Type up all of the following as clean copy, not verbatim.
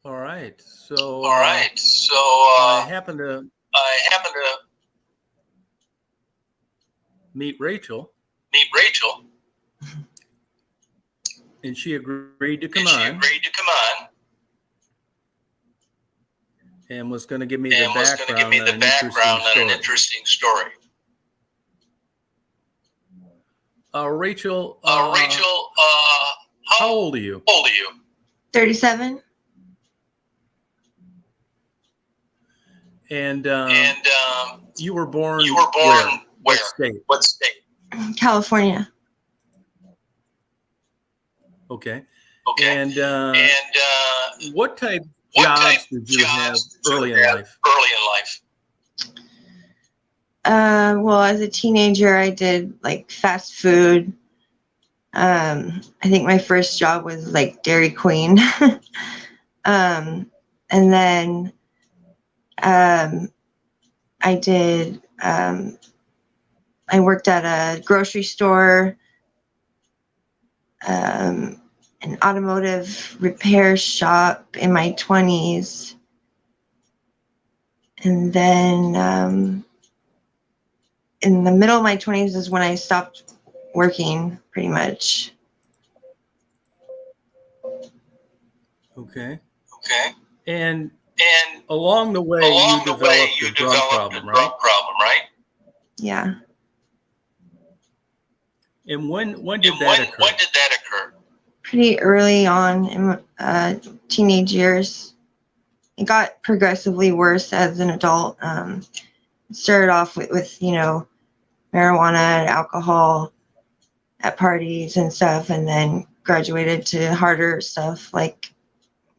All right. So I happened to happened to meet Rachel, and she agreed to come on and was going to give me the background on an interesting story. Rachel, how old are you? 37. And you were born where? What state? California. Okay. And what type jobs did you have early in life? Well, as a teenager, I did like fast food. I think my first job was like Dairy Queen. And then I worked at a grocery store, an automotive repair shop in my 20s. And then in the middle of my 20s is when I stopped working, pretty much. Okay. And along the way, you developed a drug problem, right? Yeah. And when did that occur? Pretty early on in teenage years. It got progressively worse as an adult. It started off with marijuana and alcohol at parties and stuff, and then graduated to harder stuff like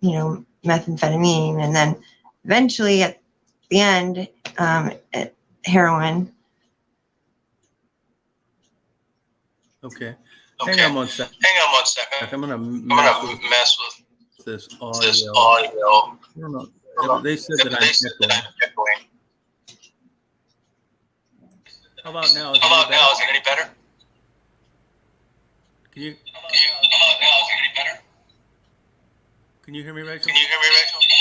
methamphetamine, and then eventually at the end at heroin. Okay. Hang on one second. I'm gonna mess with this audio. No. They said that I'm echoing. How about now? Is it any better? Can you hear me, Rachel?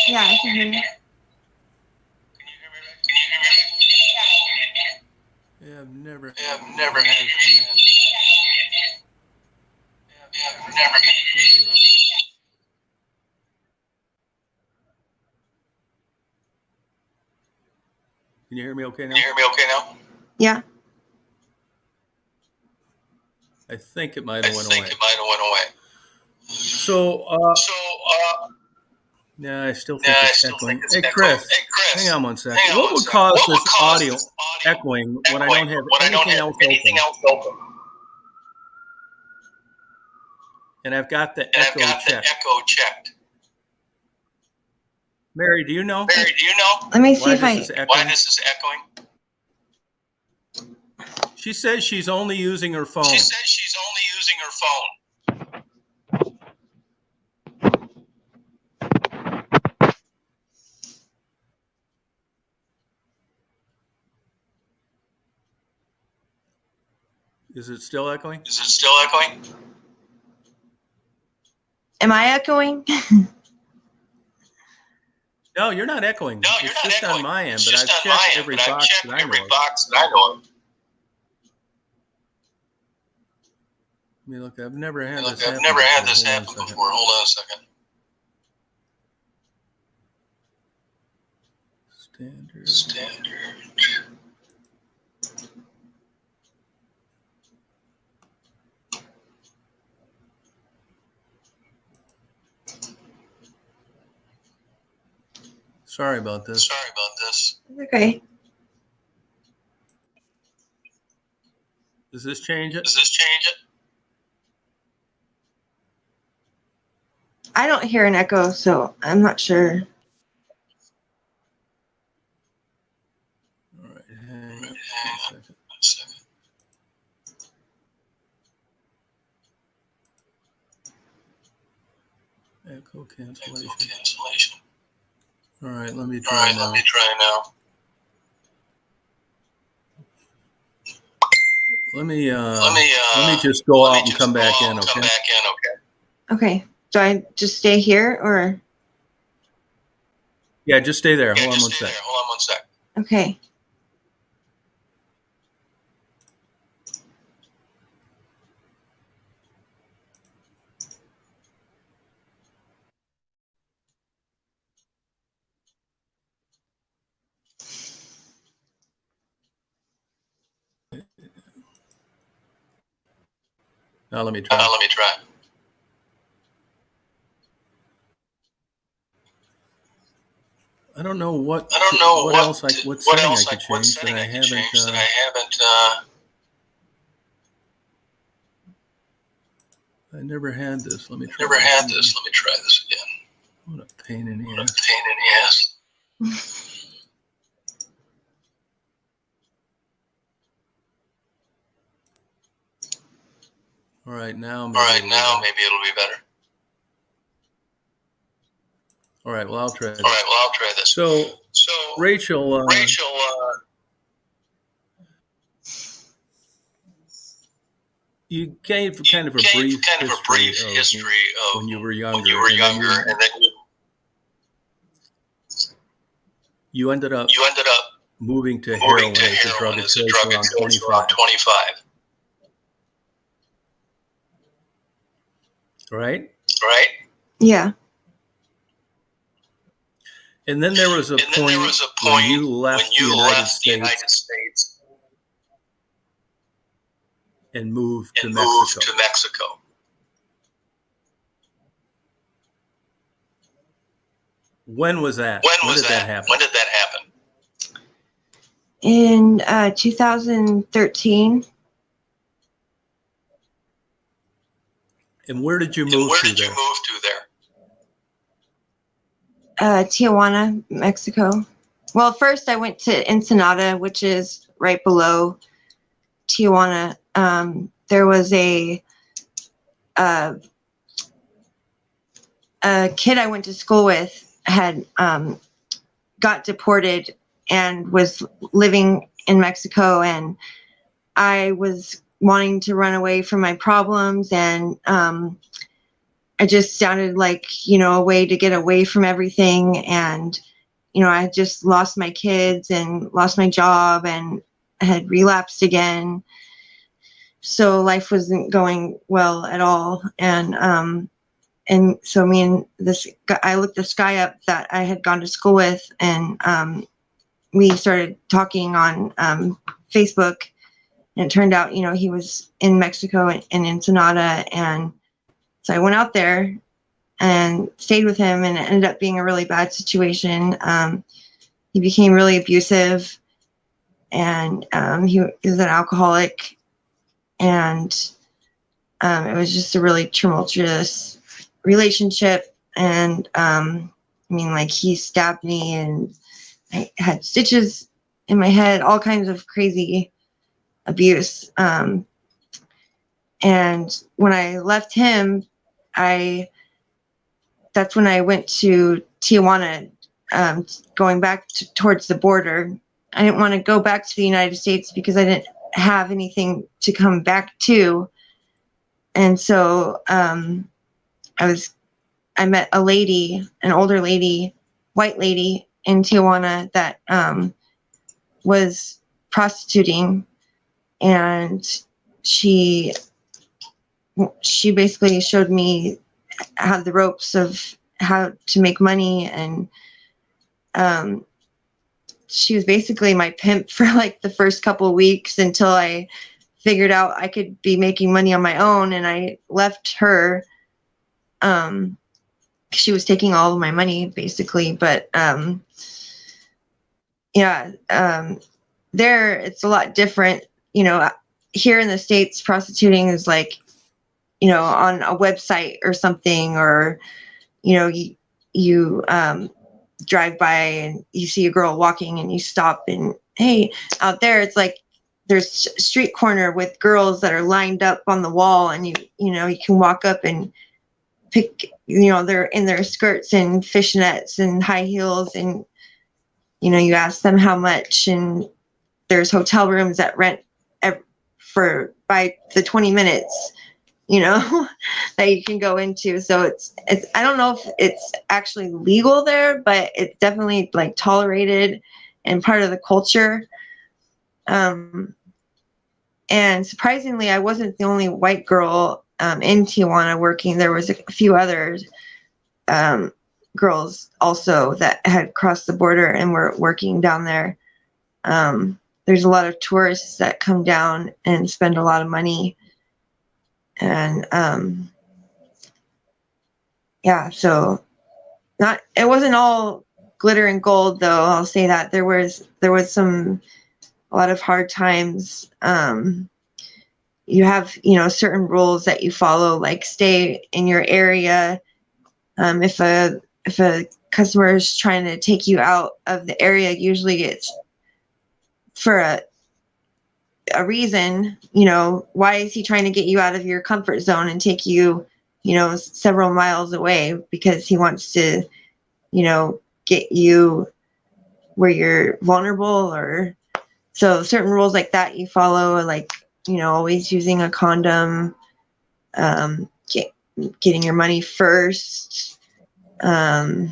Yeah, I can hear you. Yeah, I've never Can you hear me okay now? Yeah. I think it might have went away. So, yeah, I still think it's echoing. Hey, Chris, hang on one second. What would cause this audio echoing when I don't have anything else open? And I've got the echo checked. Mary, do you know? Let me see why this is echoing. She says she's only using her phone. Is it still echoing? Am I echoing? No, you're not echoing. It's just on my end, but I've checked every box that I know of. Let me look. I've never had this happen before. Hold on a second. Standard. Sorry about this. Okay. Does this change it? I don't hear an echo, so I'm not sure. All right, hang on a second. Echo cancellation. All right, let me try now. Let me just go out and come back in, okay? Okay. Do I just stay here or? Yeah, just stay there. Yeah, Hold on just one stay sec. there. Hold on one sec. Okay. Now let me try. Let me try. I don't know what what setting else I could what change setting that I I could haven't. change that I haven't. I never had this. Let me try. Never had this. Let me try this again. What a pain in the What a ass. pain in the ass. All right, now maybe All right, it'll be now better. maybe it'll be better. All right, well, I'll try this. All right, well, I'll try this. So Rachel, you gave kind of a brief history of when you were younger, and then you ended up moving to moving heroin to as a drug heroin of as a choice drug of around choice 25, around 25. right? Right? Yeah. And then there was a point when you left the United States and moved to Mexico. When was that? When did that happen? When did that happen? In 2013. And where did you move to there? Tijuana, Mexico. Well, first I went to Ensenada, which is right below Tijuana. There was a kid I went to school with had got deported and was living in Mexico, and I was wanting to run away from my problems, and it just sounded like, a way to get away from everything. And, I had just lost my kids and lost my job and had relapsed again. So life wasn't going well at all. And so me and this guy, I looked this guy up that I had gone to school with, and we started talking on Facebook, and it turned out, he was in Mexico in Ensenada. And so I went out there and stayed with him, and it ended up being a really bad situation. He became really abusive, and he was an alcoholic, and it was just a really tumultuous relationship. And he stabbed me, and I had stitches in my head, all kinds of crazy abuse. And when I left him, that's when I went to Tijuana, going back towards the border. I didn't want to go back to the United States because I didn't have anything to come back to. And so I met a lady, an older lady, white lady in Tijuana that was prostituting, and she basically showed me how the ropes of how to make money. And she was basically my pimp for like the first couple of weeks until I figured out I could be making money on my own. And I left her. She was taking all of my money basically. But there it's a lot different. Here in the States, prostituting is like, on a website or something, or you drive by and you see a girl walking and you stop, and hey. Out there it's like there's a street corner with girls that are lined up on the wall, and you can walk up and pick, they're in their skirts and fishnets and high heels, and you ask them how much, and there's hotel rooms that rent by the 20 minutes. that you can go into. So it's I don't know if it's actually legal there, but it's definitely like tolerated and part of the culture. And surprisingly, I wasn't the only white girl in Tijuana working. There was a few others girls also that had crossed the border and were working down there. There's a lot of tourists that come down and spend a lot of money. And yeah, so it wasn't all glitter and gold, though. I'll say that there was a lot of hard times. You have, certain rules that you follow, like stay in your area. If a customer is trying to take you out of the area, usually it's for a reason. Why is he trying to get you out of your comfort zone and take you, several miles away? Because he wants to, get you where you're vulnerable. Or so certain rules like that you follow, like, always using a condom, getting your money first, things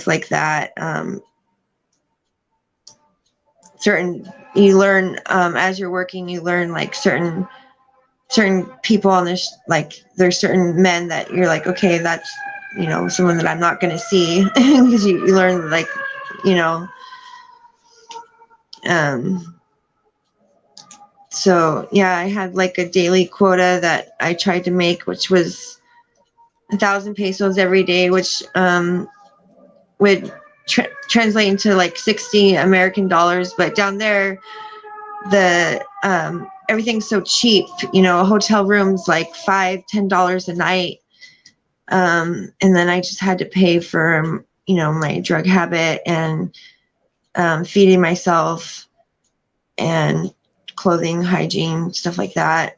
like that. You learn as you're working, you learn like certain people on this, like there's certain men that you're like, okay, that's someone that I'm not going to see, because you learn like so yeah, I had like a daily quota that I tried to make, which was 1,000 pesos every day, which would translate into like 60 American dollars. But down there, the everything's so cheap. A hotel room's like $5-10 a night, and then I just had to pay for my drug habit and feeding myself and clothing, hygiene, stuff like that.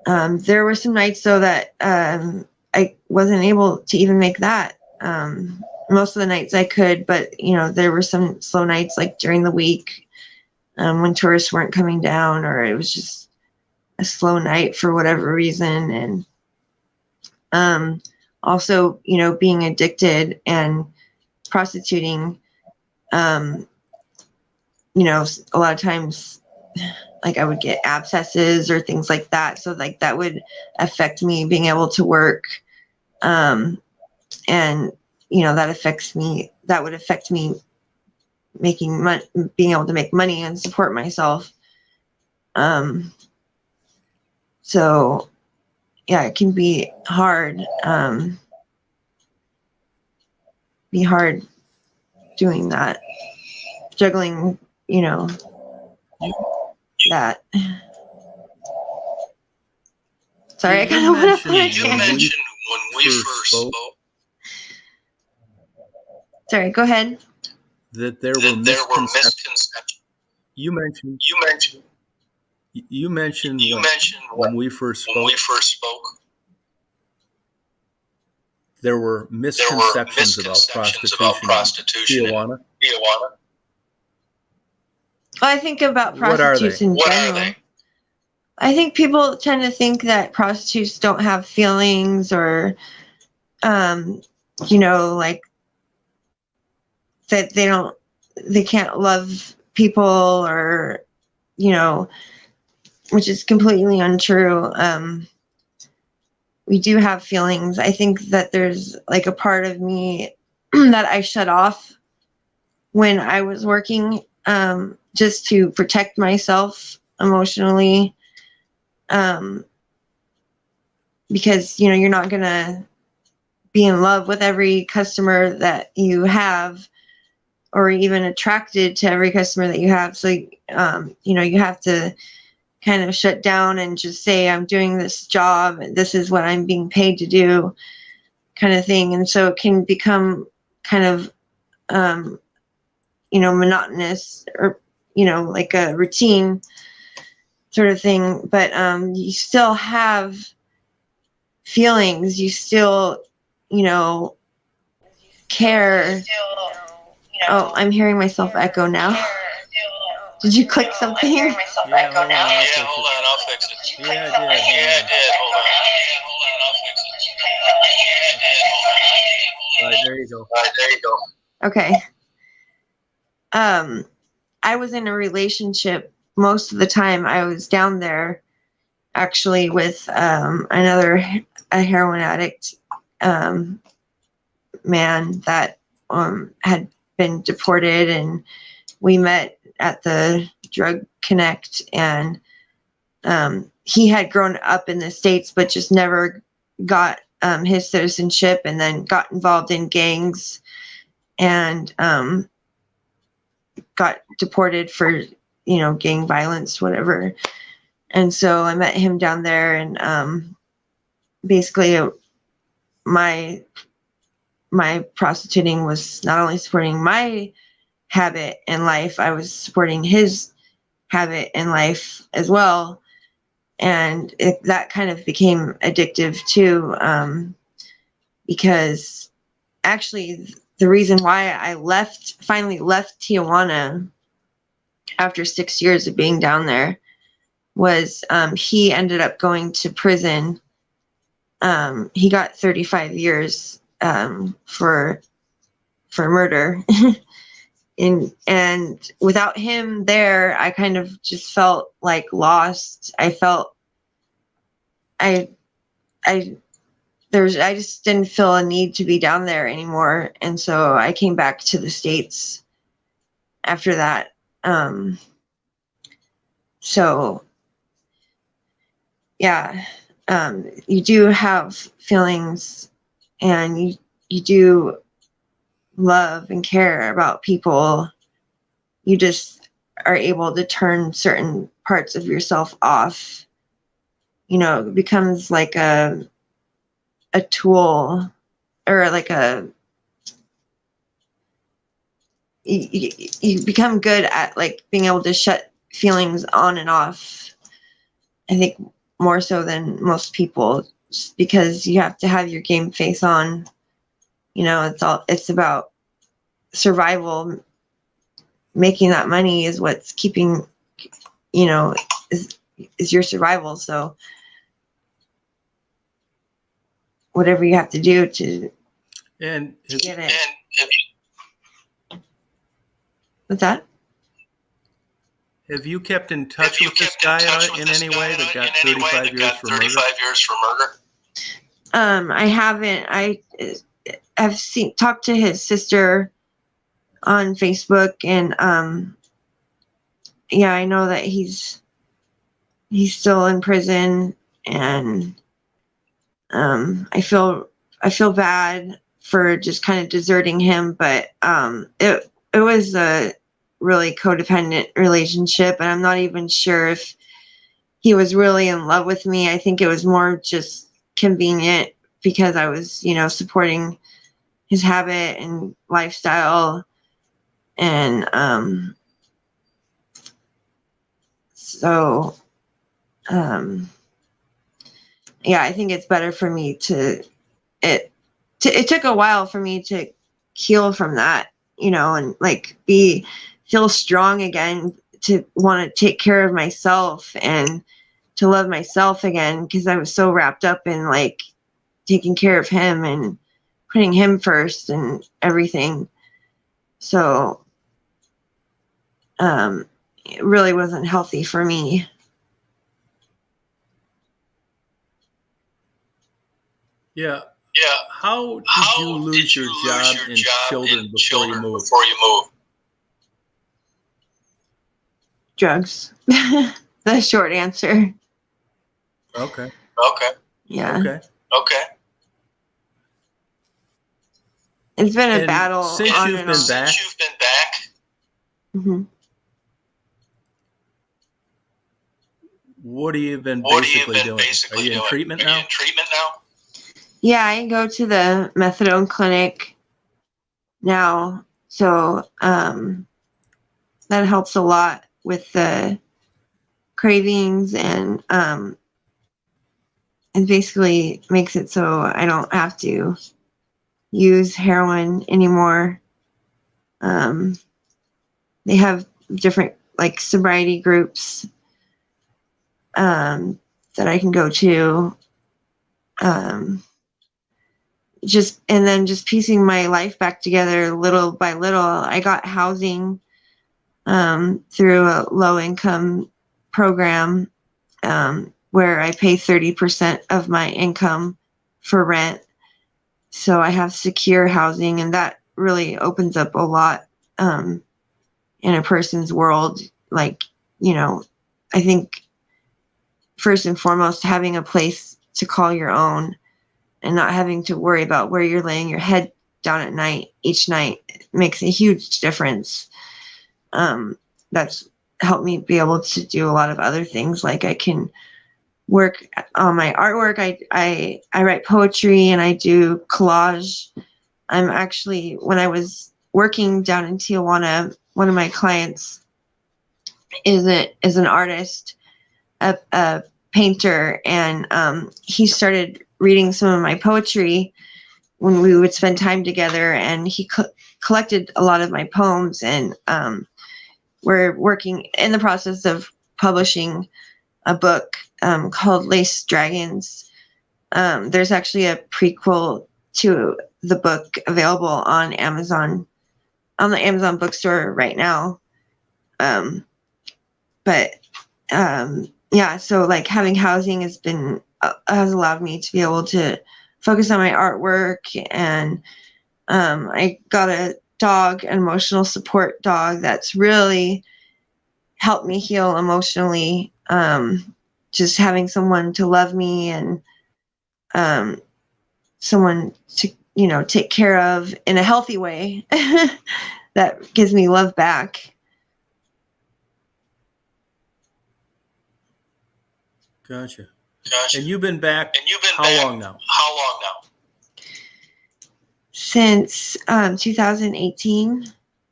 There were some nights though that I wasn't able to even make that. Most of the nights I could, but there were some slow nights like during the week when tourists weren't coming down, or it was just a slow night for whatever reason. And also, being addicted and prostituting, a lot of times like I would get abscesses or things like that. So like that would affect me being able to work. And, that would affect me making money, being able to make money and support myself. So yeah, it can be hard, doing that, juggling, that. Sorry, I kind of went off on a You tangent. mentioned when we first spoke. Sorry, go ahead. That there were misconceptions. You mentioned when we first spoke. There were misconceptions about prostitution in Tijuana. Well, I think about prostitutes in general. I think people tend to think that prostitutes don't have feelings, or, like that they can't love people, or, which is completely untrue. We do have feelings. I think that there's like a part of me that I shut off when I was working, just to protect myself emotionally. Because, you're not going to be in love with every customer that you have, or even attracted to every customer that you have. So, you have to kind of shut down and just say, I'm doing this job, and this is what I'm being paid to do, kind of thing. And so it can become kind of, monotonous, or, like a routine sort of thing. But you still have feelings. You still, care. Oh, I'm hearing myself echo now. Did you click something? Yeah, hold on, I'll fix it. Yeah, I did. Hold on. All right, there you go. Okay. I was in a relationship most of the time. I was down there actually with a heroin addict man that had been deported, and we met at the Drug Connect, and he had grown up in the States but just never got his citizenship, and then got involved in gangs and got deported for gang violence, whatever. And so I met him down there, and basically my prostituting was not only supporting my habit in life, I was supporting his habit in life as well. And that kind of became addictive too, because actually the reason why I finally left Tijuana after 6 years of being down there was he ended up going to prison. He got 35 years for murder. And without him there, I kind of just felt like lost. I just didn't feel a need to be down there anymore. And so I came back to the States after that. So yeah, you do have feelings, and you do love and care about people. You just are able to turn certain parts of yourself off. It becomes like a tool, or like you become good at like being able to shut feelings on and off. I think more so than most people, because you have to have your game face on. It's about survival. Making that money is what's keeping, is your survival. So whatever you have to do to get it. What's that? Have you kept in touch with this guy in any way that got 35 years for murder? I haven't. I've talked to his sister on Facebook, and yeah, I know that he's still in prison, and I feel bad for just kind of deserting him, but it was a really codependent relationship, and I'm not even sure if he was really in love with me. I think it was more just convenient because I was, supporting his habit and lifestyle. And so yeah, I think it's better for me it took a while for me to heal from that, and like feel strong again, to want to take care of myself and to love myself again, because I was so wrapped up in like taking care of him and putting him first and everything. So it really wasn't healthy for me. Yeah. How did you lose your job in children before you moved? Drugs. The short answer. Okay. Yeah. Okay. It's been a battle. Since you've been back. Mm-hmm. What have you been basically doing? Are you in treatment now? Yeah, I go to the methadone clinic now, so that helps a lot with the cravings, and it basically makes it so I don't have to use heroin anymore. They have different like sobriety groups that I can go to. Just piecing my life back together little by little. I got housing through a low income program where I pay 30% of my income for rent. So I have secure housing, and that really opens up a lot in a person's world. Like, I think first and foremost, having a place to call your own and not having to worry about where you're laying your head down at night each night makes a huge difference. That's helped me be able to do a lot of other things. Like I can work on my artwork. I write poetry and I do collage. I'm actually, when I was working down in Tijuana, one of my clients is an artist, a painter, and he started reading some of my poetry when we would spend time together, and he collected a lot of my poems, and we're working in the process of publishing a book called Lace Dragons. There's actually a prequel to the book available on Amazon, on the Amazon bookstore right now. Yeah, so like having housing has allowed me to be able to focus on my artwork, and I got a dog, an emotional support dog that's really helped me heal emotionally. Just having someone to love me and someone to, take care of in a healthy way that gives me love back. Gotcha. And you've been back how long now? Since 2018,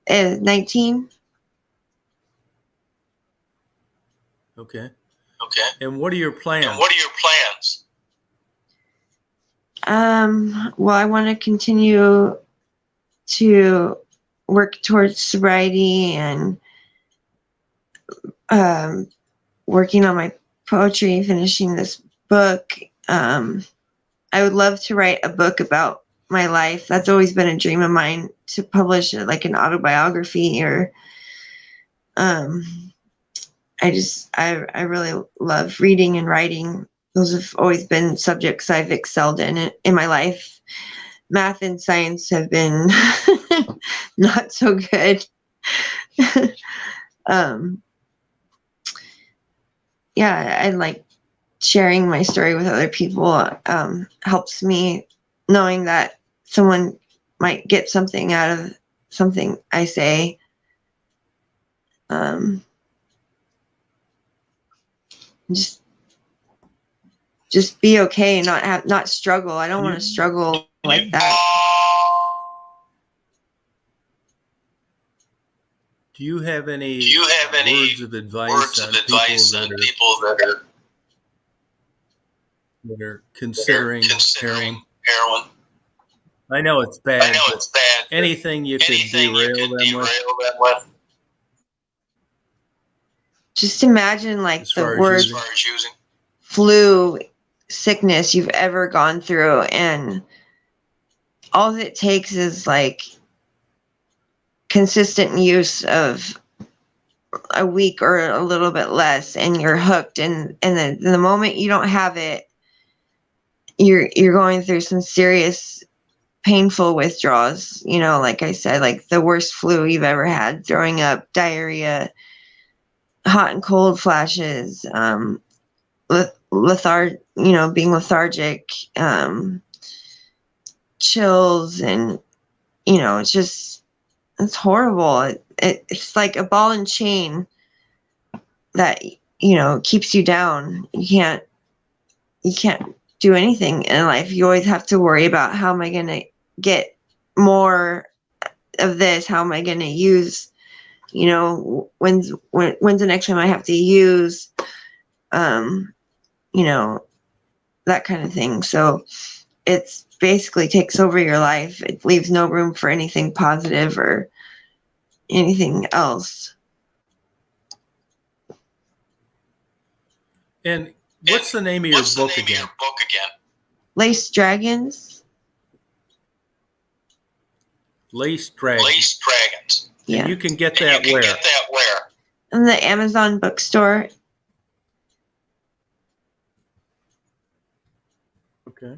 19. Okay. And what are your plans? Well, I want to continue to work towards sobriety and working on my poetry, finishing this book. I would love to write a book about my life. That's always been a dream of mine, to publish like an autobiography, or I really love reading and writing. Those have always been subjects I've excelled in my life. Math and science have been not so good. Yeah, I like sharing my story with other people. Helps me knowing that someone might get something out of something I say. Just be okay and not struggle. I don't want to struggle like that. Do you have any words of advice on people that are considering heroin? I know it's bad. Anything you could derail them with? Just imagine like the worst flu sickness you've ever gone through, and all it takes is like consistent use of a week or a little bit less, and you're hooked. And the moment you don't have it, you're going through some serious painful withdrawals. Like I said, like the worst flu you've ever had, throwing up, diarrhea, hot and cold flashes, being lethargic, chills, and it's horrible. It's like a ball and chain that keeps you down. You can't do anything in life. You always have to worry about, how am I going to get more of this? How am I going to use, when's the next time I have to use, that kind of thing. So it's basically takes over your life. It leaves no room for anything positive or anything else. And what's the name of your book again? Lace Dragons. Lace Dragons. Yeah. And you can get that where? In the Amazon bookstore. Okay.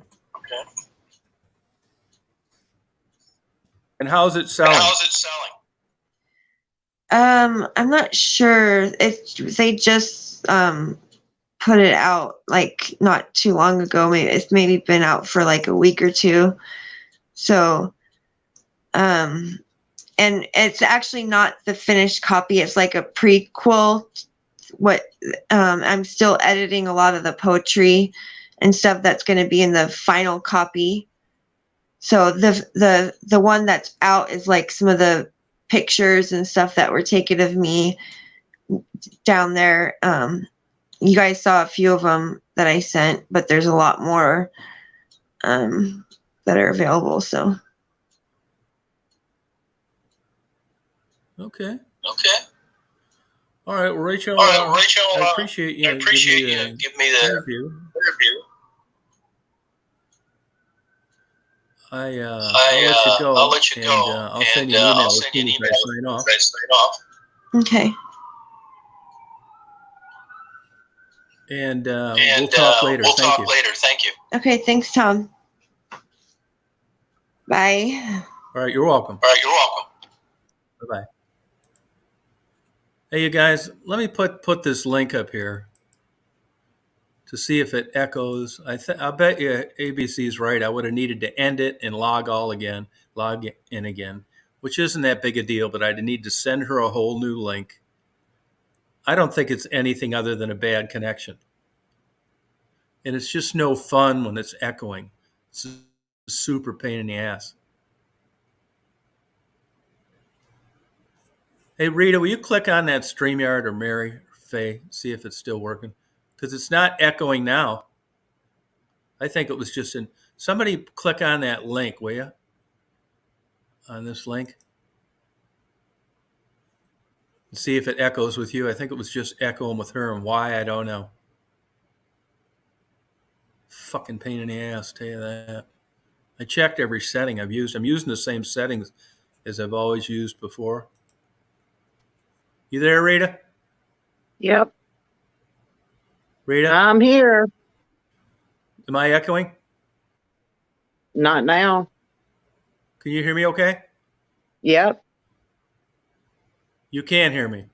And how's it selling? I'm not sure. They just put it out like not too long ago. It's maybe been out for like a week or two. So, and it's actually not the finished copy. It's like a prequel. I'm still editing a lot of the poetry and stuff that's going to be in the final copy. So the one that's out is like some of the pictures and stuff that were taken of me down there. You guys saw a few of them that I sent, but there's a lot more that are available. So. Okay. All right, well, Rachel. I appreciate you give me the interview. I'll let you go. And I'll send you an email as soon as I sign off. Okay. And we'll talk later. Thank you. Okay, thanks, Tom. Bye. All right, you're welcome. Bye-bye. Hey, you guys, let me put this link up here to see if it echoes. I bet you ABC's right. I would have needed to end it and log in again, which isn't that big a deal, but I'd need to send her a whole new link. I don't think it's anything other than a bad connection. And it's just no fun when it's echoing. It's a super pain in the ass. Hey, Rita, will you click on that StreamYard, or Mary, or Faye, see if it's still working? Because it's not echoing now. I think it was just somebody click on that link, will you? On this link. And see if it echoes with you. I think it was just echoing with her, and why, I don't know. Fucking pain in the ass, tell you that. I checked every setting I've used. I'm using the same settings as I've always used before. You there, Rita? Yep. Rita? I'm here. Am I echoing? Not now. Can you hear me okay? Yep. You can hear me.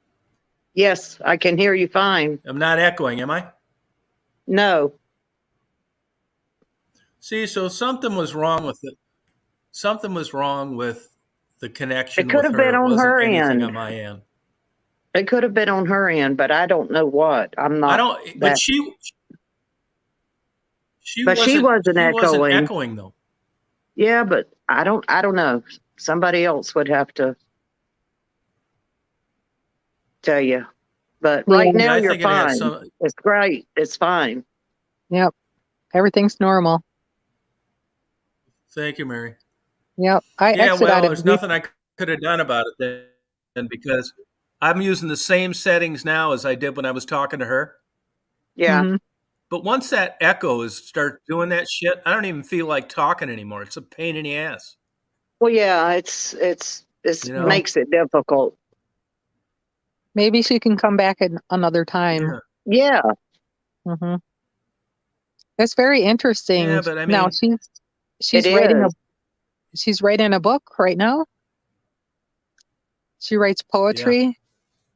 Yes, I can hear you fine. I'm not echoing, am I? No. See, so something was wrong with it. Something was wrong with the connection It could with have her. been It on wasn't her anything end. on my end. It could have been on her end, but I don't know what. I'm not. I don't. But she wasn't echoing. Echoing though. Yeah, but I don't know. Somebody else would have to tell you. But right now you're fine. It's great. It's fine. Yep. Everything's normal. Thank you, Mary. Yep. There's nothing I could have done about it then, because I'm using the same settings now as I did when I was talking to her. Yeah. Mm-hmm. But once that echoes start doing that shit, I don't even feel like talking anymore. It's a pain in the ass. Well, yeah, it's makes it difficult. Maybe she can come back at another time. Yeah. Mm-hmm. It's very interesting. Yeah, but I mean, now she's writing a book right now. She writes poetry. Yeah.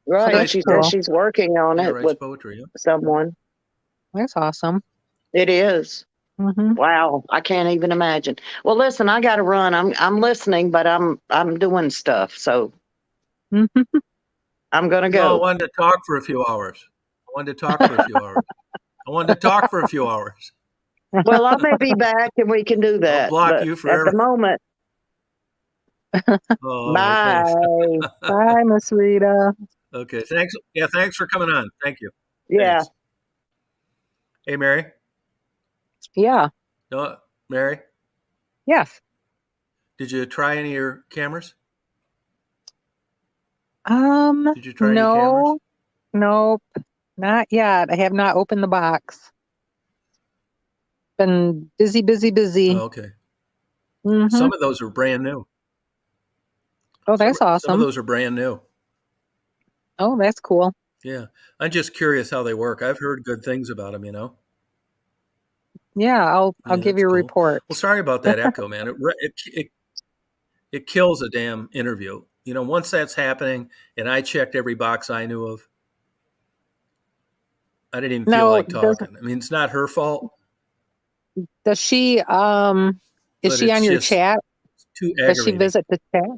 Right. She says she's working on it with poetry, someone. That's awesome. It is. Mm-hmm. Wow, I can't even imagine. Well, listen, I got to run. I'm listening, but I'm doing stuff, so I'm gonna go. No, I wanted to talk for a few hours. Well, I may be back, and we can do that. I'll block you forever. At the moment. Bye. Bye, Miss Rita. Okay, thanks. Yeah, thanks for coming on. Thank you. Yeah. Thanks. Hey, Mary. Yeah. No, Mary. Yes. Did you try any of your cameras? Did you try any cameras? Nope. Not yet. I have not opened the box. Been busy, busy, busy. Oh, okay. Mm-hmm. Some of those are brand new. Oh, that's awesome. Some of those are brand new. Oh, that's cool. Yeah. I'm just curious how they work. I've heard good things about them, you know? Yeah, I'll give that's you a cool. report. Well, sorry about that echo, man. It kills a damn interview. You know, once that's happening and I checked every box I knew of, I didn't even feel like talking. I mean, it's not her fault. Does she is she on your chat? Too aggravating. Does she visit the chat?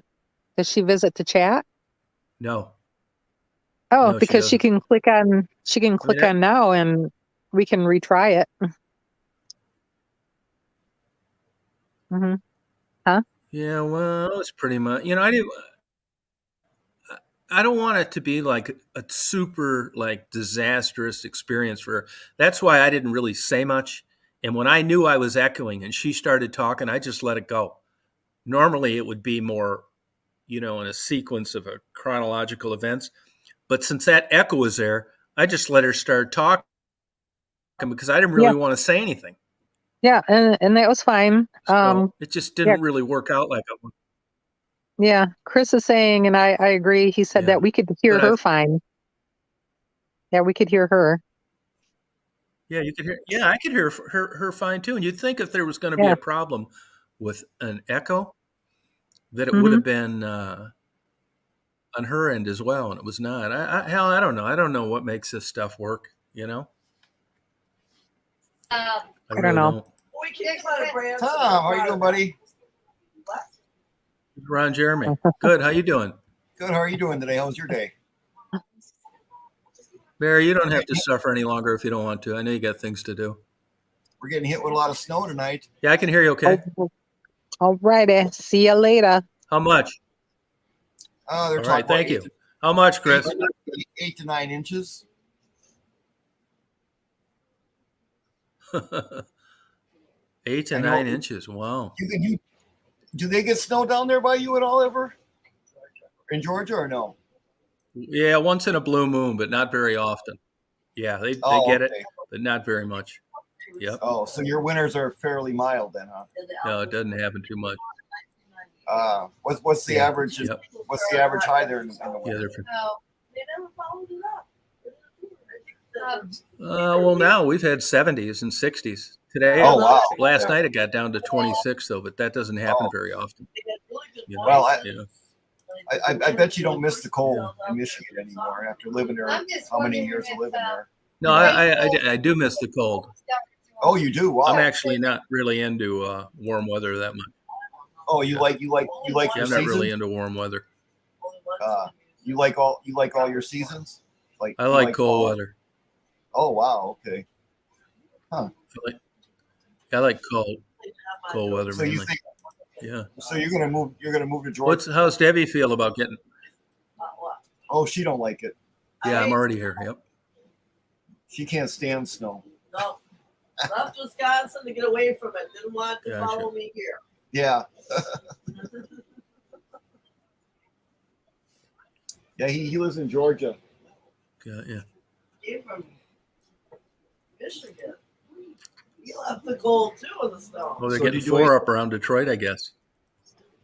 Does she visit the chat? No. Oh, No, because she can click on on now and we can retry it. Mm-hmm. Huh? Yeah, well, it's pretty much, you know, I don't want it to be like a super like disastrous experience for her. That's why I didn't really say much. And when I knew I was echoing and she started talking, I just let it go. Normally it would be more, you know, in a sequence of a chronological events. But since that echo was there, I just let her start talking because I didn't really want to say anything. Yeah, and that was fine. So it just didn't really work out like I wanted. Yeah, Chris is saying, and I agree. He said that we could hear her fine. Yeah, we could hear her. Yeah, you could hear. Yeah, I could hear her fine too. And you'd think if there was going to be a problem with an echo, that it would have been on her end as well, and it was not. I don't know. I don't know what makes this stuff work. You know. I don't know. Tom, how you doing, buddy? Ron Jeremy. Good. How you doing? Good. How are you doing today? How was your day? Barry, you don't have to suffer any longer if you don't want to. I know you got things to do. We're getting hit with a lot of snow tonight. Yeah, I can hear you okay. All righty. See you later. How much? They're all right, thank you. How much, Chris? 8 to 9 inches. 8 to 9 inches. Wow. Do they get snow down there by you at all ever? In Georgia or no? Yeah, once in a blue moon, but not very often. Yeah, they get it, but not very much. Yep. Oh, so your winters are fairly mild then, huh? No, it doesn't happen too much. What's the average? Yep. What's the average high there in the winter? They never followed it up. Well, now we've had 70s and 60s. Today, last night it got down to 26, though, but that doesn't happen very often. You know? Well, I bet you don't miss the cold in Michigan anymore after living there. How many years of living there? No, I do miss the cold. Oh, you do? Wow. I'm actually not really into warm weather that much. Oh, you like your I'm not really into warm weather. You like all your seasons? I like cold weather. Oh wow, okay. Huh. I like cold weather so mainly. You think, yeah. So you're gonna move to Georgia? How's Debbie feel about getting? Oh, she don't like it. Yeah, I'm already here. Yep. She can't stand snow. No. Left Wisconsin to get away from it. Didn't want to follow me here. Yeah. Yeah, he lives in Georgia. Yeah. Came from Michigan. He left the cold too in the snow. Well, they're getting 4 up around Detroit, I guess.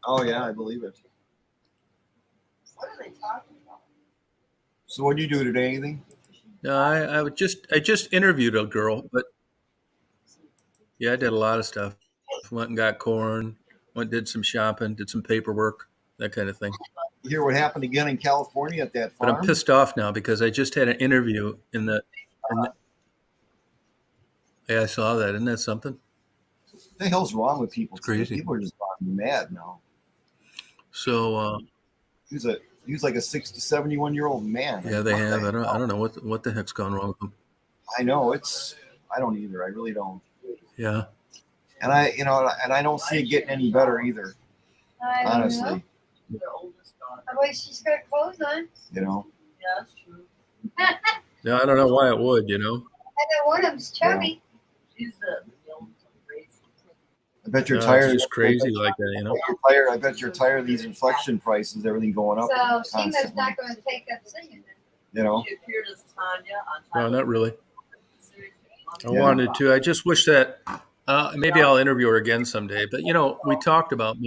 Oh yeah, I believe it. What are they talking about? So what do you do today? Anything? No, I just interviewed a girl, but yeah, I did a lot of stuff. Went and got corn. Did some shopping. Did some paperwork. That kind of thing. You hear what happened again in California at that farm? But I'm pissed off now because I just had an interview in the yeah, I saw that. Isn't that something? What the hell's wrong with people? It's crazy. People are just mad now. So he was like a 71-year-old man. Yeah, they have. I don't know what the heck's gone wrong with them. I know I don't either. I really don't. Yeah. And I don't see it getting any better either. Honestly. She's got clothes on. You know. Yeah, that's true. No, I don't know why it would. You know. I know one of them's chubby. She's I bet you're tired. It's just crazy like that, you know. I bet you're tired of these inflection prices, everything going up. So she was not going to take up singing. You know. She appeared as Tanya on No, Time. not really. I Yeah. wanted to. I just wish that maybe I'll interview her again someday. But we talked about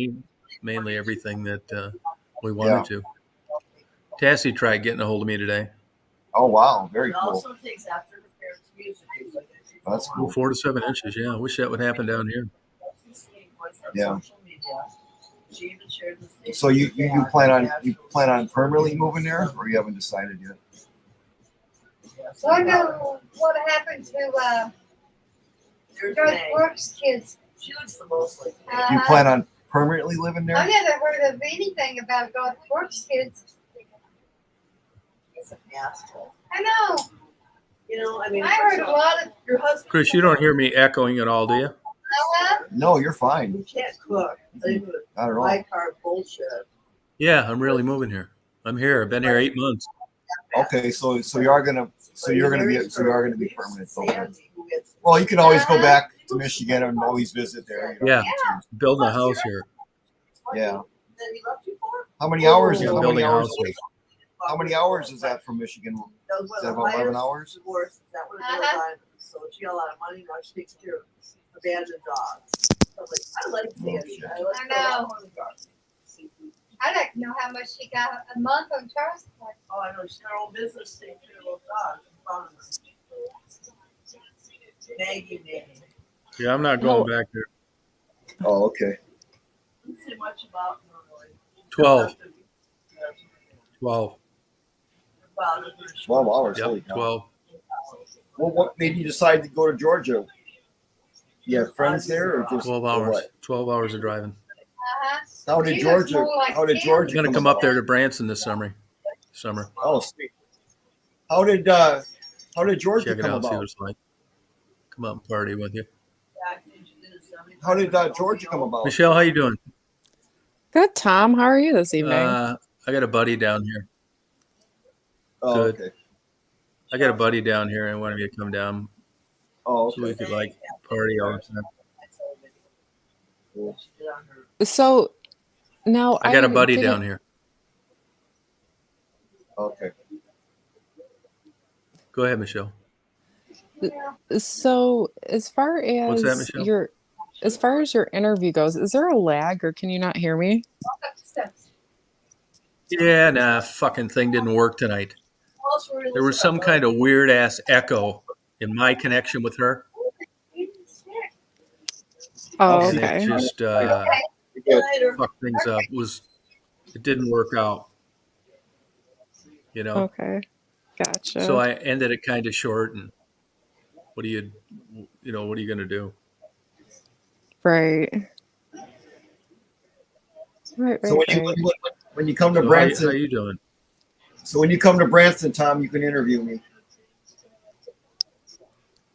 mainly everything that we wanted to. Tassie tried getting a hold of me today. Oh wow, very It cool. also takes after her parents' music. That's cool. 4 to 7 inches. Yeah, I wish that would happen down here. Yeah. She even shared the station So you with plan Dad. on permanently moving there, or you haven't decided yet? Wonder what happened to There's George May. Brooks' kids. She looks the most like me. You plan on permanently living there? I never heard of anything about George Brooks' kids. He's an asshole. I know. I mean, I heard a lot of. your husband. Chris, you don't hear me echoing at all, do you? No, you're fine. You can't cook. They would Not at all. high carb bullshit. Yeah, I'm really moving here. I'm here. I've been here 8 months. Okay, so you're gonna be permanent. Okay. Well, you can always go back to Michigan and always visit there. Yeah, building a house here. Yeah. Then he left you for? How many hours? Yeah, How many building a hours? house here. How many hours is that from Michigan? Is that about 11 hours? Divorce, is that what it was? So she got a lot of money. Now she takes care of abandoned dogs. So I like Sandy. I know. I'd like to know how much she got a month on child support. Oh, I know. She's got her own business to take care of those dogs. Maggie. Yeah, I'm not going back there. Oh, okay. Didn't say much about 12. 12. 12 hours. Yep, Holy cow. 12. Well, what made you decide to go to Georgia? You have friends there, or just 12 or hours. what? 12 hours of driving. How did She Georgia? looks more like How did 10. Georgia? I'm going to come up there to Branson this summer. Oh, sweet. How did Georgia Check it come out, see what about? it's like. Come out and party with you. How did Georgia come about? Michelle, how you doing? Good, Tom. How are you this evening? I got a buddy down here. Oh, Good. okay. I got a buddy down here and wanted me to come down Oh, so we okay. could party all the time. Cool. So now I got a buddy didn't- down here. Okay. Go ahead, Michelle. So as far What's that, as Michelle? your interview goes, is there a lag or can you not hear me? Yeah, nah, fucking thing didn't work tonight. There was some kind of weird ass echo in my connection with her. Oh, And okay. it just Good. fucked things up. It didn't work out. Okay. Gotcha. So I ended it kind of short, and what are you going to do? Right. Right. So when you come to So Branson, how you doing? so when you come to Branson, Tom, you can interview me.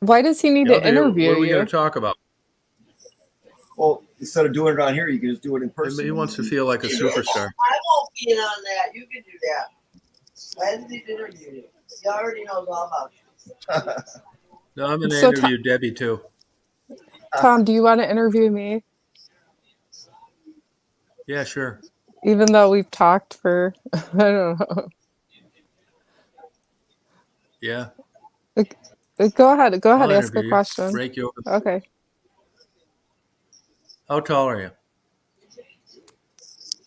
Why does he need to interview What are we you? going to talk about? Well, instead of doing it on here, you can just do it in person. He wants to feel like a superstar. I won't be in on that. You can do that. Why did he interview you? He already knows all about you. No, I'm going to So interview Debbie too. Tom, do you want to interview me? Yeah, sure. Even though we've talked for I don't know. Yeah. Go ahead. I'll Ask interview a you. question. Break you over. Okay. How tall are you?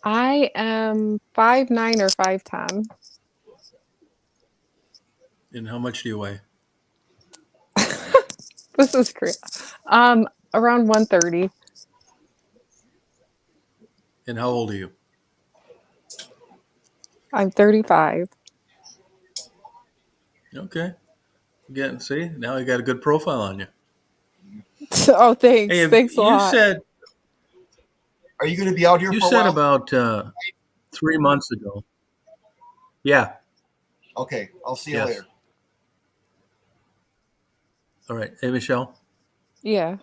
I am 5'9" or 5'10". And how much do you weigh? This is great. Around 130. And how old are you? I'm 35. Okay. See, now you got a good profile on you. Oh, thanks. Hey, Thanks a lot. Are you going to be out here You for a said while? about 3 months ago. Yeah. Okay, I'll see you Yes. later. All right. Hey, Michelle, Yeah.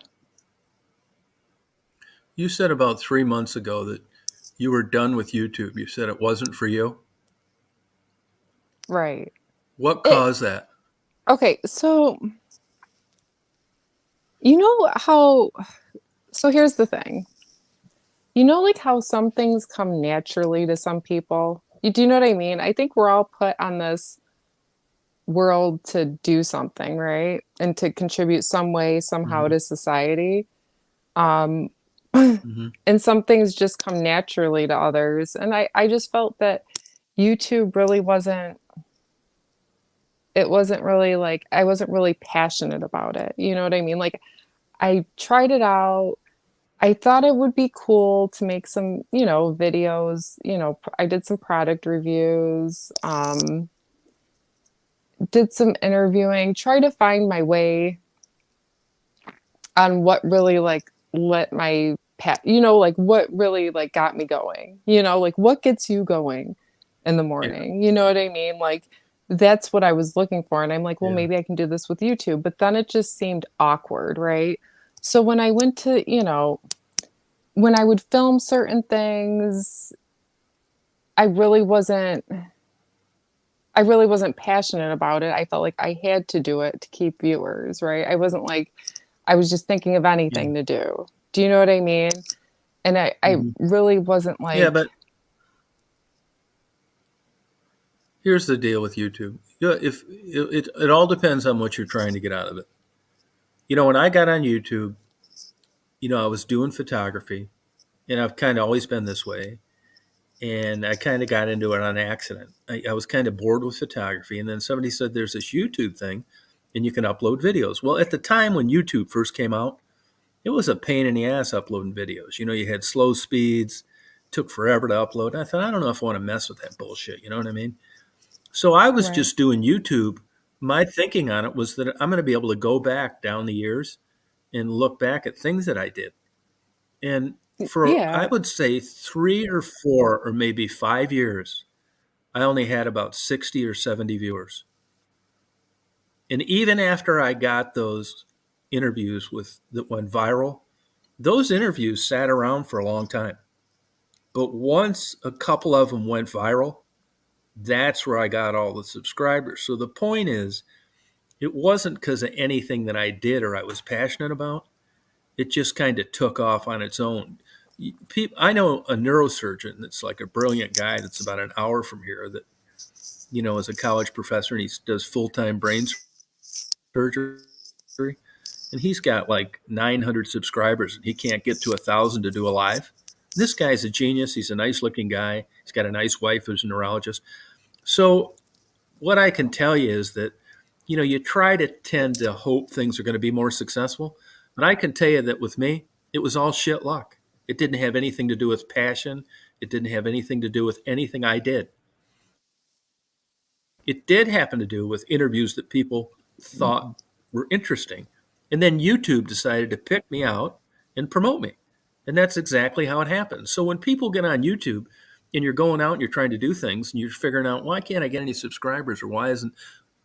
you said about 3 months ago that you were done with YouTube. You said it wasn't for you. Right. What caused that? Okay, so you know how so here's the thing. You know like how some things come naturally to some people? Do you know what I mean? I think we're all put on this world to do something, right? And to contribute some way, somehow Mm-hmm. to society. Um, Mm-hmm. and some things just come naturally to others. And I just felt that YouTube really wasn't, it wasn't really like, I wasn't really passionate about it. You know what I mean? Like, I tried it out. I thought it would be cool to make some, videos. I did some product reviews, did some interviewing, try to find my way on what really like let my like what really like got me going, like what gets you going in the Yeah. morning, you know what I mean? Like that's what I was looking for. And I'm like, well, Yeah. maybe I can do this with YouTube. But then it just seemed awkward, right? So when I went to, when I would film certain things, I really wasn't I really wasn't passionate about it. I felt like I had to do it to keep viewers, right? I wasn't like I was just thinking of Yeah. anything to do. Do you know what I mean? And I Mm-hmm. really wasn't Yeah, like, but here's the deal with YouTube. Yeah, if it all depends on what you're trying to get out of it. When I got on YouTube, I was doing photography, and I've kind of always been this way. And I kind of got into it on accident. I was kind of bored with photography, and then somebody said there's this YouTube thing, and you can upload videos. Well, at the time when YouTube first came out, it was a pain in the ass uploading videos. You had slow speeds, took forever to upload. And I thought, I don't know if I want to mess with that bullshit. You know what I mean? So I was right. just doing YouTube. My thinking on it was that I'm going to be able to go back down the years and look back at things that I did. And for, I Yeah, would say, 3 or 4 or maybe 5 years, I only had about 60 or 70 viewers. And even after I got those interviews that went viral, those interviews sat around for a long time. But once a couple of them went viral, that's where I got all the subscribers. So the point is, it wasn't because of anything that I did or I was passionate about. It just kind of took off on its own. I know a neurosurgeon that's like a brilliant guy that's about an hour from here that, is a college professor, and he does full-time brain surgery. And he's got like 900 subscribers, and he can't get to 1,000 to do a live. This guy's a genius. He's a nice looking guy. He's got a nice wife who's a neurologist. So what I can tell you is that, you try to tend to hope things are going to be more successful. But I can tell you that with me, it was all shit luck. It didn't have anything to do with passion. It didn't have anything to do with anything I did. It did happen to do with interviews that people thought were interesting. And then YouTube decided to pick me out and promote me. And that's exactly how it happens. So when people get on YouTube and you're going out and you're trying to do things and you're figuring out, why can't I get any subscribers, or why isn't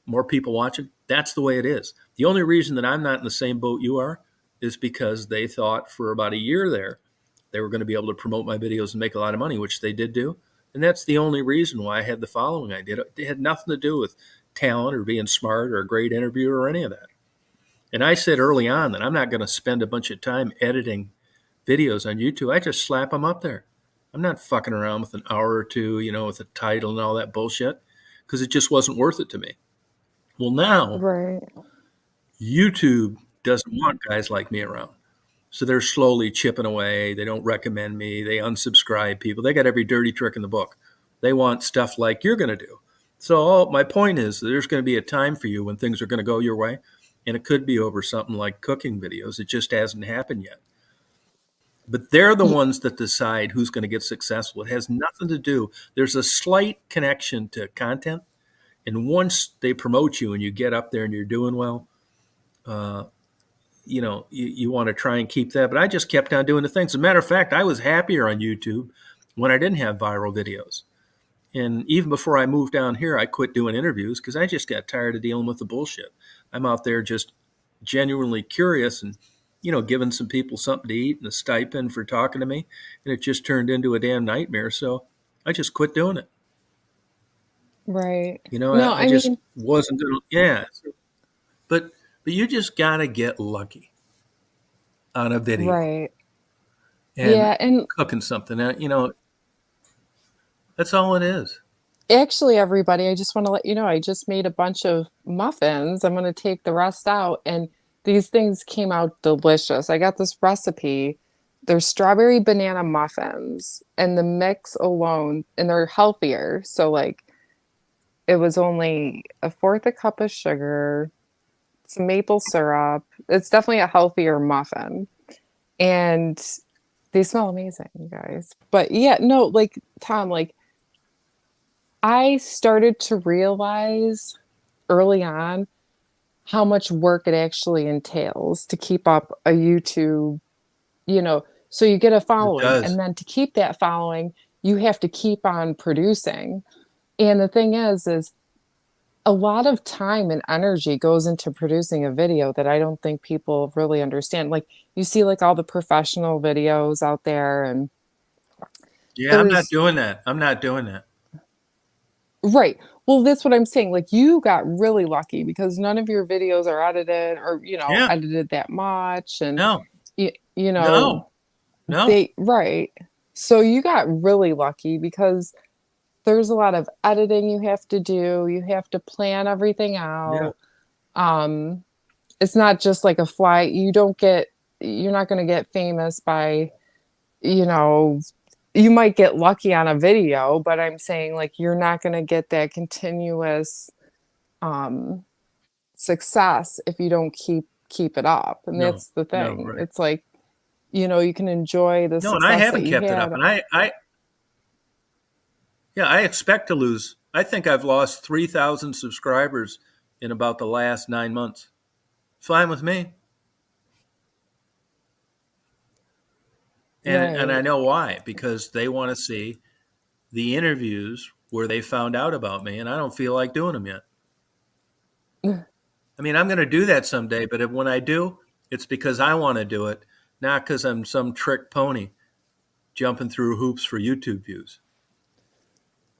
more people watching? That's the way it is. The only reason that I'm not in the same boat you are is because they thought for about a year there they were going to be able to promote my videos and make a lot of money, which they did do. And that's the only reason why I had the following I did. It had nothing to do with talent or being smart or a great interviewer or any of that. And I said early on that I'm not going to spend a bunch of time editing videos on YouTube. I just slap them up there. I'm not fucking around with an hour or two, with a title and all that bullshit, because it just wasn't worth it to me. Well, now right, YouTube doesn't want guys like me around. So they're slowly chipping away. They don't recommend me. They unsubscribe people. They got every dirty trick in the book. They want stuff like you're going to do. So my point is that there's going to be a time for you when things are going to go your way. And it could be over something like cooking videos. It just hasn't happened yet. But they're the ones that decide who's going to get successful. It has nothing to do. There's a slight connection to content. And once they promote you and you get up there and you're doing well, you want to try and keep that. But I just kept on doing the things. As a matter of fact, I was happier on YouTube when I didn't have viral videos. And even before I moved down here, I quit doing interviews because I just got tired of dealing with the bullshit. I'm out there just genuinely curious and, giving some people something to eat and a stipend for talking to me. And it just turned into a damn nightmare. So I just quit doing it. right. No, I I just mean, wasn't going to, yeah. But you just got to get lucky on a video right. and Yeah, and cooking something. That's all it is. Actually, everybody, I just want to let you know, I just made a bunch of muffins. I'm going to take the rest out, and these things came out delicious. I got this recipe. They're strawberry banana muffins, and the mix alone, and they're healthier. So, like, it was only a fourth a cup of sugar, some maple syrup. It's definitely a healthier muffin. And they smell amazing, you guys. But yeah, no, like, Tom, like, I started to realize early on how much work it actually entails to keep up a YouTube, so you get a It following, does. and then to keep that following, you have to keep on producing. And the thing is a lot of time and energy goes into producing a video that I don't think people really understand. Like, you see like all the professional videos out there, and Yeah, I'm not there's doing that. I'm not doing that. right. Well, that's what I'm saying. Like, you got really lucky because none of your videos are edited or, Yeah. edited that much. And, No. you, you know, No. No. they, right. So you got really lucky because there's a lot of editing you have to do. You have to plan everything Yeah. out. Um, it's not just like a fly. You're not going to get famous by, you know, you might get lucky on a video, but I'm saying like you're not going to get that continuous um success if you don't keep it up. And No. that's the No. thing. Right. It's like, you can enjoy the No, and I success that haven't you kept it up. had. And I expect to lose. I think I've lost 3,000 subscribers in about the last 9 months. Fine with me. And I Right. know why, because they want to see the interviews where they found out about me, and I don't feel like doing them yet. I mean, I'm going to do that someday, but when I do, it's because I want to do it, not because I'm some trick pony jumping through hoops for YouTube views.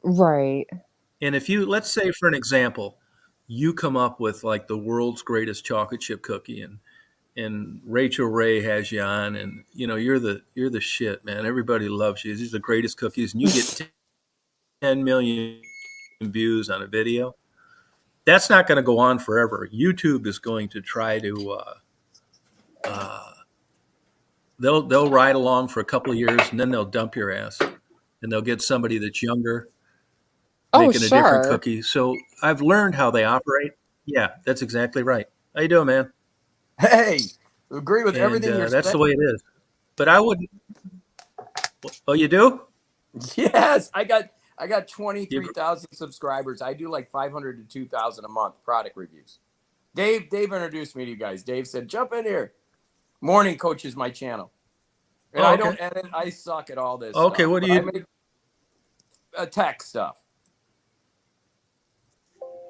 Right. And if you, let's say for an example, you come up with like the world's greatest chocolate chip cookie, and Rachel Ray has you on, and you're the shit, man. Everybody loves you. These are the greatest cookies, and you get 10 million views on a video. That's not going to go on forever. YouTube is going to try to uh, they'll ride along for a couple of years, and then they'll dump your ass, and they'll get somebody that's younger Oh, making a different sure. cookie. So I've learned how they operate. Yeah, that's exactly right. How you doing, man? Hey, agree with And everything you're that's saying. the way it is. But I wouldn't. Oh, you do? Yes, I got You, 23,000 subscribers. I do like 500 to 2,000 a month product reviews. Dave introduced me to you guys. Dave said, "Jump in here." Morning Coach is my channel. And oh, I okay. don't edit. I suck at all this Okay, stuff. what do But I you? make tech stuff.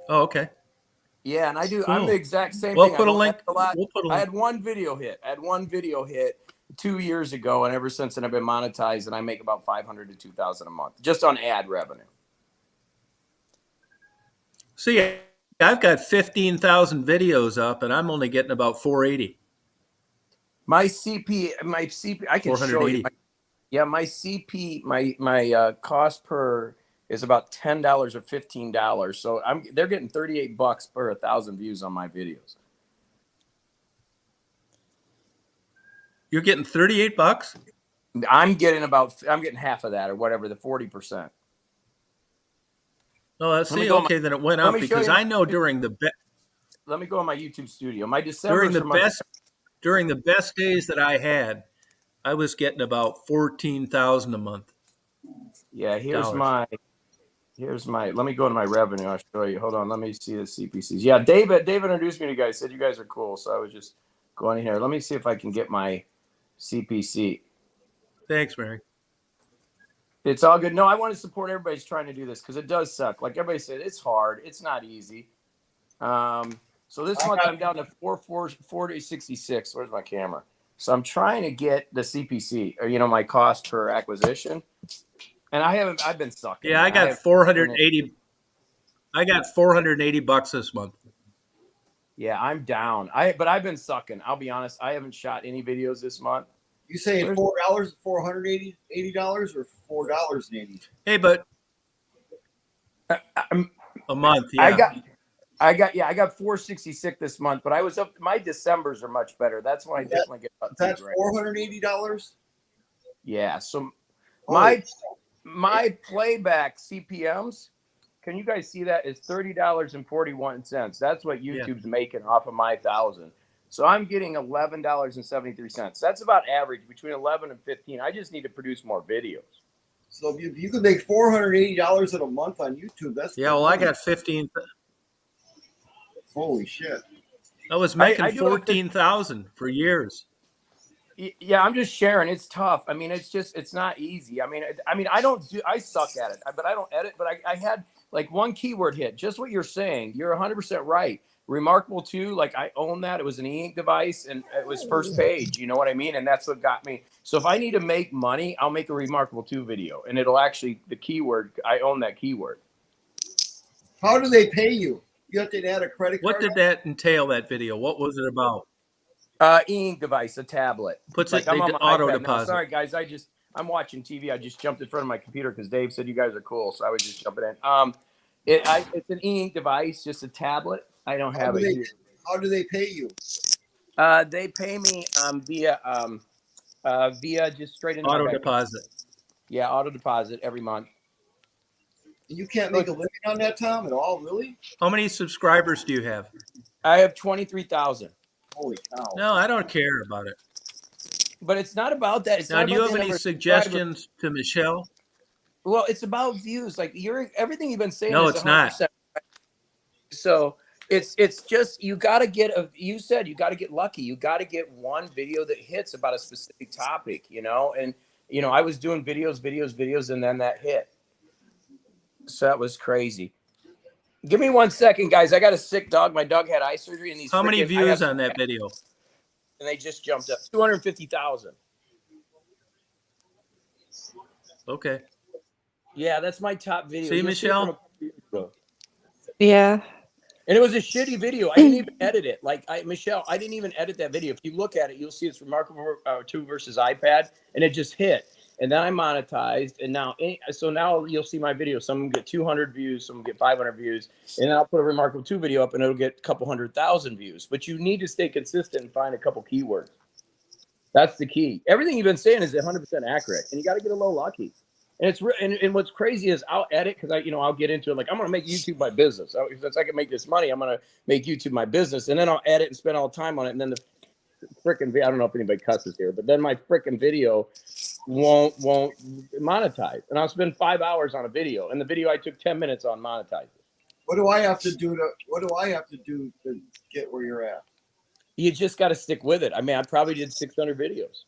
Oh, okay. Yeah, and I'm the Cool. exact same Well, thing. I put a don't link. edit a lot. We'll put a I link. had one video hit. 2 years ago, and ever since then I've been monetized, and I make about 500 to 2,000 a month just on ad revenue. See, I've got 15,000 videos up, and I'm only getting about 480. My CP, I can show you. 480. My CP, my cost per is about $10 or $15. So they're getting $38 per 1,000 views on my videos. You're getting $38? I'm getting half of that or whatever, the 40%. Oh, let's Let me see. go on Okay, then it went let up me show because you I know during the let me go on my YouTube studio. My during December's the for my best during the best days that I had, I was getting about 14,000 a month. Yeah, Dollars. Let me go to my revenue. I'll show you. Hold on. Let me see the CPCs. Yeah, David introduced me to you guys, said you guys are cool. So I was just going in here. Let me see if I can get my CPC. Thanks, Mary. It's all good. No, I want to support everybody's trying to do this because it does suck. Like everybody said, it's hard. It's not easy. So this month I'm down to 4,466. Where's my camera? So I'm trying to get the CPC, or my cost per acquisition. And I've been sucking. Yeah, I got 480. I got $480 this month. Yeah, I'm down. But I've been sucking. I'll be honest. I haven't shot any videos this month. You saying $4, $480 or $4.80? Hey, but I'm, A month, I yeah. got I got 466 this month, but I was up. My Decembers are much better. That's when I definitely get up to That's right. $480. Yeah. So Holy my playback CPMs. Can you guys see that? Is $30.41. That's what YouTube's making off of my 1,000. So I'm getting $11.73. That's about average, between 11 and 15. I just need to produce more videos. So if you could make $480 in a month on YouTube, that's Yeah, well, I got 15. Holy shit. I was I making do it 14,000 for years. Yeah, I'm just sharing. It's tough. I mean, it's not easy. I suck at it, but I don't edit. But I had like one keyword hit, just what you're saying. You're 100% right. Remarkable too. Like I own that. It was an e-ink device and it was first page. You know what I mean? And that's what got me. So if I need to make money, I'll make a Remarkable 2 video and it'll actually, the keyword, I own that keyword. How do they pay you? You have to add a credit card? What did that entail, that video? What was it about? E-ink device, a tablet. Puts like it, I'm they on my auto iPad now. deposit. Sorry guys, I'm watching TV. I just jumped in front of my computer because Dave said you guys are cool, so I was just jumping in. It's an e-ink device, just a tablet. I don't have it here. How do they pay you? They pay me via just straight into Auto my bank. deposit. Yeah, auto deposit every month. You can't make a living on that, Tom, at all, really? How many subscribers do you have? I have 23,000. Holy cow. No, I don't care about it. But it's not about that. It's now, not do you about have the any number of suggestions to Michelle? Well, it's about views. Like everything you've been saying No, is it's 100%. not. So it's just you got to get you said you got to get lucky. You got to get one video that hits about a specific topic, and I was doing videos, and then that hit. So that was crazy. Give me 1 second, guys. I got a sick dog. My dog had eye surgery, and How many views on that video? And they just jumped up 250,000. Okay. Yeah, that's my top video. See, Michelle? Yeah. And it was a shitty video. I didn't even edit it. Michelle, I didn't even edit that video. If you look at it, you'll see it's Remarkable 2 versus iPad, and it just hit. And then I monetized, and now you'll see my video. Some will get 200 views, some will get 500 views, and then I'll put a Remarkable 2 video up, and it'll get a couple 100,000 views. But you need to stay consistent and find a couple keywords. That's the key. Everything you've been saying is 100% accurate, and you got to get a little lucky. And and what's crazy is I'll edit because I'll get into it. Like, I'm going to make YouTube my business. Since I can make this money, I'm going to make YouTube my business. And then I'll edit and spend all the time on it. And then the freaking I don't know if anybody cusses here, but then my freaking video won't monetize. And I'll spend 5 hours on a video. And the video I took 10 minutes on monetizes. What do I have to do to get where you're at? You just got to stick with it. I mean, I probably did 600 videos.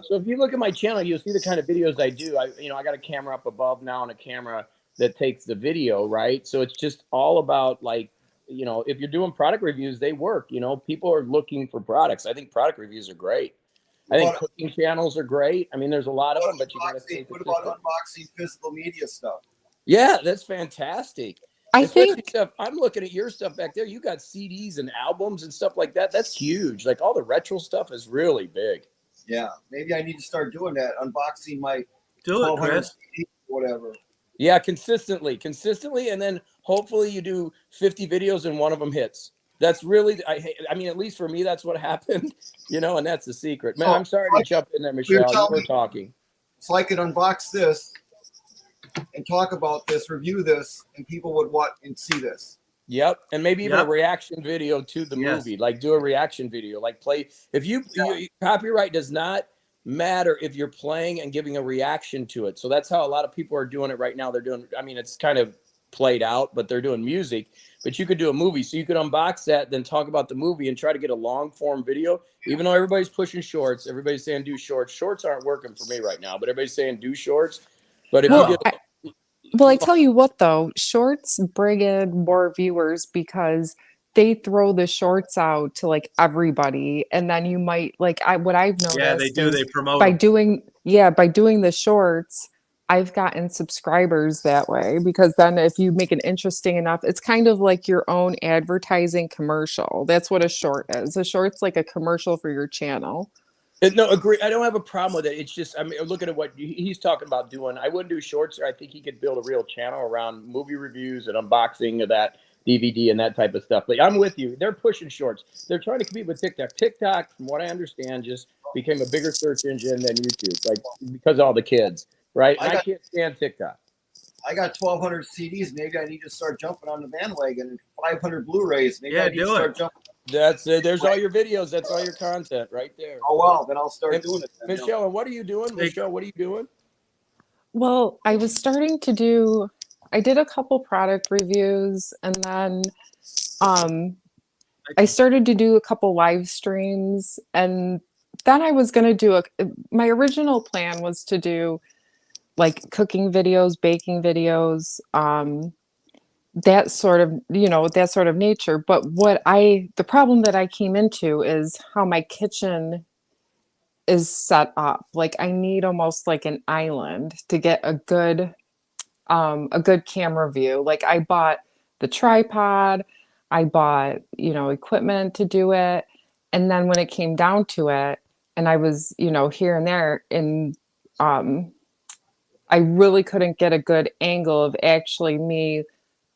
So if you look at my channel, you'll see the kind of videos I do. I got a camera up above now and a camera that takes the video, right? So it's just all about if you're doing product reviews, they work. People are looking for products. I think product reviews are great. I think cooking channels are great. I mean, there's a lot of them, but you got to stay consistent. What about unboxing physical media stuff? Yeah, that's fantastic. Especially stuff. I'm looking at your stuff back there. You got CDs and albums and stuff like that. That's huge. Like all the retro stuff is really big. Yeah, maybe I need to start doing that. Unboxing my do it, Chris. Whatever. Yeah, consistently, and then hopefully you do 50 videos and one of them hits. That's really, I mean, at least for me, that's what happened, and that's the secret. Man, I'm sorry to jump in there, Michelle. We're talking. So I could unbox this and talk about this, review this, and people would want and see this. Yep, and maybe even a reaction video to the movie. Like do a reaction video. Like play copyright does not matter if you're playing and giving a reaction to it. So that's how a lot of people are doing it right now. They're doing. I mean, it's kind of played out, but they're doing music. But you could do a movie, so you could unbox that, then talk about the movie, and try to get a long form video. Even though everybody's pushing shorts, everybody's saying do shorts. Shorts aren't working for me right now, but everybody's saying do shorts. But if you get Well, I tell you what, though, shorts bring in more viewers because they throw the shorts out to like everybody, and then you might what I've noticed. Yeah, they do. They promote by them. doing the shorts. I've gotten subscribers that way because then if you make it interesting enough, it's kind of like your own advertising commercial. That's what a short is. A short's like a commercial for your channel. No, agree. I don't have a problem with it. It's just, I mean, looking at what he's talking about doing. I wouldn't do shorts. I think he could build a real channel around movie reviews and unboxing of that DVD and that type of stuff. But I'm with you. They're pushing shorts. They're trying to compete with TikTok. TikTok, from what I understand, just became a bigger search engine than YouTube, like because of all the kids, right? And I can't stand TikTok. I got 1,200 CDs. Maybe I need to start jumping on the bandwagon. And 500 Blu-rays. Maybe I need to start jumping. That's it. There's all your videos. That's all your content right there. Oh, wow. Then I'll start doing it. Michelle, what are you doing? Michelle, what are you doing? Well, I was starting to do, I did a couple product reviews, and then I started to do a couple live streams, and then I was going to do my original plan was to do like cooking videos, baking videos, that sort of, that sort of nature. But the problem that I came into is how my kitchen is set up. Like I need almost like an island to get a good camera view. Like I bought the tripod, I bought, equipment to do it. And then when it came down to it, and I was, here and there, and I really couldn't get a good angle of actually me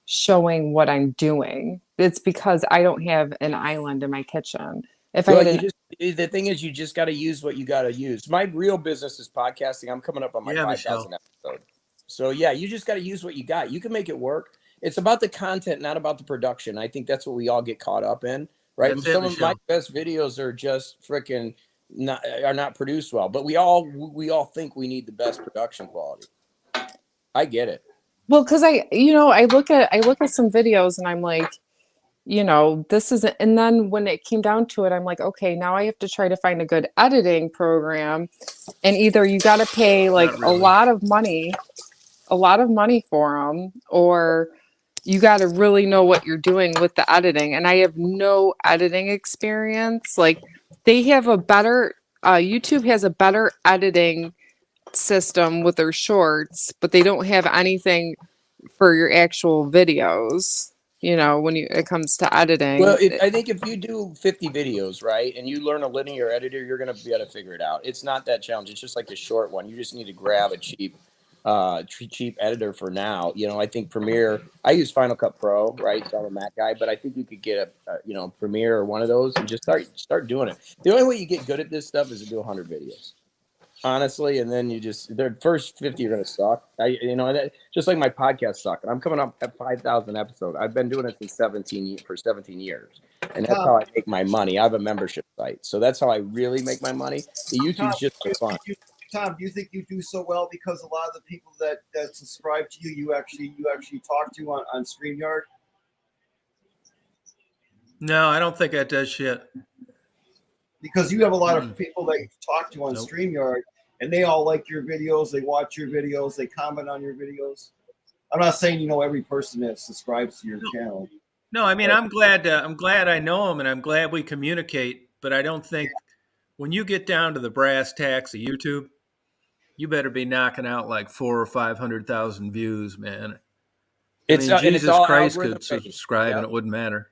showing what I'm doing. It's because I don't have an island in my kitchen. The thing is, you just got to use what you got to use. My real business is podcasting. I'm coming up on my 5,000 episode. So yeah, you just got to use what you got. You can make it work. It's about the content, not about the production. I think that's what we all get caught up in, right? Some of my best videos are just freaking not produced well, but we all think we need the best production quality. I get it. Well, because I look at some videos and I'm like, this isn't, and then when it came down to it, I'm like, okay, now I have to try to find a good editing program, and either you got to pay like a lot of money for them, or you got to really know what you're doing with the editing. And I have no editing experience. Like they have a better, YouTube has a better editing system with their shorts, but they don't have anything for your actual videos. When it comes to editing. Well, I think if you do 50 videos, right, and you learn a linear editor, you're going to be able to figure it out. It's not that challenging. It's just like a short one. You just need to grab a cheap editor for now. I think Premiere, I use Final Cut Pro, right? So I'm a Mac guy, but I think you could get a Premiere or one of those and just start doing it. The only way you get good at this stuff is to do 100 videos. Honestly, and then their first 50 are going to suck. Just like my podcast suck. I'm coming up at 5,000 episodes. I've been doing it for 17 years, and that's how I make my money. I have a membership site, so that's how I really make my money. The YouTube's just for fun. Tom, do you think you do so well because a lot of the people that subscribe to you actually talk to on StreamYard? No, I don't think that does shit. Because you have a lot of people that you talk to on StreamYard, and they all like your videos, they watch your videos, they comment on your videos. I'm not saying every person that subscribes to your channel. No, I mean I'm glad I know them, and I'm glad we communicate. But I don't think when you get down to the brass tacks of YouTube, you better be knocking out like 400,000 or 500,000 views, man. Jesus Christ could subscribe and it wouldn't matter.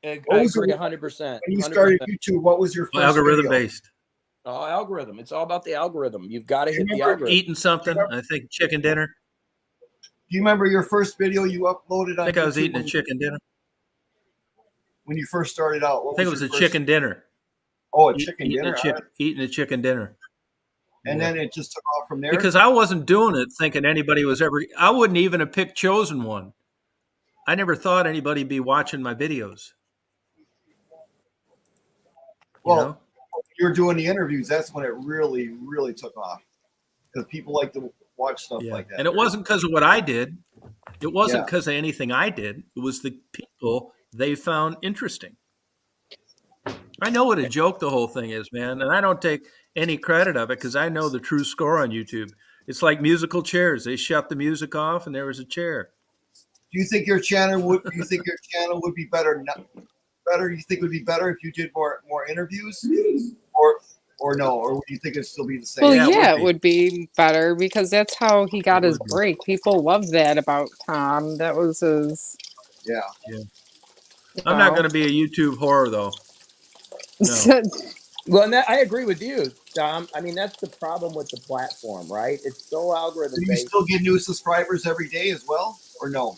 I agree 100%. When you started YouTube, what was your first algorithm video? based? Oh, algorithm. It's all about the algorithm. You've got to hit the algorithm. Eating something. I think chicken dinner. Do you remember your first video you uploaded on I think YouTube? I was eating a chicken dinner. When you first started out, I think it was a chicken dinner. Oh, a chicken dinner. Eating a chicken dinner. And then it just took off from there? Because I wasn't doing it thinking anybody was ever... I wouldn't even have picked chosen one. I never thought anybody would be watching my videos. Well, you're doing the interviews. That's when it really, really took off. Because people like to watch stuff like that. And it wasn't because of what I did. It wasn't because of anything I did. It was the people they found interesting. I know what a joke the whole thing is, man. And I don't take any credit of it because I know the true score on YouTube. It's like musical chairs. They shut the music off and there was a chair. Do you think your channel would be better? Better? You think it would be better if you did more interviews, or no? Or would you think it'd still be the same? Well, it would be better because that's how he got his break. People love that about Tom. That was his. Yeah. I'm not going to be a YouTube whore though. No. Well, and that, I agree with you, Tom. I mean, that's the problem with the platform, right? It's so algorithm Do you based. still get new subscribers every day as well, or no?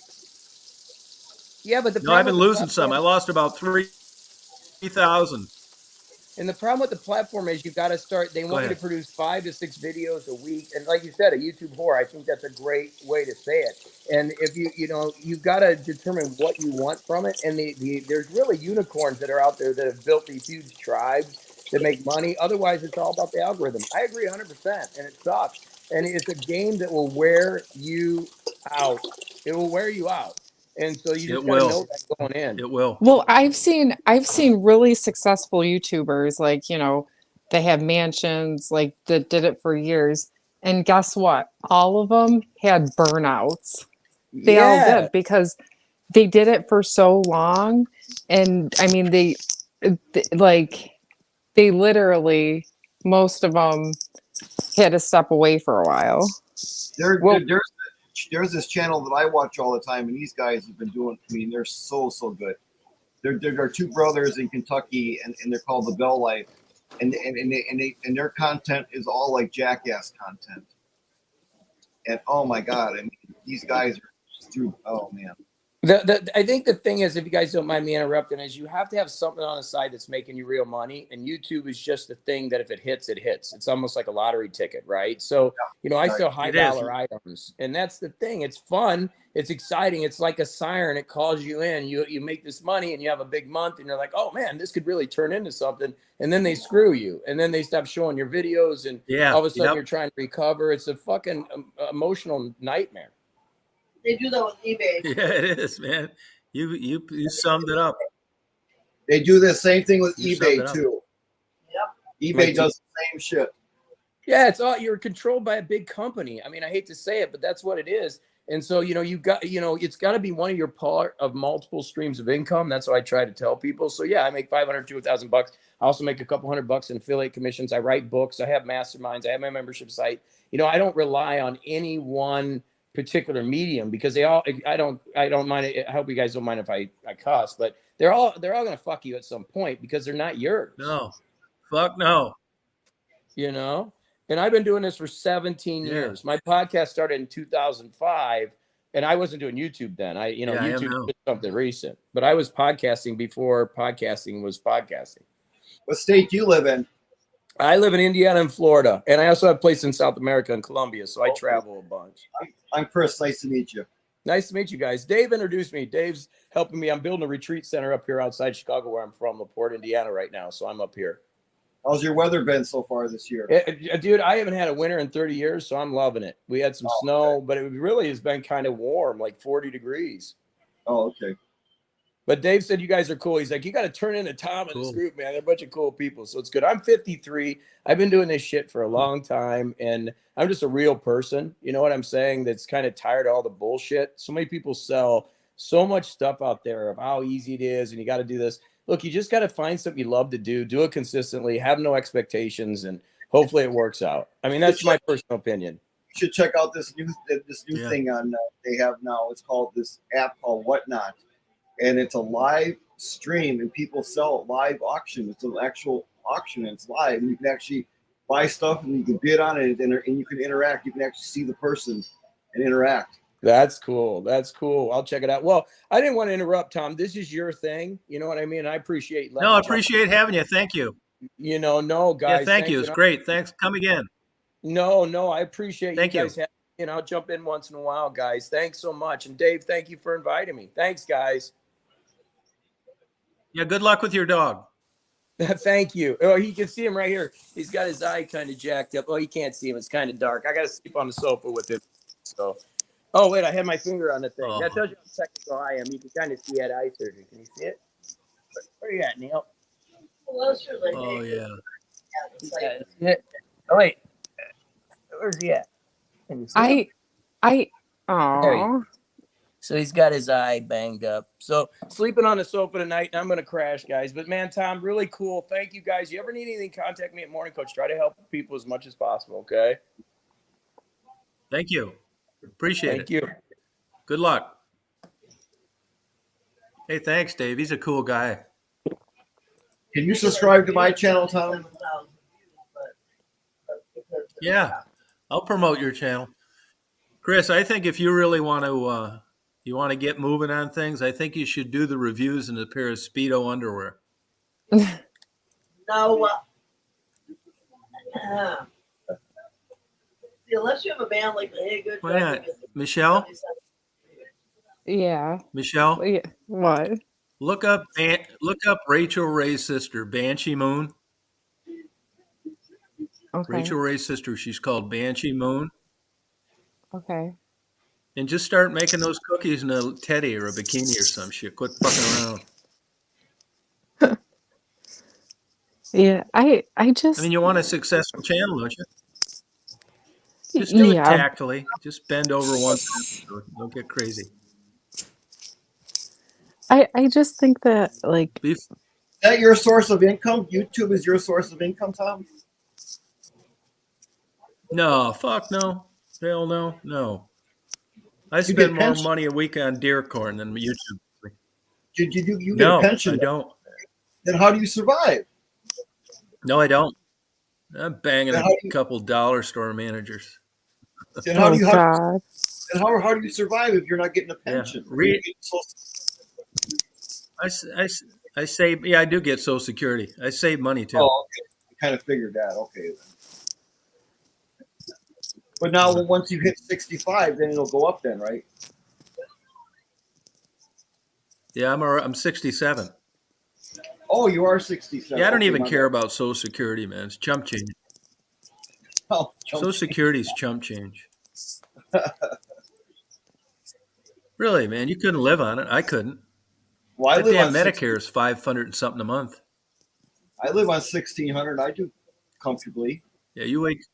Yeah, but the No, I've problem been with the losing some. platform, I lost about 3,000. and the problem with the platform is you got to start. They Go want you to ahead. produce 5 to 6 videos a week, and like you said, a YouTube whore. I think that's a great way to say it. And if you've got to determine what you want from it. And there's really unicorns that are out there that have built these huge tribes that make money. Otherwise, it's all about the algorithm. I agree 100%, and it sucks. And it's a game that will wear you out. It will wear you out, and so you It just got to know will. that going in. It will. Well, I've seen really successful YouTubers like, they have mansions, like that did it for years. And guess what? All of them had burnouts. They all Yeah, did because they did it for so long. And I mean, like, they literally, most of them had to step away for a while. Well, There's this channel that I watch all the time, and these guys have been doing. I mean, they're so good. There are two brothers in Kentucky, and they're called the Bell Life, and their content is all like jackass content. And oh my god, I mean, these guys are just through. Oh man. I think the thing is, if you guys don't mind me interrupting, is you have to have something on the side that's making you real money. And YouTube is just a thing that if it hits, it hits. It's almost like a lottery ticket, right? So, I sell high It is. dollar items, and that's the thing. It's fun. It's exciting. It's like a siren. It calls you in. You make this money, and you have a big month, and you're like, oh man, this could really turn into something. And then they screw you, and then they stop showing your videos, and Yeah. all of a sudden Yep. you're trying to recover. It's a fucking emotional nightmare. They do that with eBay. Yeah, it is, man. You summed it up. They do the same thing with You summed it eBay up. too. Yep. eBay does the same shit. Yeah, it's all you're controlled by a big company. I mean, I hate to say it, but that's what it is. And so, you've got, it's got to be one of your part of multiple streams of income. That's what I try to tell people. So yeah, I make 500 to $1,000. I also make a couple $100 in affiliate commissions. I write books. I have masterminds. I have my membership site. I don't rely on any one particular medium because I don't mind it. I hope you guys don't mind if I cuss, but they're all going to fuck you at some point because they're not yours. No. Fuck no. And I've been doing this for 17 years. My podcast started in 2005, and I wasn't doing YouTube then. YouTube was something recent, but I was podcasting before podcasting was podcasting. What state do you live in? I live in Indiana and Florida, and I also have a place in South America and Colombia, so I travel a bunch. I'm Chris. Nice to meet you. Nice to meet you guys. Dave introduced me. Dave's helping me. I'm building a retreat center up here outside Chicago, where I'm from, LaPorte, Indiana, right now. So I'm up here. How's your weather been so far this year? Dude, I haven't had a winter in 30 years, so I'm loving it. We had some snow, but it really has been kind of warm, like 40 degrees. Oh, okay. But Dave said you guys are cool. He's like, you got to turn into Tom and this group, man. They're a bunch of cool people, so it's good. I'm 53. I've been doing this shit for a long time, and I'm just a real person. You know what I'm saying? That's kind of tired of all the bullshit. So many people sell so much stuff out there of how easy it is, and you got to do this. Look, you just got to find something you love to do it consistently, have no expectations, and hopefully it works out. I mean, that's my personal opinion. You should check out this new thing on they have now. It's called this app called Whatnot, and it's a live stream, and people sell live auction. It's an actual auction, and it's live, and you can actually buy stuff, and you can bid on it, and you can interact. You can actually see the person and interact. That's cool. That's cool. I'll check it out. Well, I didn't want to interrupt, Tom. This is your thing. You know what I mean? I appreciate. No, I appreciate having you. Thank you. No, guys. Yeah, thank you. It's great. Thanks. Come again. No, I appreciate thank you guys. I'll jump in once in a while, guys. Thanks so much. And Dave, thank you for inviting me. Thanks, guys. Yeah, good luck with your dog. Thank you. Oh, you can see him right here. He's got his eye kind of jacked up. Oh, you can't see him. It's kind of dark. I got to sleep on the sofa with him. So. Oh, wait, I had my finger on the thing. That tells you how technical I am. You can kind of see at eye surgery. Can you see it? Where are you at, Neil? Oh, yeah. Oh, wait. Where's he at? Can you see him? So he's got his eye banged up. So sleeping on the sofa tonight, and I'm going to crash, guys. But, man, Tom, really cool. Thank you, guys. You ever need anything, contact me at Morning Coach. Try to help people as much as possible, okay? Thank you. Appreciate it. Thank you. Good luck. Hey, thanks, Dave. He's a cool guy. Can you subscribe to my channel, Tom? Yeah, I'll promote your channel, Chris. I think if you really want to, you want to get moving on things, I think you should do the reviews in a pair of Speedo underwear. No. See, unless you have a band like the Hey Good. Why not, Michelle? Yeah. Michelle, Yeah. What? look up Rachel Ray's sister, Banshee Moon. Okay. Rachel Ray's sister. She's called Banshee Moon. Okay. And just start making those cookies in a teddy or a bikini or some shit. Quit fucking around. Yeah. I I just mean, you want a successful channel, don't you? Just do it yeah. tactfully. Just bend over once. Don't get crazy. I just think that like Beef. Is that your source of income? YouTube is your source of income, Tom? No, fuck no. Hell no. No. I You spend get more pension. money a week on deer corn than YouTube. You get a No, pension. I don't. Then how do you survive? No, I don't. I'm banging Then a how do you, couple dollar store managers. then how do oh you God. then how do you survive if you're not getting a Yeah. pension? I save. Yeah, I do get Social Security. I save money too. Oh, okay. I kind of figured that. Okay, then. But now, once you hit 65, then it'll go up. Then, right? Yeah, I'm 67. Oh, you are 67. Yeah, I don't Okay, even my care bad. about Social Security, man. It's chump change. Oh, Social Security's chump change. Really, man, you couldn't live on it. I couldn't. Well, I That live damn on Medicare is 500 and something a month. I live on 1,600. I do comfortably. Yeah, you wait.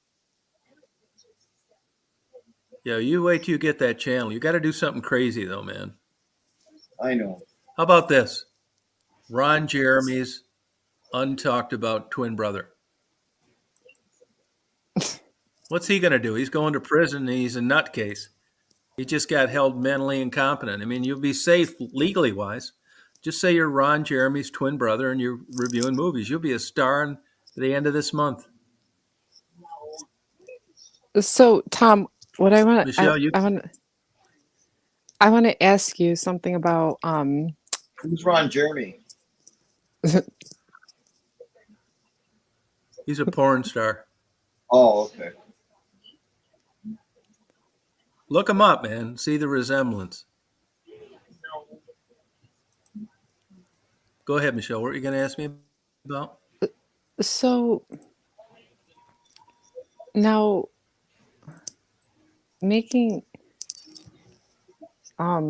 Yeah, you wait till you get that channel. You got to do something crazy though, man. I know. How about this? Ron Jeremy's untalked about twin brother. What's he going to do? He's going to prison and he's a nutcase. He just got held mentally incompetent. I mean, you'll be safe legally wise. Just say you're Ron Jeremy's twin brother and you're reviewing movies. You'll be a star at the end of this month. So Tom, what I want Michelle, I want to ask you something about Who's Ron Jeremy? he's a porn star. Oh, okay. Look him up, man. See the resemblance. Go ahead, Michelle. What are you going to ask me about? so now making oh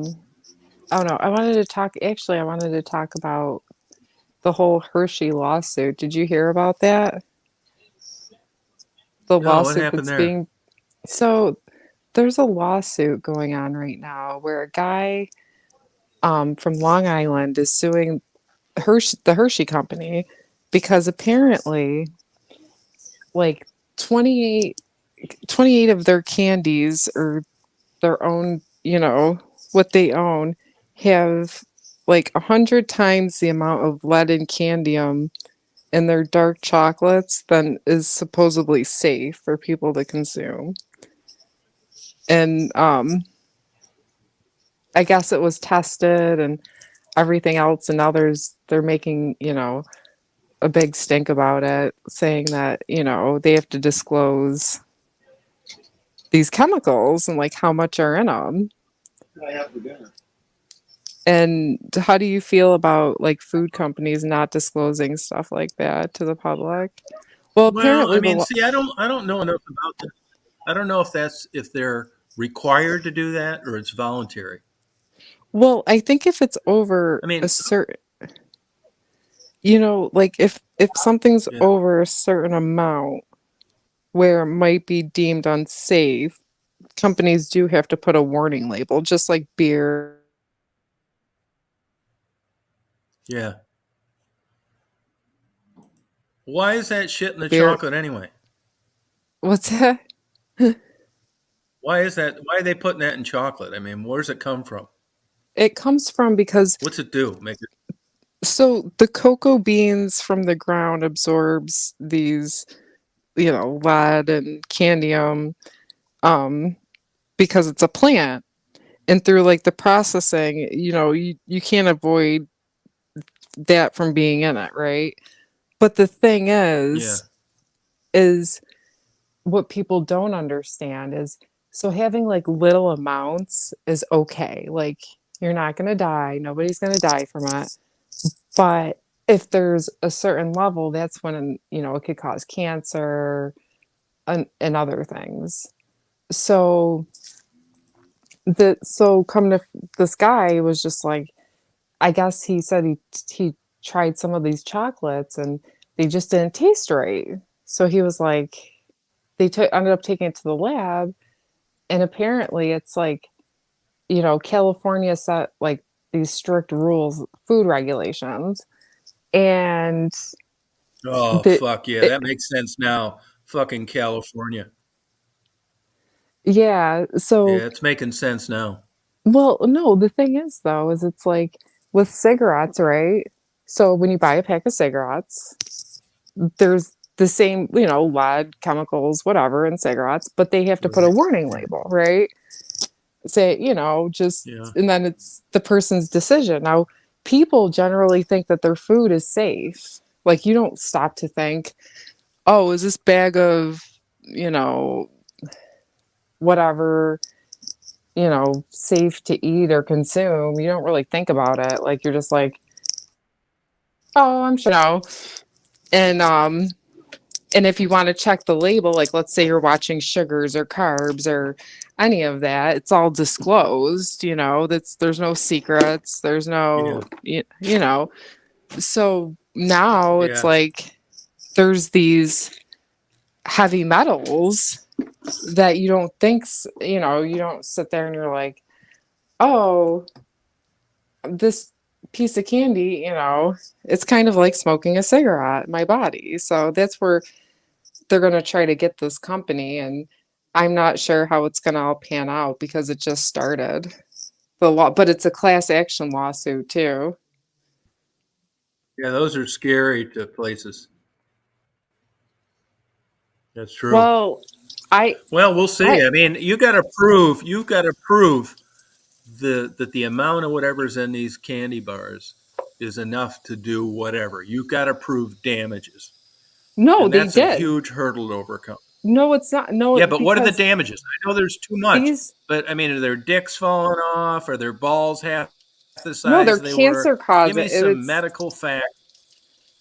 no, I wanted to talk about the whole Hershey lawsuit. Did you hear about that? The No, what lawsuit happened that's there? being so there's a lawsuit going on right now where a guy from Long Island is suing the Hershey company because apparently like 28 of their candies or their own, what they own have like 100 times the amount of lead and cadmium in their dark chocolates than is supposedly safe for people to consume. And I guess it was tested and everything else, and now they're making, a big stink about it, saying that, they have to disclose these chemicals and like how much are in them. What did I have for dinner? And how do you feel about like food companies not disclosing stuff like that to the public? Well, Well, apparently I mean, see, I don't know enough about that. I don't know if they're required to do that or it's voluntary. well, I think if it's over I mean, a certain, like if something's yeah, over a certain amount where it might be deemed unsafe, companies do have to put a warning label, just like beer. yeah. Why is that shit in the Beer. chocolate anyway? What's that? Why is that? Why are they putting that in chocolate? I mean, where's it come from? It comes from because What's it do? Make it So the cocoa beans from the ground absorbs these, lead and cadmium, um, because it's a plant. And through like the processing, you can't avoid that from being in it, right? But the thing Yeah. is what people don't understand is so having like little amounts is okay. Like you're not going to die, nobody's going to die from it. But if there's a certain level, that's when, it could cause cancer and other things. So come to this guy was just like, I guess he said he tried some of these chocolates and they just didn't taste right. So he was like, ended up taking it to the lab, and apparently it's like, California set like these strict rules, food regulations, and Oh, the fuck yeah. it, That makes sense now. Fucking California. yeah. So Yeah, it's making sense now. well, no, the thing is though, is it's like with cigarettes, right? So when you buy a pack of cigarettes, there's the same, lead, chemicals, whatever in cigarettes, but they have to put a Right. warning label, right? Say, just, Yeah. and then it's the person's decision. Now, people generally think that their food is safe. Like, you don't stop to think, oh, is this bag of, whatever, safe to eat or consume? You don't really think about it. Like, you're just like, oh, I'm sure. And, and if you want to check the label, like let's say you're watching sugars or carbs or any of that, it's all disclosed, there's no secrets, there's no, so now it's Yeah. like there's these heavy metals that you don't think, you don't sit there and you're like, oh, this piece of candy, it's kind of like smoking a cigarette in my body. So that's where they're going to try to get this company, and I'm not sure how it's going to all pan out because it just started the law, but it's a class action lawsuit too. Yeah, those are scary to places. That's true. Well, we'll see. I mean, you've got to prove that the amount of whatever's in these candy bars is enough to do whatever. You've got to prove damages. No, And they that's a did. huge hurdle to overcome. No, it's not. No, Yeah, but what are the damages? I know there's too much, but I mean, are their dicks falling off? Are their balls half the size they're they cancer were? causing. Give me some medical fact.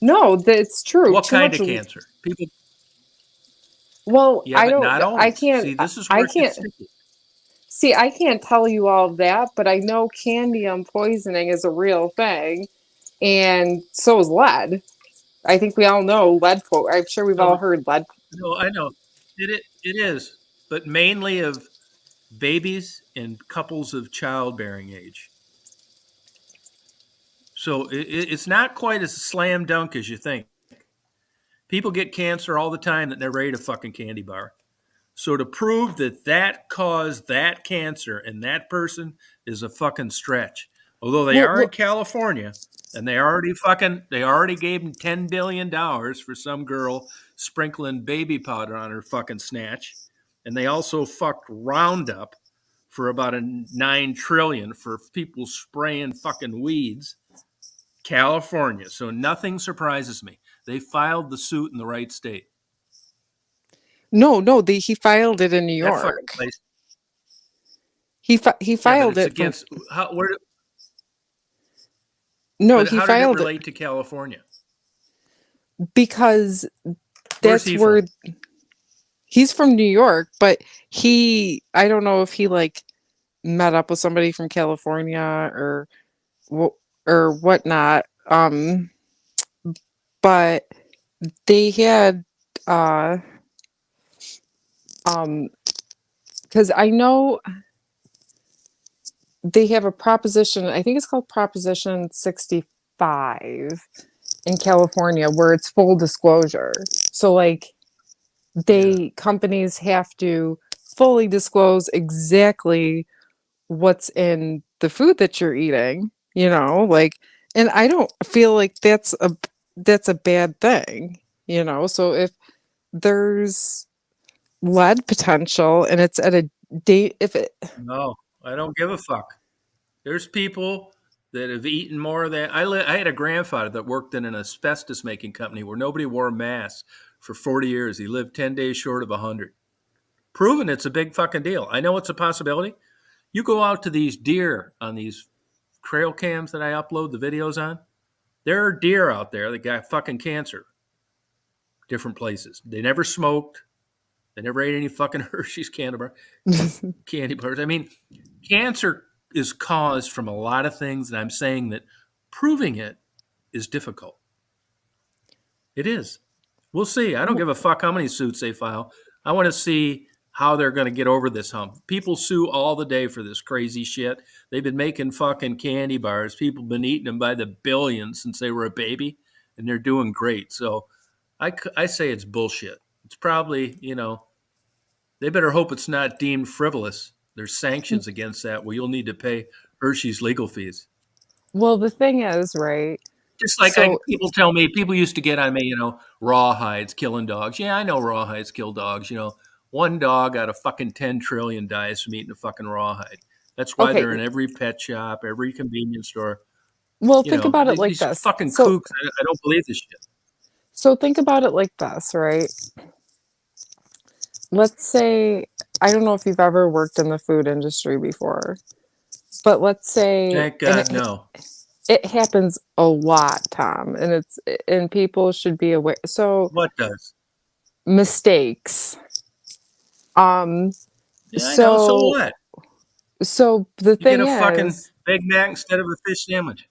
No, it's true. What Too kind much of cancer? People. Well, Yeah, I but don't. not I always. can't. See, this is I where it can't. gets sticky. See, I can't tell you all of that, but I know cadmium poisoning is a real thing, and so is lead. I think we all know lead. I'm sure we've all heard lead. No, I know. It is, but mainly of babies and couples of childbearing age. So it's not quite as slam dunk as you think. People get cancer all the time that never ate a fucking candy bar. So to prove that that caused that cancer in that person is a fucking stretch. Although they are in California and they already gave them $10 billion for some girl sprinkling baby powder on her fucking snatch. And they also fucked Roundup for about a 9 trillion for people spraying fucking weeds. California. So nothing surprises me. They filed the suit in the right state. No, he filed it in New That fucking York. place. He Yeah, filed but it's it against how did it filed relate to California? Because Where's that's he where from? he's from New York, but I don't know if he like met up with somebody from California or whatnot. But they had because I know they have a proposition, I think it's called Proposition 65 in California, where it's full disclosure. So like companies have to fully disclose exactly what's in the food that you're eating, like And I don't feel like that's a bad thing, you know. So if there's lead potential and it's at a date, if it No, I don't give a fuck. There's people that have eaten more than I had a grandfather that worked in an asbestos making company where nobody wore masks for 40 years. He lived 10 days short of 100. Proven it's a big fucking deal. I know it's a possibility. You go out to these deer on these trail cams that I upload the videos on. There are deer out there that got fucking cancer. Different places. They never smoked. They never ate any fucking Hershey's candy bars. I mean, cancer is caused from a lot of things, and I'm saying that proving it is difficult. It is. We'll see. I don't give a fuck how many suits they file. I want to see how they're going to get over this hump. People sue all the day for this crazy shit. They've been making fucking candy bars. People have been eating them by the billions since they were a baby, and they're doing great. So I say it's bullshit. It's probably, they better hope it's not deemed frivolous. There's sanctions against that where you'll need to pay Hershey's legal fees. well, the thing is, right? Just like So people tell me, people used to get on me, rawhides killing dogs. Yeah, I know rawhides kill dogs. One dog out of fucking 10 trillion dies from eating a fucking rawhide. That's why okay, they're in every pet shop, every convenience store. well, think about it like These this. fucking So kooks. I don't believe this shit. so think about it like this, right? Let's say, I don't know if you've ever worked in the food industry before, but let's say, Thank and God, no. it happens a lot, Tom, and people should be aware. So What does? mistakes. Um, Yeah, I know. So so what? so the You get thing a fucking is, Big Mac instead of a fish sandwich.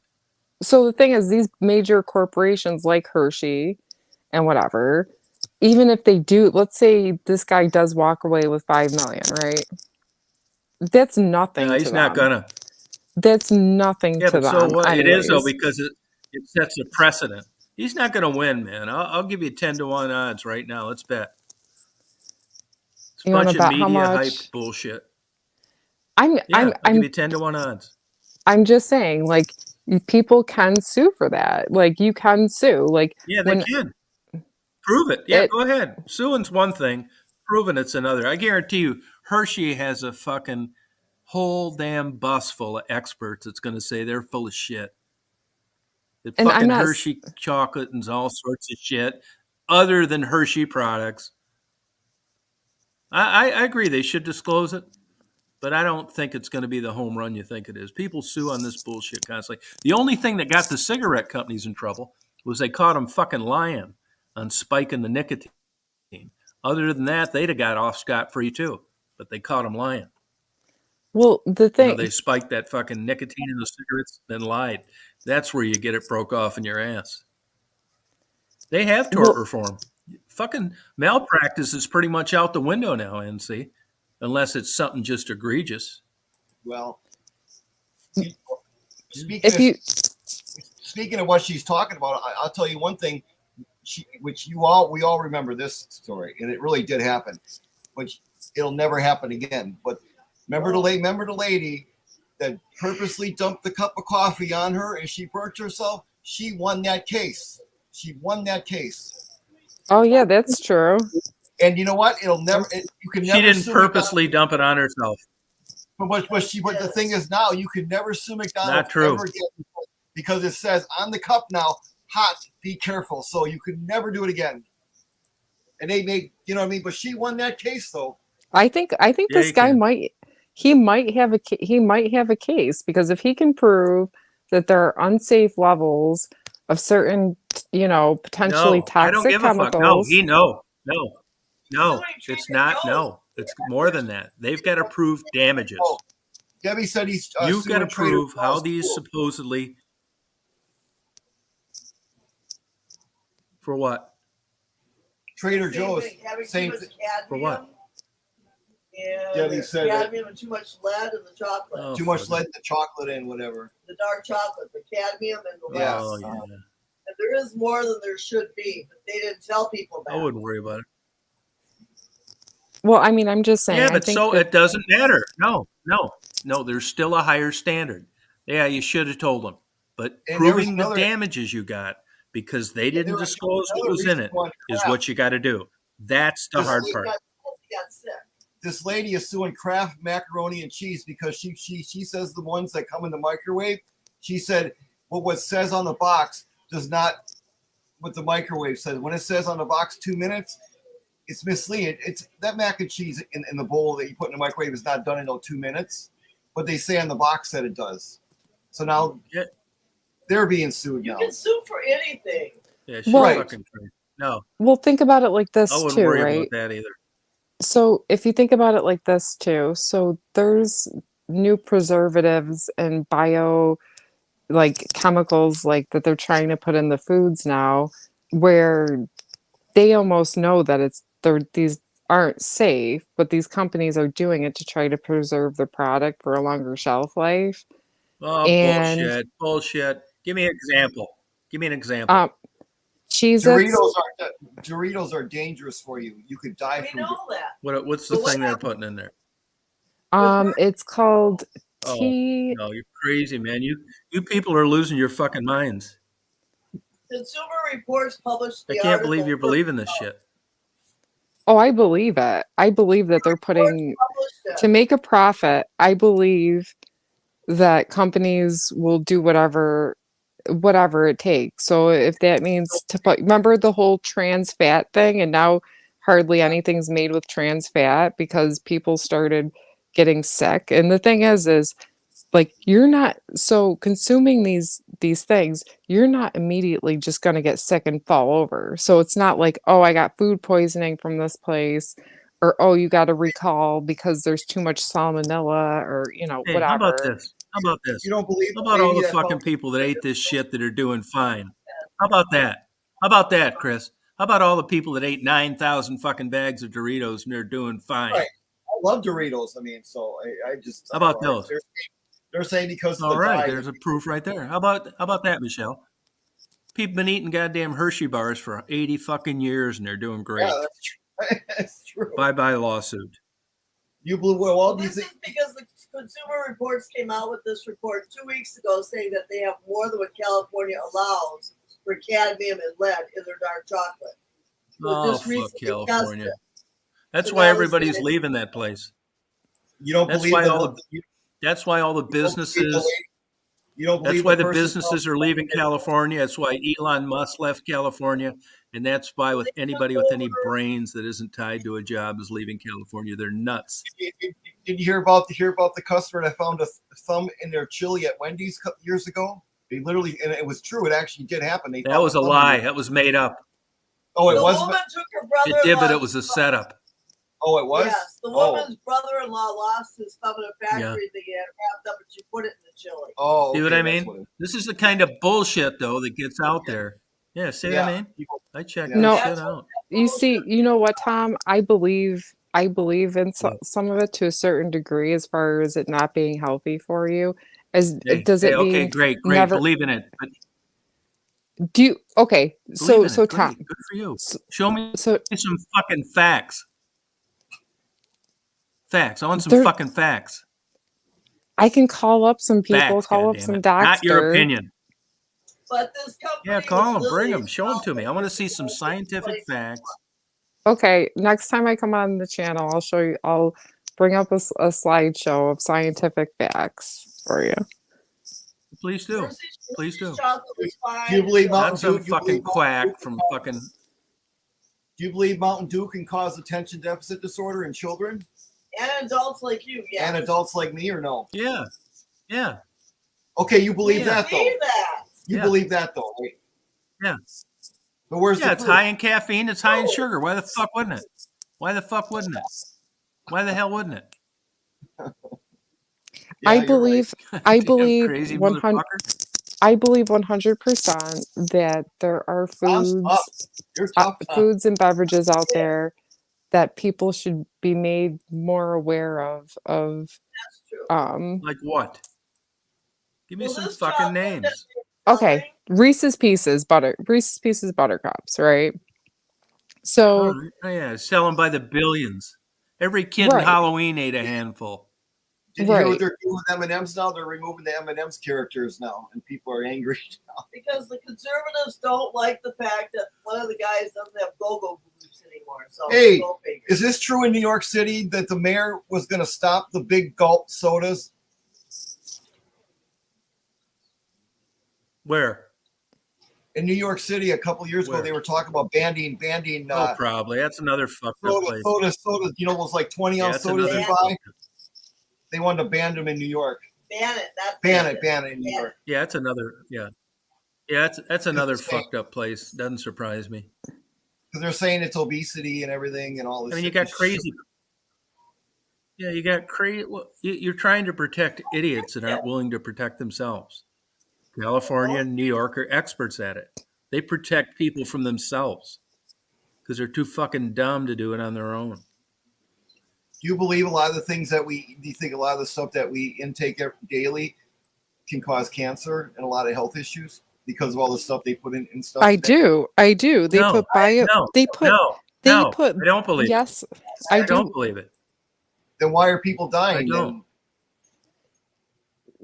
these major corporations like Hershey and whatever, even if they do, let's say this guy does walk away with 5 million, right? That's No, nothing to he's not them. gonna. That's nothing Yeah, to but so them, what? It is though anyways. because it sets a precedent. He's not going to win, man. I'll give you 10-1 odds right now. Let's bet. It's a You want to bunch of bet how media much? hyped bullshit. I'm I'm Yeah, I'll give I'm you 10-1 odds. I'm just saying, like, people can sue for that. Like, you can sue. Like, Yeah, they when can prove it. Yeah, it go ahead. Suing's one thing, proving it's another. I guarantee you, Hershey has a fucking whole damn bus full of experts that's going to say they're full of shit. That and I'm fucking not Hershey chocolate and all sorts of shit, other than Hershey products. I agree they should disclose it, but I don't think it's going to be the home run you think it is. People sue on this bullshit constantly. The only thing that got the cigarette companies in trouble was they caught them fucking lying on spiking the nicotine. Other than that, they'd have got off scot-free too, but they caught them lying. well, the thing They spiked that fucking nicotine in the cigarettes, then lied. That's where you get it broke off in your ass. They have tort well, reform. Fucking malpractice is pretty much out the window now, NC, unless it's something just egregious. Well, speaking if of, you speaking of what she's talking about, I'll tell you one thing, we all remember this story, and it really did happen, which it'll never happen again. But remember the lady that purposely dumped the cup of coffee on her and she burnt herself? She won that case. Oh yeah, that's true. And you know what? You can never. She didn't purposely dump it on herself. But the thing is now you can never sue McDonald's Not true. ever again because it says on the cup now, hot, be careful. So you can never do it again. And they made, you know what I mean? But she won that case though. I think Yeah, this you guy can. might have a case, because if he can prove that there are unsafe levels of certain, potentially No, I don't toxic give a fuck. No, chemicals. no. It's not. No, it's more than that. They've got to prove damages. Oh, Debbie said he's You've got to suing Trader prove how Joe's these too. supposedly for what? Trader Joe's Having same too much thing. For what? And Debbie said cadmium and too much lead in the chocolate. Oh, Too much lead in the chocolate and whatever. The dark chocolate, the cadmium and the lead. Yeah. Oh yeah. And there is more than there should be, but they didn't tell people that. I wouldn't worry about it. Well, I mean, I'm just saying. Yeah, I but think so that it doesn't matter. No. There's still a higher standard. Yeah, you should have told them. but And there was proving the another- damages you got because they there didn't was disclose what another was in reason it on is Kraft. what you got to do. That's the hard part. He got sick. This lady is suing Kraft macaroni and cheese because she says the ones that come in the microwave. She said what says on the box does not what the microwave says. When it says on the box 2 minutes, it's misleading. It's that mac and cheese in the bowl that you put in the microwave is not done in 2 minutes, but they say on the box that it does. So now they're being sued You now. can sue for anything. Yeah, she's Well- fucking crazy. No, Well, think about it like I this wouldn't too, worry right? about that either. So if you think about it like this too, so there's new preservatives and bio like chemicals like that they're trying to put in the foods now where they almost know that these aren't safe, but these companies are doing it to try to preserve their product for a longer shelf life. Oh, And bullshit. Give me an example. Give me an example. Cheez-Its, Doritos are dangerous for you. You could die We from know that. What's the But what thing they're happened- putting in there? it's called Oh, T. no, you're crazy, man. You people are losing your fucking minds. Consumer Reports published I the can't believe article you're believing this shit. Oh, I believe it. I believe that they're putting published it. to make a profit. I believe that companies will do whatever it takes. So if that means to put, remember the whole trans fat thing, and now hardly anything's made with trans fat because people started getting sick. And the thing is like you're not so consuming these things, you're not immediately just going to get sick and fall over. So it's not like, oh, I got food poisoning from this place, or oh, you got to recall because there's too much salmonella, or Hey, whatever. how about this? How about this? You don't believe How about all lady the that fucking found- people that ate this shit that are doing fine? How about that? How about that, Chris? How about all the people that ate 9,000 fucking bags of Doritos and they're doing fine? Right. I love Doritos. I mean, so I just. How about those? They're saying because of All the right, diet. there's a proof right there. How about that, Michelle? People been eating goddamn Hershey bars for 80 fucking years and they're doing great. Yeah, that's true. That's true. Bye lawsuit. You blew well. All Well, these this is because the Consumer Reports came out with this report 2 weeks ago saying that they have more than what California allows for cadmium and lead in their dark chocolate. Oh, just fuck recently California. tested. That's So why now everybody's this- leaving that place. You don't That's believe why that all That's why all the businesses. You don't believe That's why the person- businesses are leaving California. That's why Elon Musk left California, and that's why with anybody with any brains that isn't tied to a job is leaving California. They're nuts. Did you hear about the customer that found a thumb in their chili at Wendy's years ago? They literally, and it was true. It actually did happen. They That found was a thumb in lie. their- That was made up. Oh, it The was. woman took her It brother-in-law. did, but it was a setup. Oh, it was. Yes, the Oh. woman's brother-in-law lost his thumb in a factory Yeah. that he had wrapped up, and she put it in the chili. Oh, See what okay, I that's mean? it- This is the kind of bullshit though that gets out there. Yeah, see what I Yeah. mean? I check Yeah. No, that shit out. you see, you know what, Tom? I believe in some of it to a certain degree, as far as it not being healthy for you. Does it okay, mean great. never? Believe in it. But Do you? Okay, believe in it. so Great. Tom, Good for you. so, Show me so some fucking facts. Facts. I want some There- fucking facts. I can call up some people, Facts, call up goddammit. some doctors. Not your opinion. But this company. Yeah, call was them. Bring them. Lily's Show them to me. I want to see company. some scientific facts. Okay, next time I come on the channel, I'll show you. I'll bring up a slideshow of scientific facts for you. Please do. Hershey's Please do. chocolate was fine. Do you believe Not Mountain some Dew? You fucking believe quack Mountain Dew from can fucking. Do you believe Mountain Dew can cause attention deficit disorder in children And adults like you, yeah. and adults like me, or no? Yeah. Yeah. Okay, you believe Yeah. that though. See that. You Yeah. believe that though, right? Yeah. But where's Yeah, the it's proof? high in caffeine. It's high in sugar. Why the fuck wouldn't it? Why the fuck wouldn't it? Why the hell wouldn't it? Yeah, I you're believe, right. I Damn believe crazy 100. motherfucker. I believe 100% that there are Tom's tough. foods, You're tough. Tom. foods and beverages out there that people should be made more aware of. That's true. Like what? Give me Well, some this fucking chocolate names. that you're Okay, Reese's Pieces buttercups, right? So Oh yeah, sell them by the billions. Every kid Right. in Halloween ate a handful. Did you hear what Right. they're doing with M&Ms now? They're removing the M&Ms characters now, and people are angry now. Because the conservatives don't like the fact that one of the guys doesn't have go-go boots anymore. So Hey, go figure. is this true in New York City that the mayor was going to stop the big gulp sodas? Where? In New York City a couple years ago, Where? they were talking about banning Oh, probably. That's another fucked up place. sodas, you know, those like 20 Yeah, ounce that's sodas another. you buy. They wanted to ban them in New York. Ban it. Not Ban it in New Ban York. Yeah, that's another. Yeah, yeah, that's another It's fake. fucked up place. Doesn't surprise me. Because they're saying it's obesity and everything and all this. I mean, you shit. got crazy. Yeah, you got crazy. Well, you're trying to protect idiots that aren't willing to protect themselves. California and New York are experts at it. They protect people from themselves because they're too fucking dumb to do it on their own. Do you believe a lot of the things that do you think a lot of the stuff that we intake daily can cause cancer and a lot of health issues because of all the stuff they put in stuff? I do. They put bio. No, They put. no, They no, put. I don't believe Yes, it. I don't do. believe it. Then why are people dying? I don't.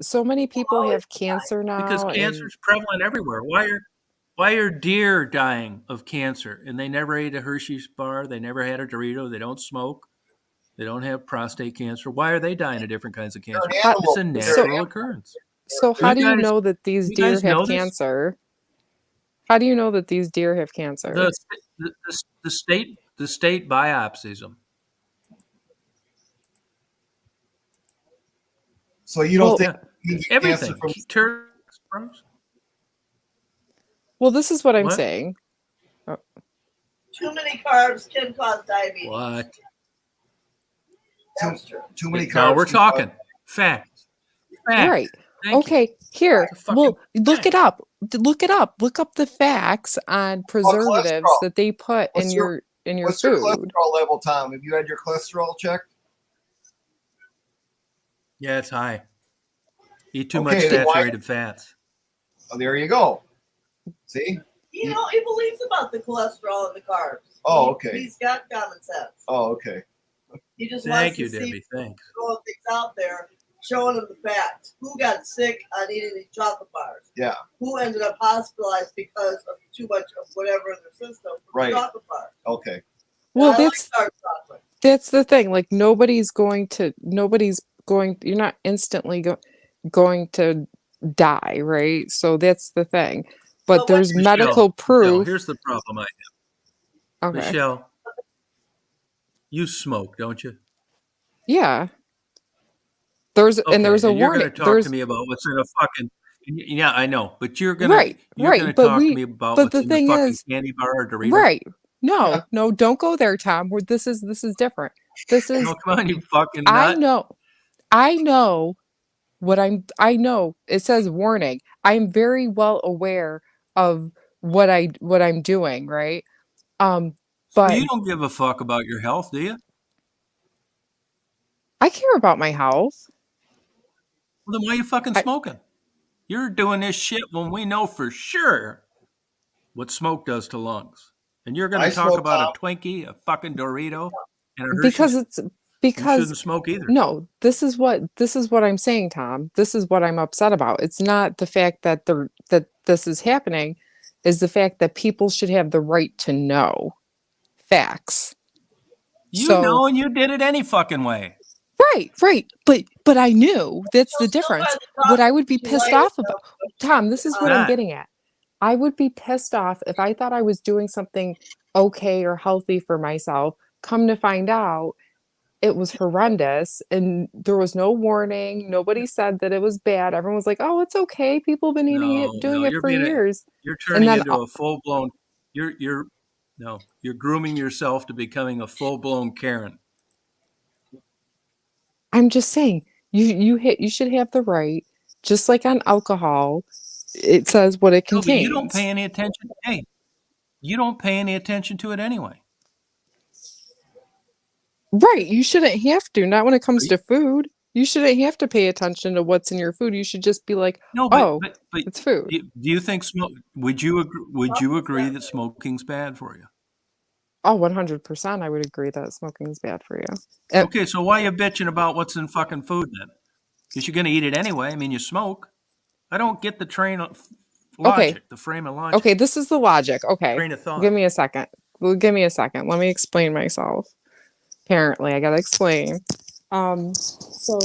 So many people have cancer now. Because cancer is prevalent everywhere. Why are deer dying of cancer? And they never ate a Hershey's bar. They never had a Dorito. They don't smoke. They don't have prostate cancer. Why are they dying of different kinds of cancer? It's a natural occurrence. So how do you know that these deer have cancer? How do you know that these deer have cancer? The state biopsies them. So you don't think everything? Well, this is what I'm saying. Oh. Too many carbs can cause diabetes. What? Too many carbs. Now we're talking facts. Right. Okay. Here. Well, look it up. Look it up. Look up the facts on preservatives that they put in your what's food. What's your cholesterol level, Tom? Have you had your cholesterol checked? Yeah, it's high. Eat too much saturated fats. Oh, there you go. See? He believes about the cholesterol and the carbs. Oh, okay. He's got common sense. Oh, okay. He just Thank wants you, to Debbie. see Thanks. throwing things out there, showing them the facts. Who got sick on eating these chocolate bars? Yeah. Who ended up hospitalized because of too much of whatever in their system from the chocolate bar? Okay. Well, that's the thing. Like nobody's going. You're not instantly going to die, right? So that's the thing. But there's medical proof. Here's the problem I have. Okay. Michelle, you smoke, don't you? Yeah. There's a warning. You're going to talk to me about what's in a fucking. Yeah, I know, but you're going to talk to me about what's in the fucking candy bar or Dorito. Right. No, don't go there, Tom. This is different. This is. No, come on, you fucking nut. I know I know. It says warning. I'm very well aware of what I'm doing, right? But so you don't give a fuck about your health, do you? I care about my health. Well, then why are you fucking smoking? You're doing this shit when we know for sure what smoke does to lungs. And you're going to talk about a Twinkie, a fucking Dorito, and a Hershey's? Because you shouldn't smoke either. No, this is what I'm saying, Tom. This is what I'm upset about. It's not the fact that that this is happening, is the fact that people should have the right to know facts. You know, and you did it any fucking way. Right. But I knew that's the difference. What I would be pissed off about, Tom, this is what I'm getting at. I would be pissed off if I thought I was doing something okay or healthy for myself. Come to find out, it was horrendous and there was no warning. Nobody said that it was bad. Everyone was like, oh, it's okay. People have been doing it for years. You're turning into a full-blown, you're grooming yourself to becoming a full-blown Karen. I'm just saying, you should have the right, just like on alcohol, it says what it contains. No, but you don't pay any attention. Hey, you don't pay any attention to it anyway. Right. You shouldn't have to. Not when it comes to food. You shouldn't have to pay attention to what's in your food. You should just be like, but it's food. Do you think would you agree that smoking's bad for you? Oh, 100%. I would agree that smoking is bad for you. Okay, so why are you bitching about what's in fucking food then? Because you're going to eat it anyway. I mean, you smoke. I don't get the train of Okay. logic, the frame of logic. Okay, this is the logic. Okay. Train of thought. Give me a second. Well, give me a second. Let me explain myself. Apparently, I gotta explain. So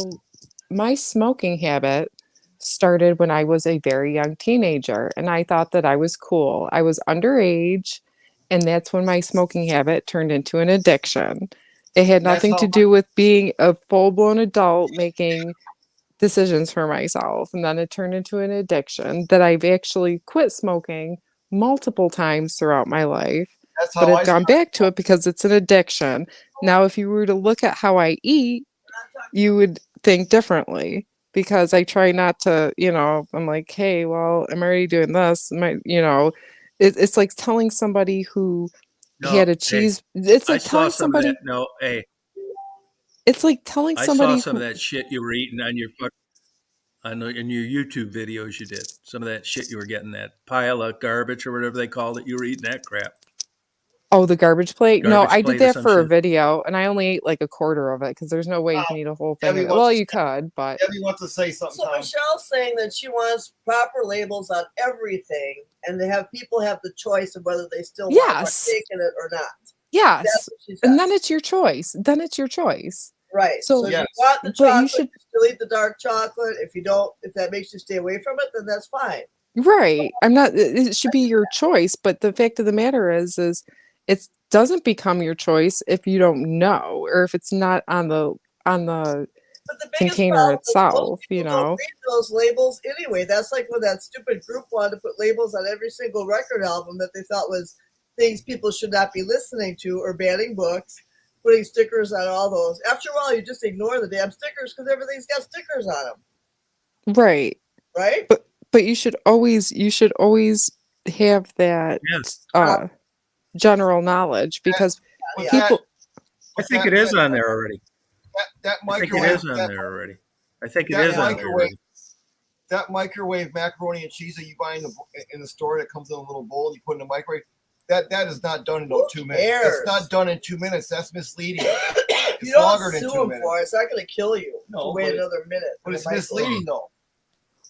my smoking habit started when I was a very young teenager, and I thought that I was cool. I was underage, and that's when my smoking habit turned into an addiction. It had That's nothing how to do with being a full-blown adult making decisions for myself, and then it turned into an addiction that I've actually quit smoking multiple times throughout my life, that's but how I've I gone started. back to it because it's an addiction. Now, if you were to look at how I eat, you would think differently because I try not to, I'm like, hey, well, I'm already doing this. It's like telling somebody who No, had a hey, cheese. It's I like saw telling some of that. somebody. No, hey, It's like telling I saw somebody some of who. that shit you were eating on your in your YouTube videos. You did some of that shit you were getting, that pile of garbage or whatever they called it. You were eating that crap, Oh, the garbage plate? No, garbage I did plate or that some for a shit. video, and I only ate like a quarter of it because there's no way you can eat a whole thing Debbie of it. wants Well, to you could, but Debbie wants to say something. So Tom. Michelle's saying that she wants proper labels on everything, and to have people have the choice of whether they still want to yes, partake in it or not. yes, That's what she and then says. it's your choice. Then it's your choice. Right. So, So if Yes. you want the but chocolate, you should, you still eat the dark chocolate. If you don't, if that makes you stay away from it, then that's fine. right? I'm not. It should be your choice, but the fact of the matter is it doesn't become your choice if you don't know or if it's not on the But the biggest container problem is most itself. people don't read those labels anyway. That's like when that stupid group wanted to put labels on every single record album that they thought was things people should not be listening to, or banning books, putting stickers on all those. After a while, you just ignore the damn stickers because everything's got stickers on them. Right. Right? But you should always have that Yes, general knowledge because With Yeah. people I think it is on there already. that I think it microwave, is on there already. I think it that is on there microwave, already. that microwave macaroni and cheese that you buy in the store that comes in a little bowl you put in the microwave, that is not done in Who 2 minutes. cares? It's not done in 2 minutes. That's misleading. You don't longer than sue 2 them minutes. for it. It's not going to kill you. No, Wait but another minute. But in it's the microwave. misleading though.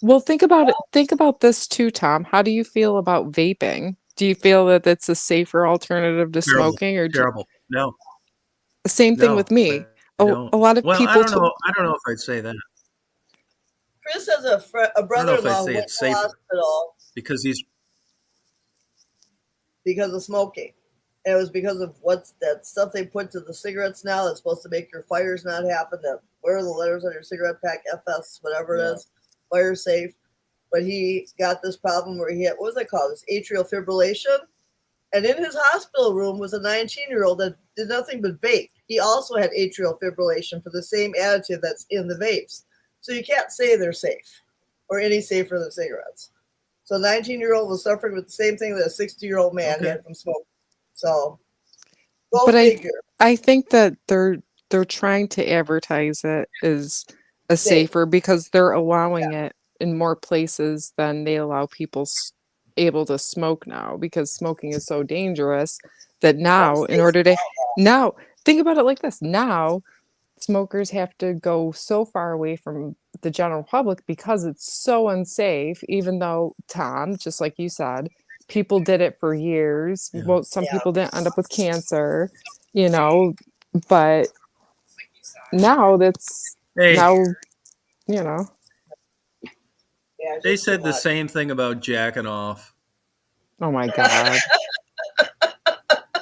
well, think about it. Think about this too, Tom. How do you feel about vaping? Do you feel that it's a safer alternative to Terrible, smoking, or terrible. No, same thing with no, me? I don't. A lot of Well, I people don't know. I don't know if I'd say that. Chris has a I don't know if I'd brother-in-law who say went it's to the safer hospital because he's because of smoking. And it was because of what's that stuff they put to the cigarettes now that's supposed to make your fires not happen. That where are the letters on your cigarette pack? FS, whatever it is, fire safe. But he got this problem where he had, what was it called? This atrial fibrillation. And in his hospital room was a 19-year-old that did nothing but vape. He also had atrial fibrillation for the same additive that's in the vapes. So you can't say they're safe or any safer than cigarettes. So a 19-year-old was suffering with the same thing that a 60-year-old man had from smoking. So go but figure. I think that they're trying to advertise it as a Safe. safer because they're allowing it in more places than they allow people able to smoke now because smoking is so dangerous that now in order to now think about it like this. Now smokers have to go so far away from the general public because it's so unsafe, even though, Tom, just like you said, people did it for years. Yeah. Well, some people didn't end up with cancer, but now that's Hey, now, you know. Yeah, they just too said the much. same thing about jacking off. Oh my God.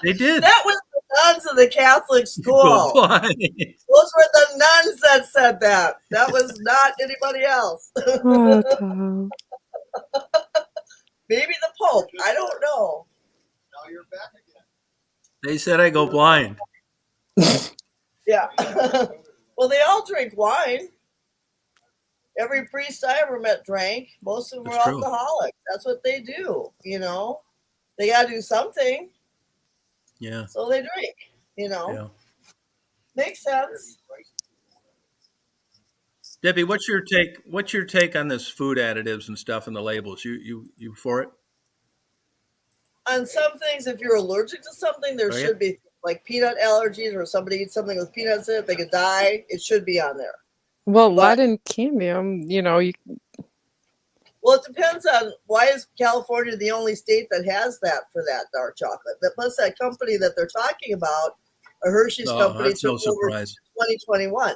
They did. That was the nuns of the Catholic Go school. blind. Those were the nuns that said that. That was not anybody else. Oh, Tom. Maybe the Pope. I don't know. Now you're back again. They said I go blind. Yeah. Well, they all drink wine. Every priest I ever met drank. Most of them were That's true. alcoholics. That's what they do. They got to do something. Yeah. So they drink. Yeah. Makes sense. Debbie, what's your take? What's your take on this food additives and stuff in the labels? You for it? On some things, if you're allergic to something, there should be like peanut allergies, or somebody eats something with peanuts in it, they could die. It should be on there. Well, But lead and cadmium, you know, you well, it depends on why is California the only state that has that for that dark chocolate. That plus that company that they're talking about, a Hershey's company, That's no took over in surprise. 2021.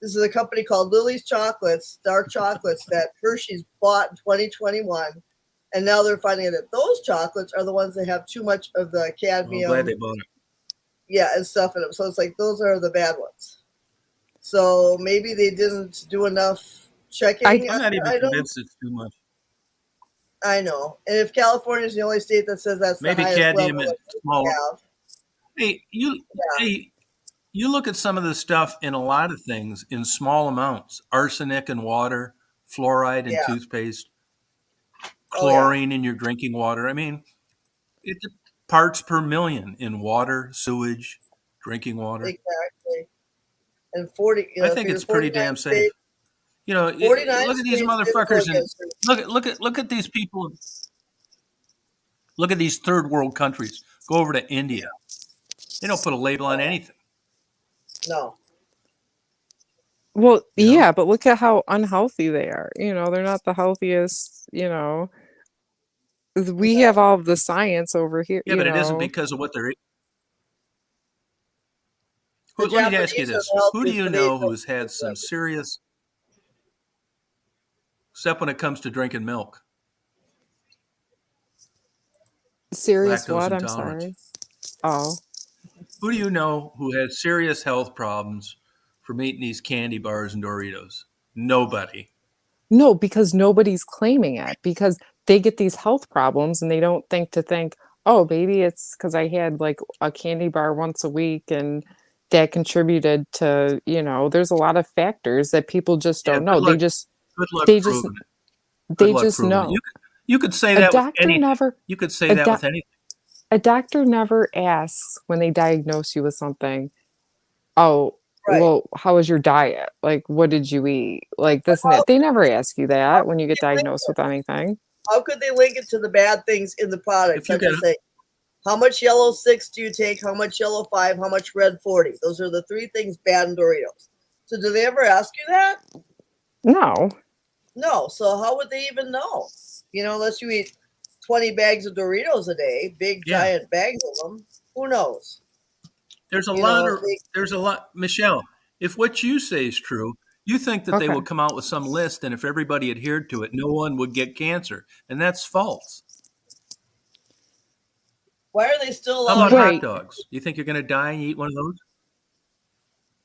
This is a company called Lily's Chocolates, dark chocolates that Hershey's bought in 2021, and now they're finding that those chocolates are the ones that have too much of the I'm cadmium, glad they bought it. yeah, and stuff in them. So it's like those are the bad ones. So maybe they didn't do enough checking. I'm not even convinced it's too much. I know. And if California is the only state that says that's Maybe the highest cadmium level is smaller. have, Hey, you look at some of the stuff in a lot of things in small amounts: arsenic in water, fluoride in Yeah. toothpaste, Oh, yeah. chlorine in your drinking water. I mean, it's parts per million in water, sewage, drinking water. Exactly. And 40, I think it's pretty damn safe. You know, 49 look at these states motherfuckers did go and look at these people. Look at these third world countries. Go over to India. They don't put a label on anything. No. well, You know? yeah, but look at how unhealthy they are. You know, they're not the healthiest, you know. We have all of the science over here, Yeah, you but it isn't know. because of what they're eating. The Let me ask you Japanese are this. the Who do healthiest, you but they know don't who's had some eat serious, except when it comes to drinking milk, Serious lactose what? I'm intolerance? sorry. Oh. Who do you know who has serious health problems from eating these candy bars and Doritos? Nobody. No, because nobody's claiming it because they get these health problems and they don't think, oh, maybe it's because I had like a candy bar once a week and that contributed to, you know, there's a lot of factors that people just Yeah, don't know. good luck They just, proving it. Good they luck just proving it. know. You could say A that with doctor anything. never, You could say a, that doc with anything. a doctor never asks when they diagnose you with something, oh, Right. well, how was your diet? Like, what did you eat? Like this and How that. They never ask you how that when could you get they link diagnosed it? with anything. How could they link it to the bad things in the product, If you such get as say, how much yellow 6 do you take? How much yellow 5? How much red 40? Those are the three things bad in Doritos. So do they ever ask you that? No. No. So how would they even know? You know, unless you eat 20 bags of Doritos a day, big yeah, giant bags of them. Who knows? there's a You lot know, of there's a lot, Michelle. If what you say is true, you think that they Okay. will come out with some list, and if everybody adhered to it, no one would get cancer, and that's false. why are they still How allowing about you? hot Right. dogs? You think you're going to die and eat one of those?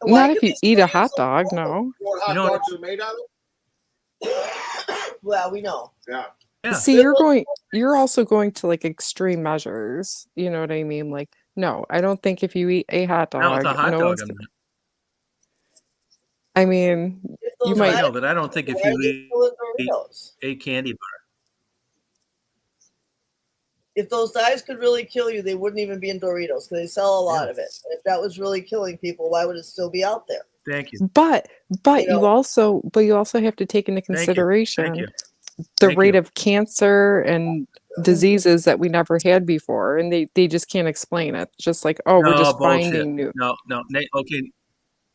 Why Not if can you they eat still a use hot those dog, logos? no. You know what You hot know, dogs are made out of? Well, we know. Yeah. yeah. See, They're those- you're also going to like extreme measures. You know what I mean? Like, no, I don't think if you eat a hot Not with dog, a hot no dog. one's, I mean, If you those No, I might, know, dyes, but I don't think if why are you they still in eat Doritos? a candy bar. If those dyes could really kill you, they wouldn't even be in Doritos because they sell a lot Yeah. of it. And if that was really killing people, why would it still be out there? Thank you. but You know, you also have to take into Thank you. Thank consideration you. the Thank rate you. of cancer and diseases that we never had before, and they just can't explain it. Just like, oh, we're No, just bullshit. finding new. No, no. Okay.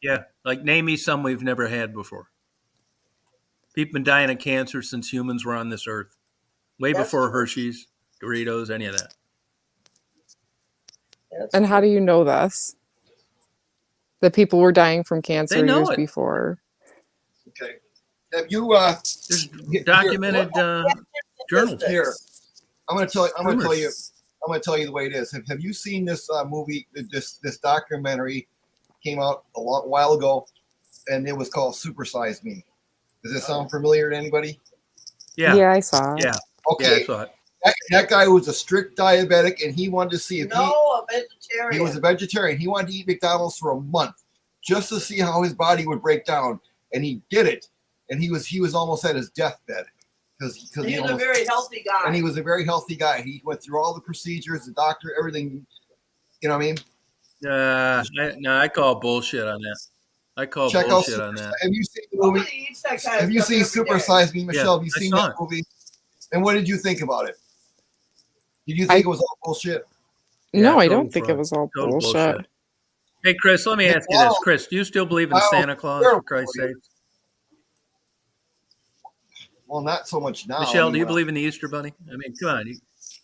Yeah. Like, name me some we've never had before. People been dying of cancer since humans were on this earth. Way that's before true. Hershey's, Doritos, any of that. That's And how do true. you know this? That people were dying from They cancer know years it. before. Okay. Have you There's here, documented journals. here? I'm gonna tell you. I'm gonna tell you. Rumors. I'm gonna tell you the way it is. Have you seen this movie? This documentary came out a long while ago, and it was called Super Size Me. Does this sound familiar to anybody? Yeah. Yeah, I saw it. Yeah. Okay. Yeah, I saw it. That guy was a strict diabetic, and he wanted to see if No, a vegetarian. he was a vegetarian. He wanted to eat McDonald's for a month just to see how his body would break down, and he did it. And he was almost at his deathbed because He was a very healthy guy. and he was a very healthy guy. He went through all the procedures, the doctor, everything. You know what I mean? I call bullshit on that. I call Check out bullshit Super on that. Have you seen the movie? Nobody eats that kind of Have you stuff seen every Super day. Size Me, Michelle? Yeah, Have you I seen saw that it. movie? And what did you think about it? Did you think it was all bullshit? No, Yeah, I total don't think it fraud. was all Total bullshit. bullshit. Hey, Chris, let me ask you this. Chris, do you still believe in Wow. Santa Claus, for Christ's sake? Well, not so much now. Michelle, I mean, do you when believe in the Easter Bunny? I mean, come on, you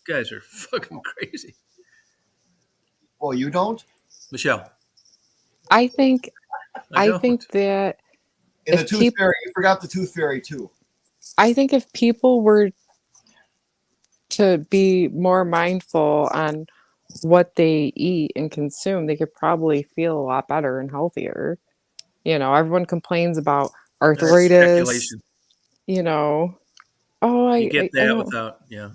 guys are fucking crazy. well, you don't? Michelle, I think I think don't. that And the if Tooth people Fairy, you forgot the Tooth Fairy too. I think if people were to be more mindful on what they eat and consume, they could probably feel a lot better and healthier. You know, everyone complains about That's arthritis, speculation. you know. Oh, You I, get I that don't without, yeah.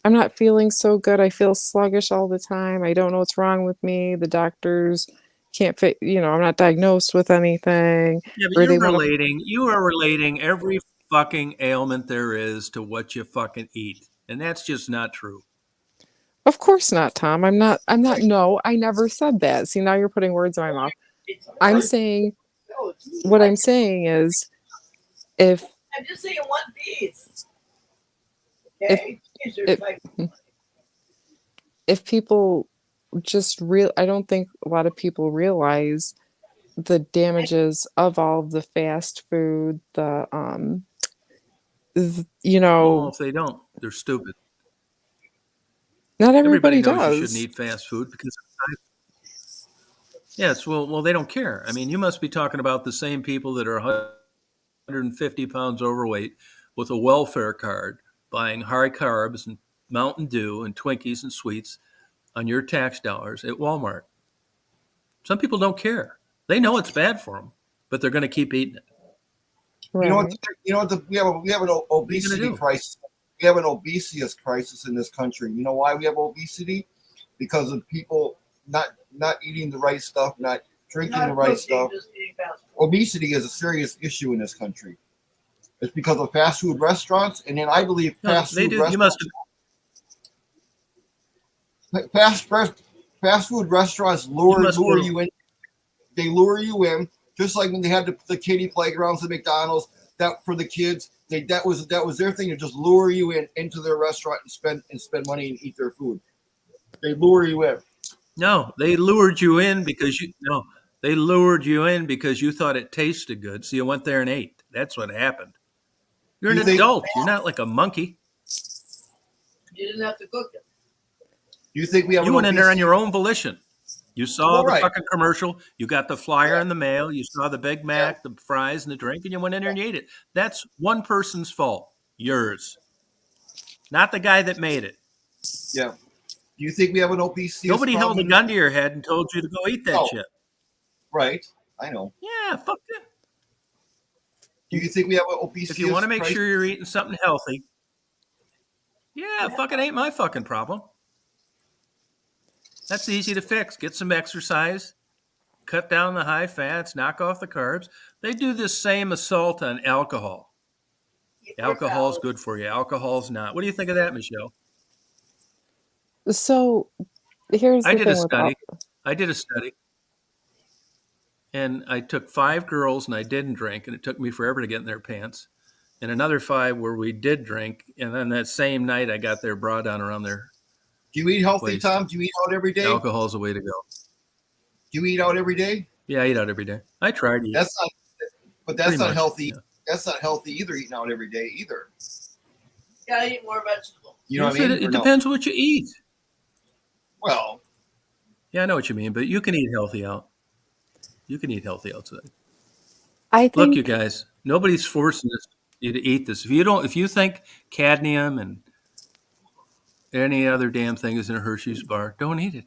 I'm not feeling so good. I feel sluggish all the time. I don't know what's wrong with me. The doctors can't fit, you know, I'm not diagnosed with anything. Yeah, but Or they want to, you are relating every fucking ailment there is to what you fucking eat. And that's just not true. of course not, Tom. I'm not, no, I never said that. See, now you're putting words in my mouth. I'm saying, what I'm saying is, if, I'm just saying one piece. if, Okay? These are if, like- if people just I don't think a lot of people realize the damages of all of the fast food, you Well, know, if they don't, they're stupid. not Everybody everybody knows you shouldn't does. eat fast food because yes, well, they don't care. I mean, you must be talking about the same people that are 150 pounds overweight with a welfare card, buying high carbs and Mountain Dew and Twinkies and sweets on your tax dollars at Walmart. Some people don't care. They know it's bad for them, but they're going to keep eating it. You know what? Right. You know what? We have an obesity do? crisis. We have an obesity crisis in this country. You know why we have obesity? Because of people not eating the right stuff, not drinking the right stuff. Obesity is a serious issue in this country. It's because of fast food restaurants, and then I believe No, fast they food do. You restaurants. Fast food restaurants lure you in. They lure you in, just like when they had the kiddie playgrounds at McDonald's. That for the kids, that was their thing to just lure you into their restaurant and spend money and eat their food. They lure you in. No, they lured you in because they lured you in because you thought it tasted good, so you went there and ate. That's what happened. You're an adult. You're not like a monkey. You didn't have to cook it. You think we have? You went in there on your own volition. You saw the right. fucking commercial. You got the flyer in the mail. You saw the Big Mac, the fries, and the drink, and you went in there and you ate it. That's one person's fault. Yours. Not the guy that made it. Yeah. Do you think we have an obesity Nobody held a problem? gun to your head and told you to go eat that shit. Right. I know. Yeah, fuck that. Do you think we have an obesity? If you want to make sure you're eating something healthy, yeah, fucking ain't my fucking problem. That's easy to fix. Get some exercise, cut down the high fats, knock off the carbs. They do this same assault on alcohol. Alcohol's good for you. Alcohol's not. What do you think of that, Michelle? So here's the I did thing a with study. And I took 5 girls and I didn't drink, and it took me forever to get in their pants. And another 5 where we did drink, and then that same night I got their bra down around their Do you eat healthy, waist. Tom? Do you eat out every day? Alcohol's the way to go. Do you eat out every day? Yeah, I eat out every day. I try to eat. That's not Pretty much, healthy. yeah. That's not healthy either. Eating out every day either. You gotta eat more vegetables. You know what I mean? It depends what you eat. Well, yeah, I know what you mean, but you can eat healthy out. You can eat healthy outside. I think, Look, you guys, nobody's forcing you to eat this. If you think cadmium and any other damn thing is in a Hershey's bar, don't eat it.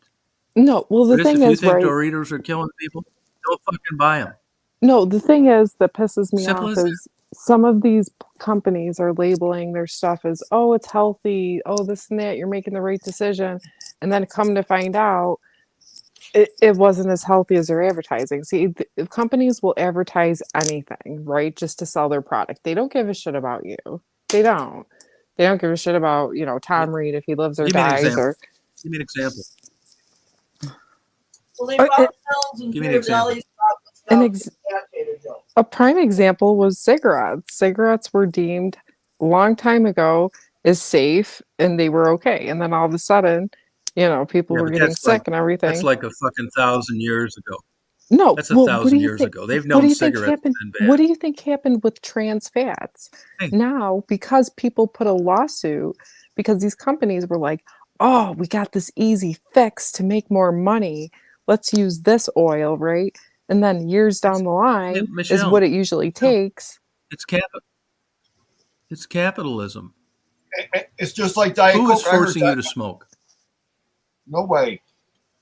no, well, the thing If you is, think right? Doritos are killing people, don't fucking buy them. No, the thing is that pisses me Simple off as is some of these companies are labeling their stuff as, oh, it's healthy, oh, this and that, you're making the right decision. And then come to find out, it wasn't as healthy as their advertising. See, companies will advertise anything, right? Just to sell their product. They don't give a shit about you. They don't. They don't give a shit about, you know, Tom Reed if he lives or Give me an dies. example. Or Give me an example. Well, they brought themselves and Give me an example. a prime example was cigarettes. Cigarettes were deemed a long time ago as safe and they were okay. And then all of a sudden, you know, people Yeah, were but getting that's sick like and everything. that's like a fucking 1,000 years ago. No, That's well, 1,000 years ago. They've what do known you think cigarettes happened? have been What bad. do you think happened with trans fats? Hey. Now, because people put a lawsuit, because these companies were like, oh, we got this easy fix to make more money. Let's use this oil, right? And then years down the line is Michelle, what it usually takes. it's capitalism. It's just like Diet Who is Coke. I heard forcing you to smoke? No way.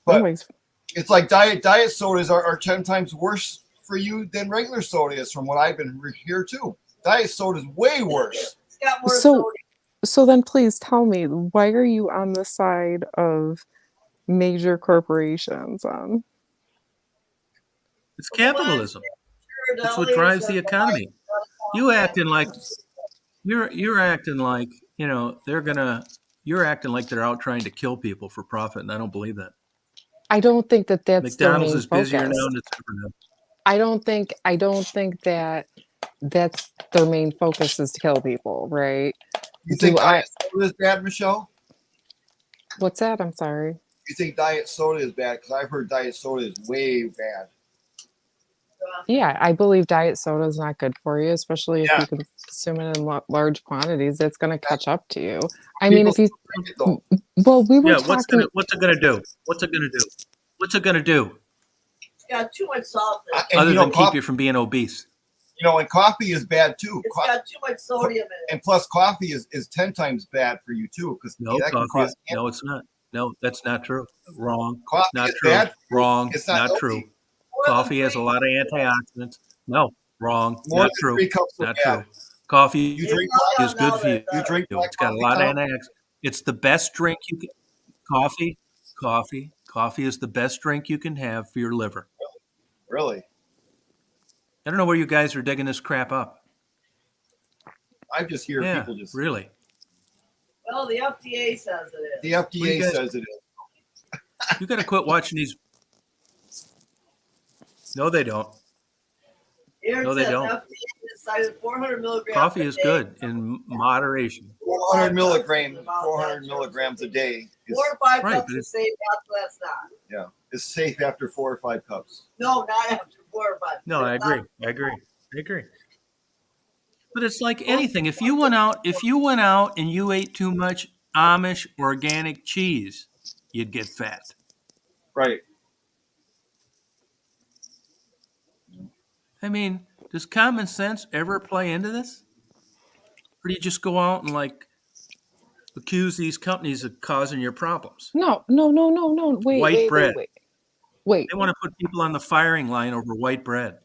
But Nobody's- it's like diet sodas are 10 times worse for you than regular soda is, from what I've been here too. Diet soda is way worse. It's got more So, sodium. so then please tell me, why are you on the side of major corporations? It's capitalism. Sure, It's what Dolly, drives it's the like, economy. You acting like you're acting like, you know, you're acting like they're out trying to kill people for profit, and I don't believe that. I don't think that that's their McDonald's main is busier focus. now than it's ever been. I don't think that that's their main focus is to kill people, right? You think diet soda is bad, Michelle? What's that? I'm sorry. You think diet soda is bad? Because I've heard diet soda is way bad. Yeah, I believe diet soda is not good for you, especially if Yeah. you consume it in large quantities. It's going to catch up to you. I mean, if you well, we were What's talking. it gonna do? What's it gonna do? What's it gonna do? It's got too much salt in it. Other than keep you from being obese. You know, and coffee is bad too. It's got too much sodium in it. And plus, coffee is 10 times bad for you too. Because No, no, it's not. No, that's not true. Wrong. Coffee Not is true. bad. Wrong. It's not not true. healthy. Coffee has a lot of antioxidants. No, wrong. More Not than true. 3 cups are Not bad. true. Coffee You drink is good for you. You drink It's got a lot of antioxidants. It's the best drink you can. Coffee is the best drink you can have for your liver. Really? I don't know where you guys are digging this crap up. I just hear people just. Really. Well, the FDA says it is. The FDA says it is. You got to quit watching these. No, they don't. Here it No, they says don't. FDA decided 400 milligrams. Coffee a is day. good in moderation. 400 milligrams a day. 4 or 5 Right, cups but is safe. That's not. Yeah, it's safe after 4 or 5 cups. No, not after 4 or 5. No, I agree. But it's like anything. If you went out and you ate too much Amish organic cheese, you'd get fat. Right. I mean, does common sense ever play into this? Or do you just go out and like accuse these companies of causing your problems? No. Wait. They want to put people on the firing line over white bread.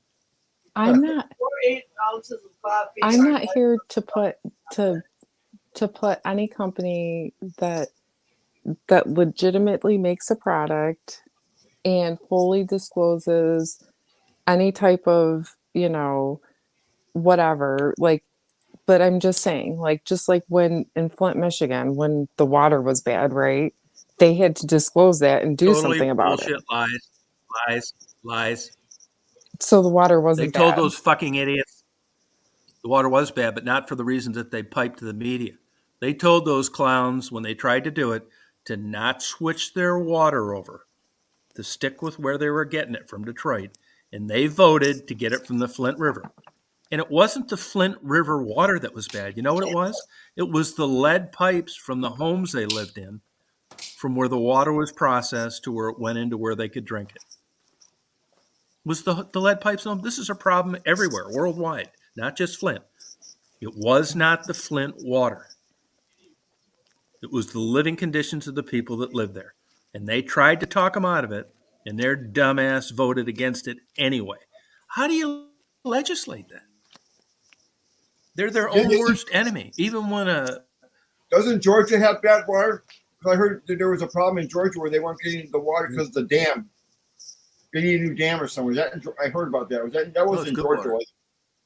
I'm not. 4 to 8 ounces of coffee. I'm not here to put any company that legitimately makes a product and fully discloses any type of, whatever, like, but I'm just saying, like, just like when in Flint, Michigan, when the water was bad, right? They had to disclose that and do something about bullshit, it. Lies. So the water wasn't They told bad. those fucking idiots the water was bad, but not for the reasons that they piped to the media. They told those clowns when they tried to do it to not switch their water over, to stick with where they were getting it from Detroit. And they voted to get it from the Flint River. And it wasn't the Flint River water that was bad. You know what it was? It was the lead pipes from the homes they lived in, from where the water was processed to where it went into where they could drink it. Was the lead pipes? No, this is a problem everywhere, worldwide, not just Flint. It was not the Flint water. It was the living conditions of the people that lived there. And they tried to talk them out of it, and their dumbass voted against it anyway. How do you legislate that? They're their own worst enemy. Even when Doesn't Georgia have bad water? Because I heard that there was a problem in Georgia where they weren't getting the water because of the dam. They need a new dam or somewhere. I heard about that. That was in Georgia? Water.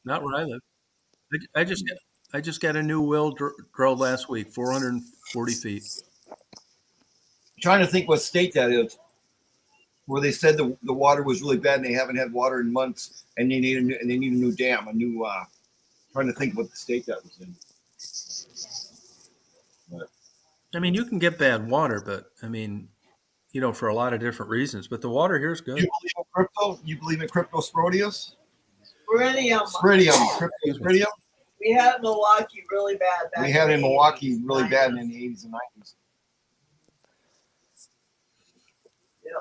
Not where I live. I just got a new well drilled last week, 440 feet. I'm trying to think what state that is, where they said the water was really bad and they haven't had water in months, and they need a new dam, trying to think what the state that was in. But, I mean, you can get bad water, but I mean, for a lot of different reasons. But the water here is good. you believe crypto? You believe in crypto sporodius? Spiridium. Spiridium. We had it in Milwaukee really bad. We had it in Milwaukee really bad in the 80s and 90s. Yeah.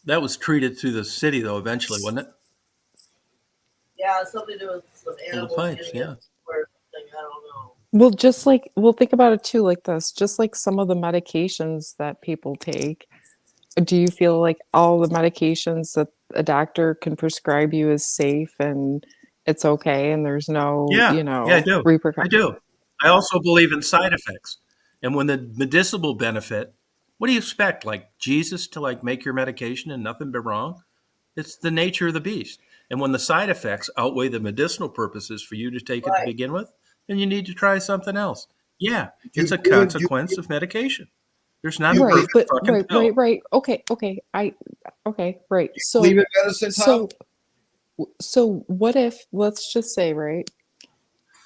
That was treated through the city, though, eventually, wasn't it? Yeah, something to do with some animals. pipes, yeah. Or something, I don't know. Well, just like, well, think about it too, like this, just like some of the medications that people take. Do you feel like all the medications that a doctor can prescribe you is safe and it's okay and there's no, Yeah, you know, I do. repercussions? I do. I also believe in side effects. And when the medicinal benefit, what do you expect? Like Jesus to like make your medication and nothing be wrong? It's the nature of the beast. And when the side effects outweigh the medicinal purposes for you to take it to begin with, then you need to try something else. Yeah, it's a consequence of medication. There's not a Right, perfect but fucking pill. right. Okay, right. So, Believe in medicine, Tom? so what if, let's just say, right?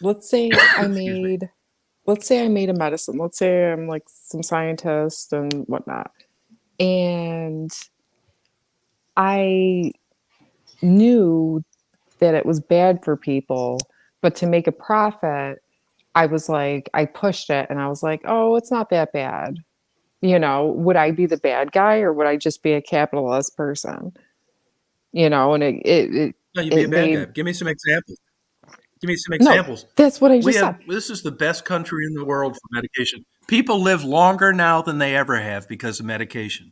Let's say I made a medicine. Let's say I'm like some scientist and whatnot. And I knew that it was bad for people, but to make a profit, I was like, I pushed it and I was like, oh, it's not that bad. You know, would I be the bad guy or would I just be a capitalist person? You know, and No, you'd be a bad made, guy. Give me some examples. Give me some no, examples. that's what I just said. This is the best country in the world for medication. People live longer now than they ever have because of medication.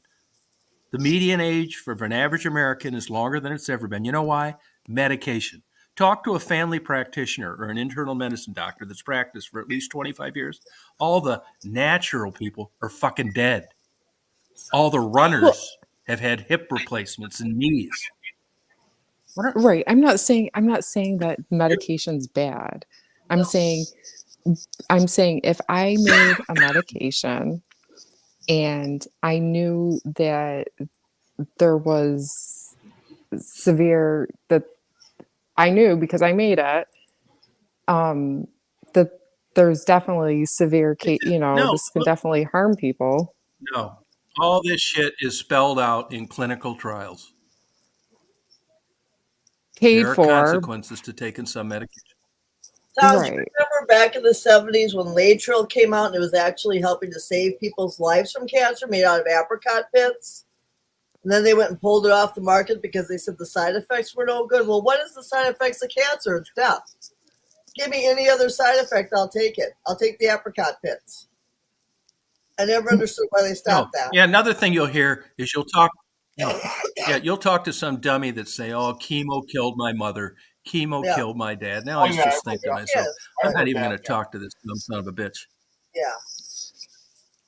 The median age for an average American is longer than it's ever been. You know why? Medication. Talk to a family practitioner or an internal medicine doctor that's practiced for at least 25 years. All the natural people are fucking dead. All the runners have had hip replacements and knees. Right. I'm not saying that medication's bad. I'm saying if I made a medication and I knew that there was that I knew because I made it, that there's definitely severe case, you know, this can definitely harm people. No. All this shit is spelled out in clinical trials. Paid there are for. consequences to taking some medication. Tom, do you remember back in the 70s when Latrell came out and it was actually helping to save people's lives from cancer, made out of apricot pits? And then they went and pulled it off the market because they said the side effects were no good. Well, what is the side effects of cancer? It's death. Give me any other side effect, I'll take it. I'll take the apricot pits. I never understood why they stopped that. Yeah, another thing you'll hear is you'll talk to some dummy that say, "Oh, chemo killed my mother. Chemo killed my dad." Now I was just thinking to myself, I'm not even going to talk to this dumb son of a bitch. Yeah.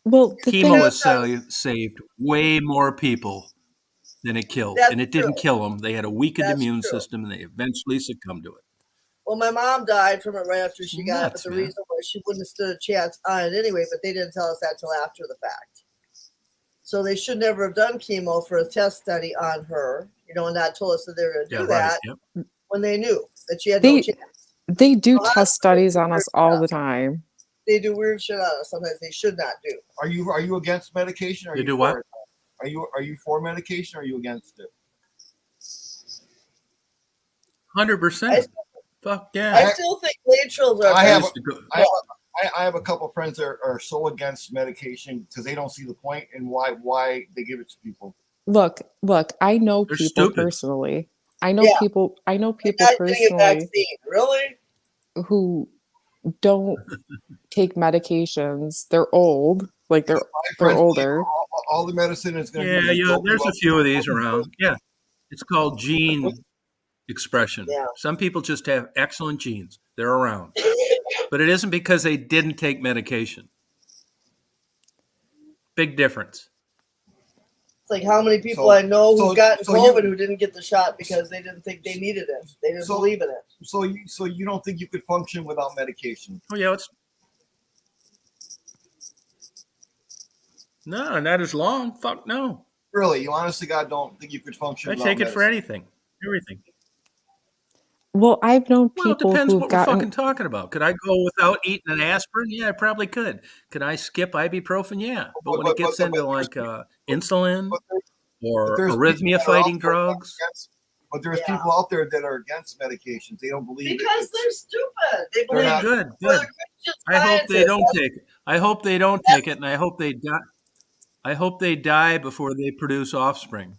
Well, chemo has saved way more people than it killed, and it didn't kill them. They had a weakened immune system, and they eventually succumbed to it. Well, my mom died from it right after she got it, but the reason was she wouldn't have stood a chance on it anyway, but they didn't tell us that till after the fact. So they should never have done chemo for a test study on her, you know, and not told us that they were going to do that when they knew that she had no chance. They do test studies on us all the time. They do weird shit on us. Sometimes they should not do. Are you against medication? Or you do what? Are you for medication or are you against it? 100%. Fuck yeah. I still think Latrell's are. I have a couple of friends that are so against medication because they don't see the point and why they give it to people. Look, I know people personally. I know people personally really who don't take medications. They're old, like they're older. All the medicine is going to there's a few of these around. Yeah. It's called gene expression. Yeah. Some people just have excellent genes. They're around. But it isn't because they didn't take medication. Big difference. It's like how many people I know who've gotten COVID who didn't get the shot because they didn't think they needed it. They didn't believe in it. So you don't think you could function without medication? Oh yeah, no, not as long. Fuck no. Really, you honestly, God, don't think you could function? I take it for anything, everything. Well, I've known people. Well, it depends who've what gotten... we're fucking talking about. Could I go without eating an aspirin? Yeah, I probably could. Could I skip ibuprofen? Yeah, but when it gets into like insulin, or there's people arrhythmia that are fighting out there that are drugs. against- But there's Yeah. people out there that are against medications. They don't believe Because it. they're stupid. They They're believe not- Good, well, good. they're Christian I hope they scientists. don't take it. I hope they don't take it, and I hope they die. I hope they die before they produce offspring.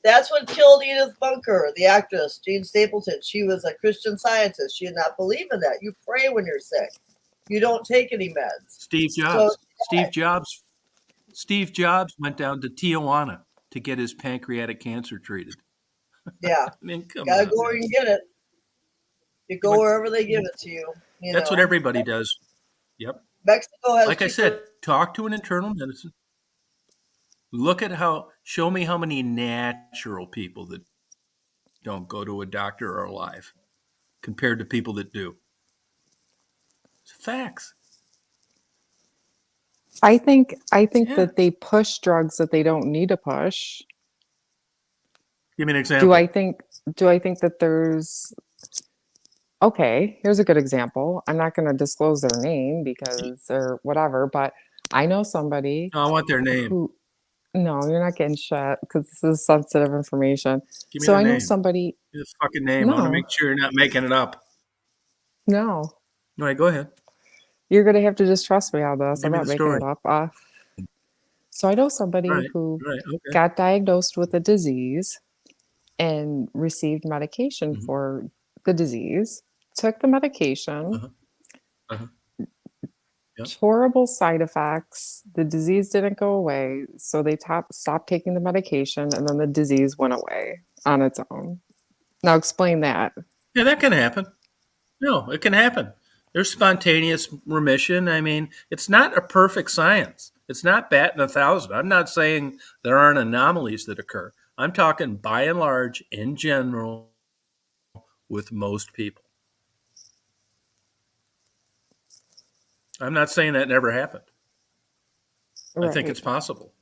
That's what killed Edith Bunker, the actress, Jean Stapleton. She was a Christian scientist. She did not believe in that. You pray when you're sick. You don't take any meds. Steve Jobs. Steve Jobs went down to Tijuana to get his pancreatic cancer treated. Yeah. I mean, come Gotta on, go where man. you can get it. You go But- wherever they give it to you. That's what everybody does. Yep. Mexico has Like I cheaper- said, talk to an internal medicine. Look at show me how many natural people that don't go to a doctor are alive compared to people that do. It's facts. I think Yeah. that they push drugs that they don't need to push. Give me an example. Do I think that there's okay, here's a good example. I'm not going to disclose their name because they're whatever, but I know somebody No, I want their name. who no, you're not getting shit because this is sensitive information. Give me So the I know name. somebody Give me the fucking name. I want to No. make sure you're not making it up. no. All right, go ahead. You're going to have to just trust me on this. Give I'm me not the making story. it up. So I know somebody Right, who right, okay. got diagnosed with a disease and received medication Mhm. for the disease, took the medication, Uh-huh. Uh-huh. Yep. horrible side effects. The disease didn't go away, so they stopped taking the medication, and then the disease went away on its own. Now explain that. Yeah, that can happen. No, it can happen. There's spontaneous remission. I mean, it's not a perfect science. It's not batting 1,000. I'm not saying there aren't anomalies that occur. I'm talking by and large, in general, with most people. I'm not saying that never happened. I think Right. it's possible.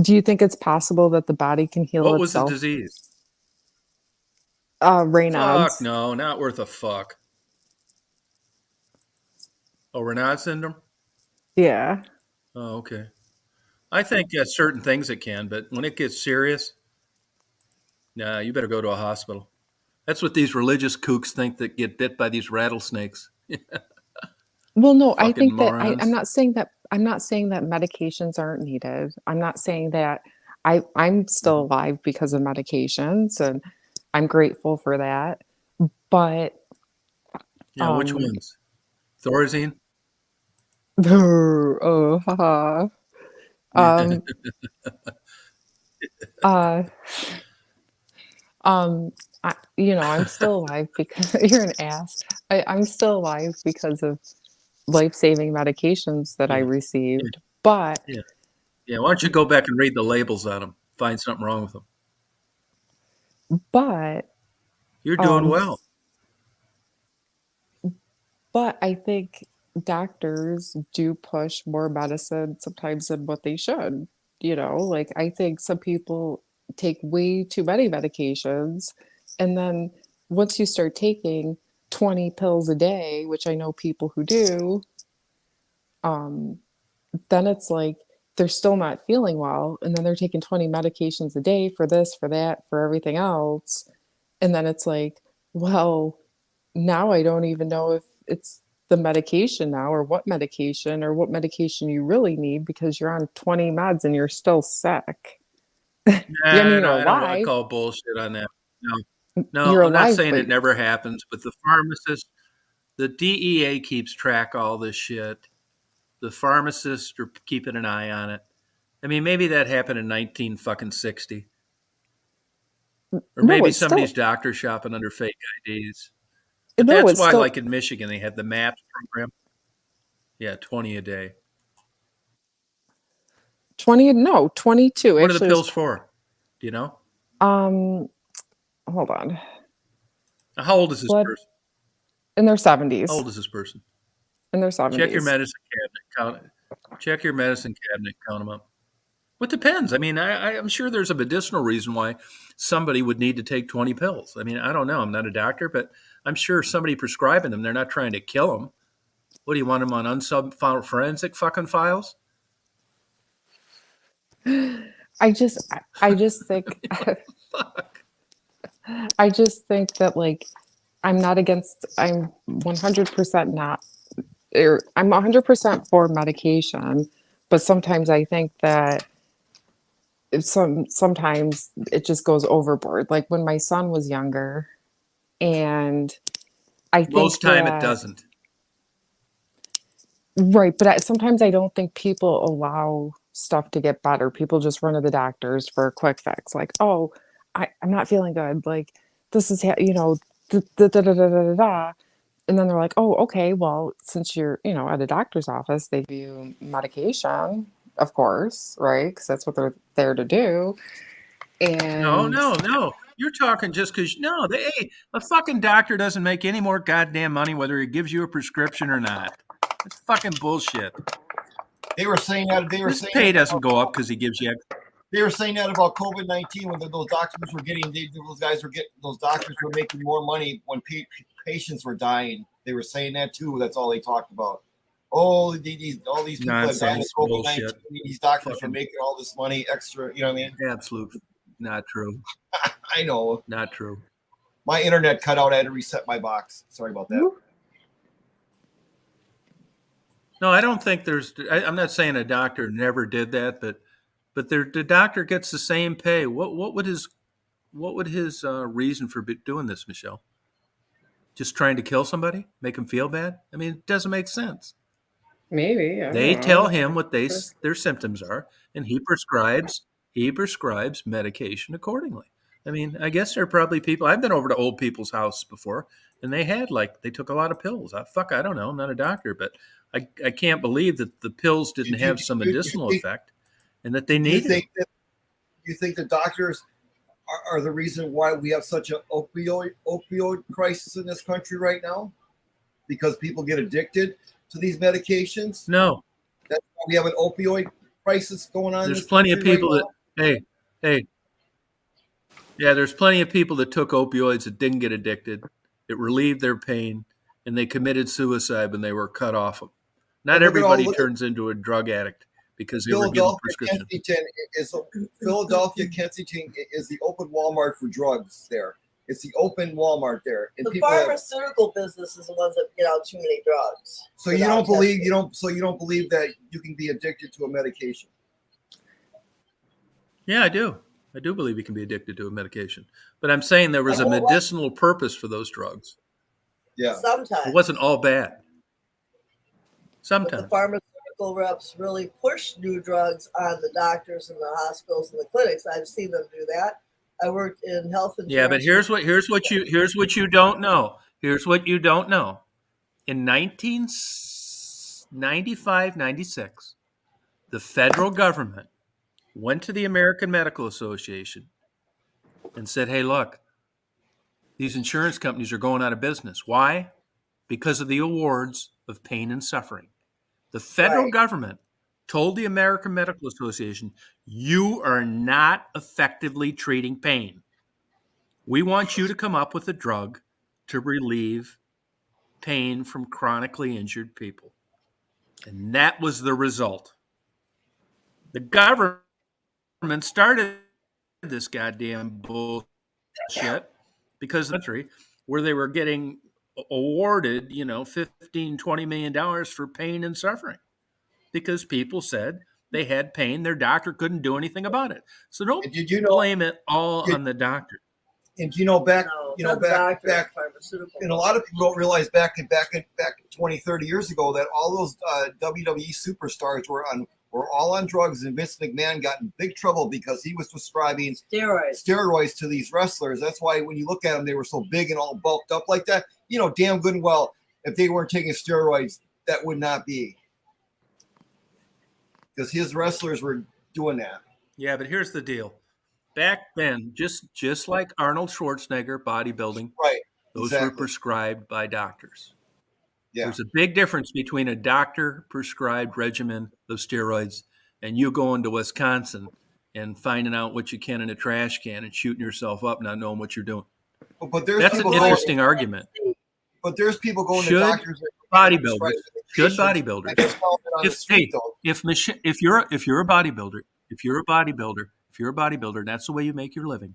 Do you think it's possible that the body can heal What was the itself? disease? Raynaud's. Fuck no, not worth a fuck. Oh, Raynaud syndrome? Yeah. Oh, okay. I think certain things it can, but when it gets serious, nah, you better go to a hospital. That's what these religious kooks think that get bit by these rattlesnakes. Well, no, I Fucking think that morons. I'm not saying that medications aren't needed. I'm not saying that I'm still alive because of medications, and I'm grateful for that. But Yeah, which ones? Thorazine? oh, haha. um, uh, I'm still alive because you're an ass. I'm still alive because of life-saving medications that I Yeah. received. But Yeah. Yeah, why don't you go back and read the labels on them? Find something wrong with them. but You're doing well. But I think doctors do push more medicine sometimes than what they should. Like I think some people take way too many medications. And then once you start taking 20 pills a day, which I know people who do, then it's like they're still not feeling well. And then they're taking 20 medications a day for this, for that, for everything else. And then it's like, well, now I don't even know if it's the medication now or what medication you really need because you're on 20 meds and you're still sick. Nah, you're no, I don't alive. call bullshit on that. No, You're I'm not alive, saying but it never happens, but the pharmacist, the DEA keeps track of all this shit. The pharmacists are keeping an eye on it. I mean, maybe that happened in 1960. Or No, maybe it's somebody's still doctor shopping under fake IDs. But no, that's it's why, still like in Michigan, they had the MAPS program. Yeah, 20 a day. 22. What are the Actually, it was pills for? Do you know? hold on. How old is this Blood person? in their How 70s. old is this person? In their Check your 70s. medicine cabinet. Check your medicine cabinet. Count them up. Well, it depends. I mean, I'm sure there's a medicinal reason why somebody would need to take 20 pills. I mean, I don't know. I'm not a doctor, but I'm sure somebody prescribing them, they're not trying to kill them. What do you want them on unsub forensic fucking files? I just think Fuck. I just think that like I'm 100% not I'm 100% for medication, but sometimes I think that sometimes it just goes overboard. Like when my son was younger, and I think Most time it that doesn't. right, but sometimes I don't think people allow stuff to get better. People just run to the doctors for a quick fix. Like, oh, I'm not feeling good. Like, this is, da, da, da, da, da, da, da. And then they're like, oh, okay, well, since you're, at a doctor's office, they give you medication, of course, right? Because that's what they're there to do. No, And no, no. You're talking just because a fucking doctor doesn't make any more goddamn money whether he gives you a prescription or not. It's fucking bullshit. They were saying that. His pay doesn't go up because he gives you. They were saying that about COVID-19 when those doctors were getting. Those doctors were making more money when patients were dying. They were saying that too. That's all they talked about. Oh, all these people that died of COVID-19. These doctors are making all this money extra. You know what I mean? Absolutely not true. I know. Not true. My internet cut out. I had to reset my box. Sorry about that. No, I don't think I'm not saying a doctor never did that, but the doctor gets the same pay. What would his reason for doing this, Michelle? Just trying to kill somebody, make him feel bad? I mean, it doesn't make sense. maybe They tell him what their symptoms are, and he prescribes medication accordingly. I mean, I guess there are probably people. I've been over to old people's house before, and they took a lot of pills. I don't know. I'm not a doctor, but I can't believe that the pills didn't have some medicinal effect, and that they needed. Do you think the doctors are the reason why we have such an opioid crisis in this country right now? Because people get addicted to these medications? No. That's why we have an opioid crisis going on. There's plenty of people there's plenty of people that took opioids that didn't get addicted. It relieved their pain, and they committed suicide when they were cut off them. Not everybody turns into a drug addict because they were given prescription. Philadelphia, Kensington is the open Walmart for drugs there. It's the open Walmart there. And the pharmaceutical business is the ones that get out too many drugs. So you don't believe that you can be addicted to a medication? Yeah, I do. I do believe you can be addicted to a medication. But I'm saying there was a medicinal purpose for those drugs. Yeah. Sometimes. It wasn't all bad. Sometimes. But the pharmaceutical reps really push new drugs on the doctors and the hospitals and the clinics. I've seen them do that. I worked in health insurance. Yeah, but here's what you don't know. Here's what you don't know. In 1995-96, the federal government went to the American Medical Association and said, hey, look, these insurance companies are going out of business. Why? Because of the awards of pain and suffering. The federal government told the American Medical Association, you are not effectively treating pain. We want you to come up with a drug to relieve pain from chronically injured people. And that was the result. The government started this goddamn bullshit because of the country where they were getting awarded, $15-20 million for pain and suffering because people said they had pain. Their doctor couldn't do anything about it. So don't blame it all on the doctor. And back, and a lot of people don't realize back 20, 30 years ago that all those WWE superstars were all on drugs, and Vince McMahon got in big trouble because he was prescribing steroids to these wrestlers. That's why when you look at them, they were so big and all bulked up like that. Damn good and well, if they weren't taking steroids, that would not be. Because his wrestlers were doing that. Yeah, but here's the deal. Back then, just like Arnold Schwarzenegger bodybuilding, those were prescribed by doctors. Yeah. There's a big difference between a doctor-prescribed regimen of steroids and you going to Wisconsin and finding out what you can in a trash can and shooting yourself up, not knowing what you're doing. That's an interesting argument. But there's people going to doctors. Bodybuilders. Should bodybuilders. If you're a bodybuilder, if you're a bodybuilder, and that's the way you make your living,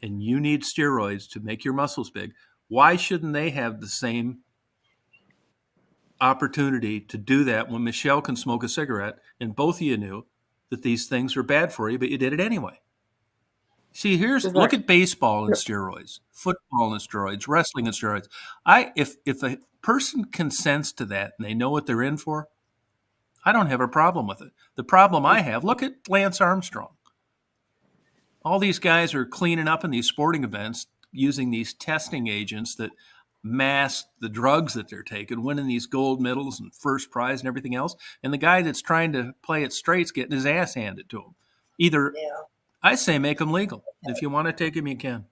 and you need steroids to make your muscles big, why shouldn't they have the same opportunity to do that when Michelle can smoke a cigarette and both of you knew that these things are bad for you, but you did it anyway? See, look at baseball and steroids, football and steroids, wrestling and steroids. If a person consents to that and they know what they're in for, I don't have a problem with it. The problem I have, look at Lance Armstrong. All these guys are cleaning up in these sporting events using these testing agents that mask the drugs that they're taking, winning these gold medals and first prize and everything else. And the guy that's trying to play it straight's getting his ass handed to him. Either, I say, make them legal. If you want to take them, you can.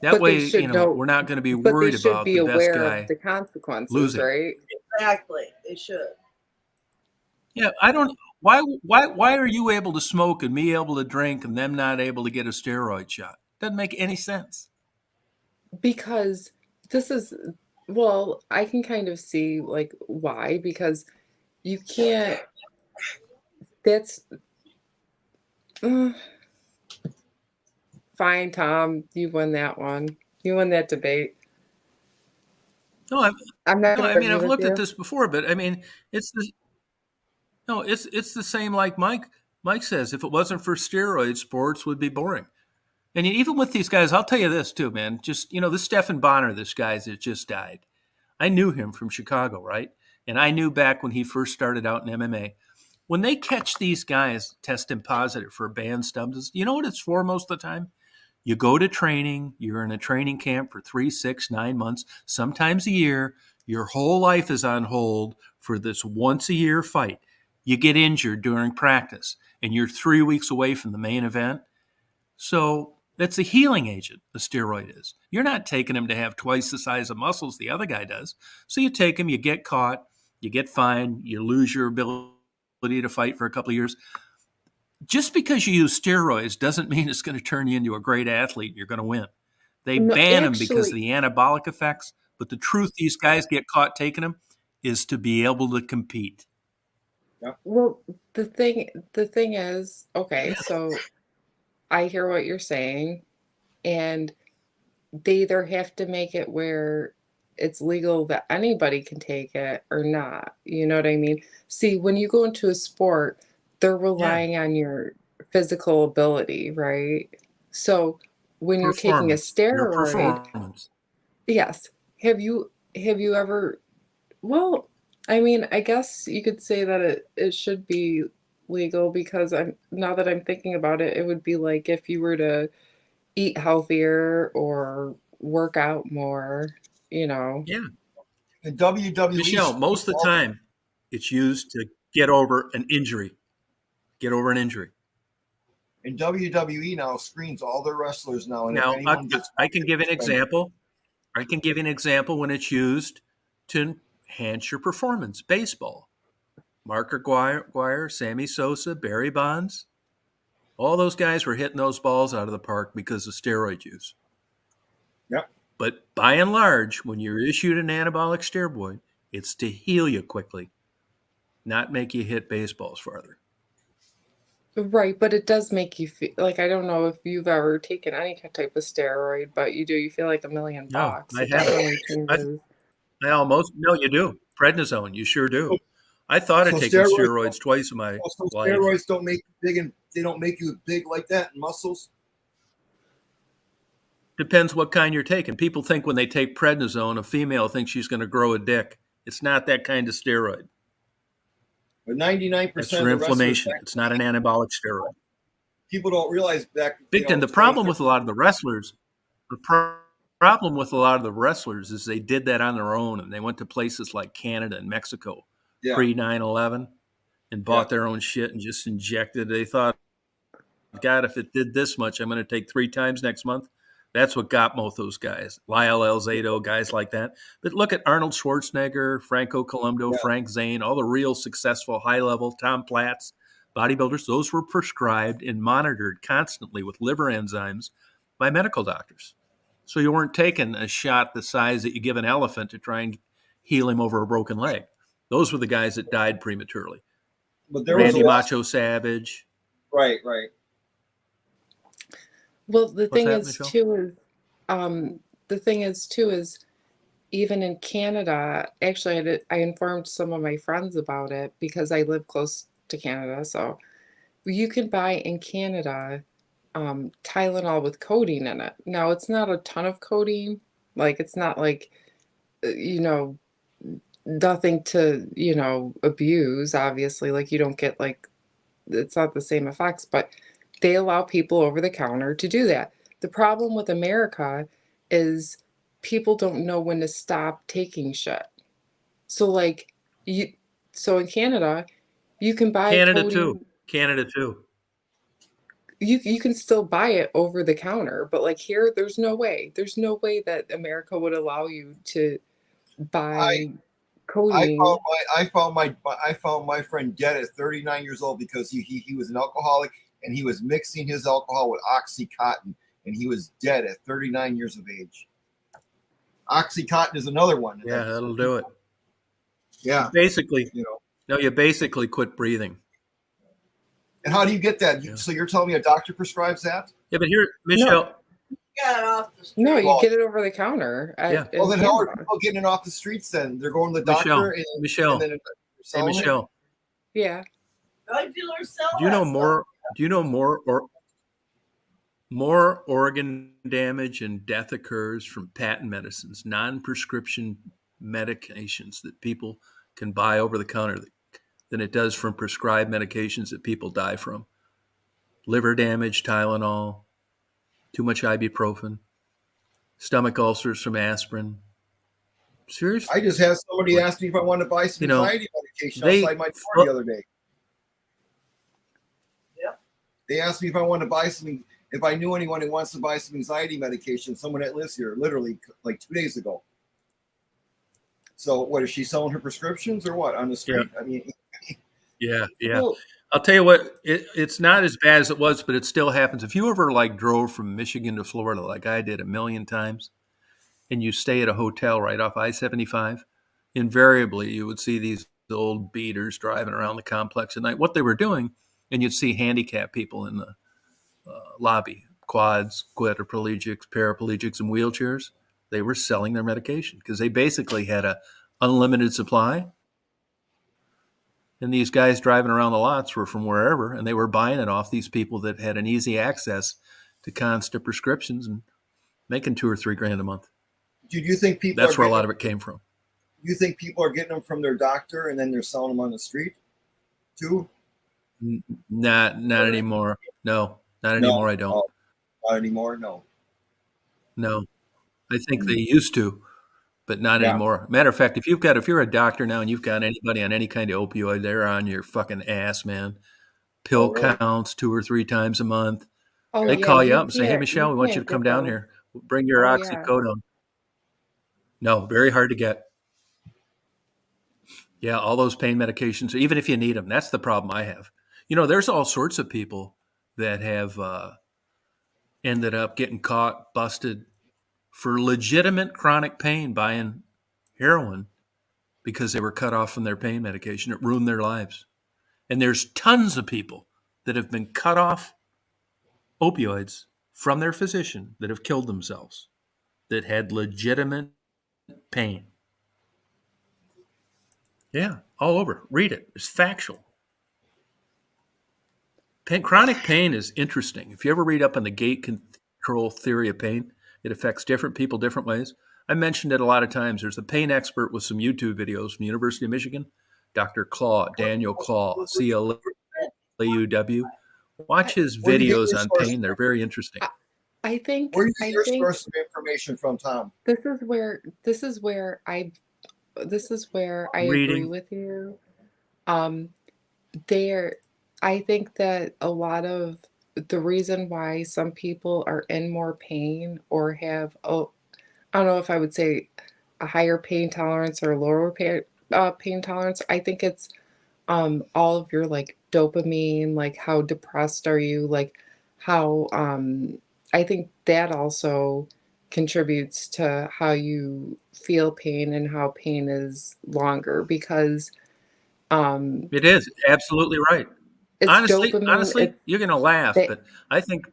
That But way, they should we're not going to be but worried they should about be the best aware guy of the consequences, losing. right? Exactly. They should. Yeah, I don't. Why are you able to smoke and me able to drink and them not able to get a steroid shot? Doesn't make any sense. Because this is, well, I can kind of see like why, because you can't, that's, fine, Tom, you won that one. You won that debate. No, I'm not going to argue I've with looked you. at this before, but I mean, it's the same like Mike says. If it wasn't for steroids, sports would be boring. And even with these guys, I'll tell you this too, man. Just this Stephan Bonner, this guy that just died. I knew him from Chicago, right? And I knew back when he first started out in MMA. When they catch these guys testing positive for banned substances, you know what it's for most of the time? You go to training, you're in a training camp for 3, 6, 9 months, sometimes a year. Your whole life is on hold for this once a year fight. You get injured during practice and you're 3 weeks away from the main event. So that's a healing agent, a steroid is. You're not taking him to have twice the size of muscles the other guy does. So you take him, you get caught, you get fined, you lose your ability to fight for a couple of years. Just because you use steroids doesn't mean it's going to turn you into a great athlete and you're going to win. They No, ban them because of actually, the anabolic effects, but the truth these guys get caught taking them is to be able to compete. well, the thing is, okay, so I hear what you're saying, and they either have to make it where it's legal that anybody can take it or not. You know what I mean? See, when you go into a sport, they're relying on your physical ability, right? So when you're taking a Your steroid, performance. yes. Have you ever, well, I mean, I guess you could say that it should be legal because now that I'm thinking about it, it would be like if you were to eat healthier or work out more, you know. Yeah. The WWE Michelle, most of the time it's used to get over an injury. And WWE now screens all their wrestlers now. And Now, if anyone gets I can give an example. I can give you an example when it's used to enhance your performance. Baseball. Mark Aguirre, Sammy Sosa, Barry Bonds. All those guys were hitting those balls out of the park because of steroid use. Yep. But by and large, when you're issued an anabolic steroid, it's to heal you quickly, not make you hit baseballs farther. Right, but it does make you feel like, I don't know if you've ever taken any type of steroid, but you do. You feel like $1,000,000 No, bucks. I It haven't. definitely changes. I almost no, you do. Prednisone, you sure do. I thought of So taking steroids steroids twice in my life. steroids don't make you big, and they don't make you big like that in muscles. Depends what kind you're taking. People think when they take prednisone, a female thinks she's going to grow a dick. It's not that kind of steroid. But It's 99% for of the inflammation. It's not an anabolic steroid. people don't realize back. Victor, the problem with a lot of the wrestlers, problem with a lot of the wrestlers is they did that on their own and they went to places like Canada and Mexico pre 9/11 and bought their own shit and just injected. They thought, God, if it did this much, I'm going to take 3 times next month. That's what got both those guys, Lyle Alzado, guys like that. But look at Arnold Schwarzenegger, Franco Columbo, Frank Zane, all the real successful high-level Tom Platz bodybuilders. Those were prescribed and monitored constantly with liver enzymes by medical doctors. So you weren't taking a shot the size that you give an elephant to try and heal him over a broken leg. Those were the guys that died prematurely. but there was Randy a lot, Macho Savage. right. Well, the What's thing that, is Michelle? too is, the thing is too is even in Canada, actually, I informed some of my friends about it because I live close to Canada. So you can buy in Canada Tylenol with codeine in it. Now, it's not a ton of codeine. Like, it's not like, you know, nothing to, abuse, obviously. Like, you don't get like, it's not the same effects, but they allow people over the counter to do that. The problem with America is people don't know when to stop taking shit. So like you so in Canada, you can buy Canada too. codeine, Canada too. you can still buy it over the counter, but like here there's no way. There's no way that America would allow you to I buy codeine. I found my friend dead at 39 years old because he was an alcoholic and he was mixing his alcohol with Oxycontin and he was dead at 39 years of age. Oxycontin is another one. Yeah, that'll do it. Yeah, Basically, you know. no, you basically quit breathing. And how do you get that? Yeah. So you're telling me a doctor prescribes that? Yeah, but here, Michelle. Got it off the street. No, you Well, get it over the counter Yeah. in Well, then how are Canada. people getting it off the streets then? They're going to the Michelle, doctor Michelle. and then they're Hey, selling it? Michelle. Yeah. Drug dealers sell Do you know that more? Do you know more organ damage and death occurs from patent medicines, non-prescription medications that people can buy over the counter than it does from prescribed medications that people die from? Liver damage, Tylenol, too much ibuprofen, stomach ulcers from asprin. Seriously? I just had somebody ask me if I wanted to buy some anxiety medication outside my door the other day. Yeah. They asked me if I wanted to buy something, if I knew anyone who wants to buy some anxiety medication, someone that lives here, literally like 2 days ago. So what, is she selling her prescriptions or what on the street? Yeah. I mean, Yeah. Well, I'll tell you what, it's not as bad as it was, but it still happens. If you ever like drove from Michigan to Florida, like I did a million times, and you stay at a hotel right off I-75, invariably you would see these old beaters driving around the complex at night. What they were doing, and you'd see handicapped people in the lobby, quads, quadriplegics, paraplegics, and wheelchairs. They were selling their medication because they basically had a unlimited supply. And these guys driving around the lots were from wherever, and they were buying it off these people that had an easy access to constant prescriptions and making $2 or $3 grand a month. do you think people That's are where a getting lot them, of it came from. you think people are getting them from their doctor and then they're selling them on the street too? Not anymore. No, not No. anymore. I don't. Oh, not anymore. No. No, I think they used to, but not Yeah. anymore. Matter of fact, if you're a doctor now and you've got anybody on any kind of opioid, they're on your fucking ass, man. Pill Oh, really? counts 2 or 3 times a month. oh They yeah, call you you up and say, "Hey, can't Michelle, we want you to come get down those. here. Bring your Oh yeah. oxycodone." No, very hard to get. Yeah, all those pain medications, even if you need them. That's the problem I have. There's all sorts of people that have ended up getting caught, busted for legitimate chronic pain buying heroin because they were cut off from their pain medication. It ruined their lives. And there's tons of people that have been cut off opioids from their physician that have killed themselves that had legitimate pain. Yeah, all over. Read it. It's factual. Chronic pain is interesting. If you ever read up on the gate control theory of pain, it affects different people different ways. I mentioned it a lot of times. There's a pain expert with some YouTube videos from the University of Michigan, Dr. Daniel Claw, CLAUW. Watch his Where do you get videos your on source? pain. They're very interesting. I think Where do you I get your think source of information from, Tom? this is where I agree Reading. with you. There I think that a lot of the reason why some people are in more pain or have I don't know if I would say a higher pain tolerance or a lower pain tolerance. I think it's all of your like dopamine, like how depressed are you, like how I think that also contributes to how you feel pain and how pain is longer because It is absolutely right. It's Honestly, dopamine. you're going to laugh, They, but I think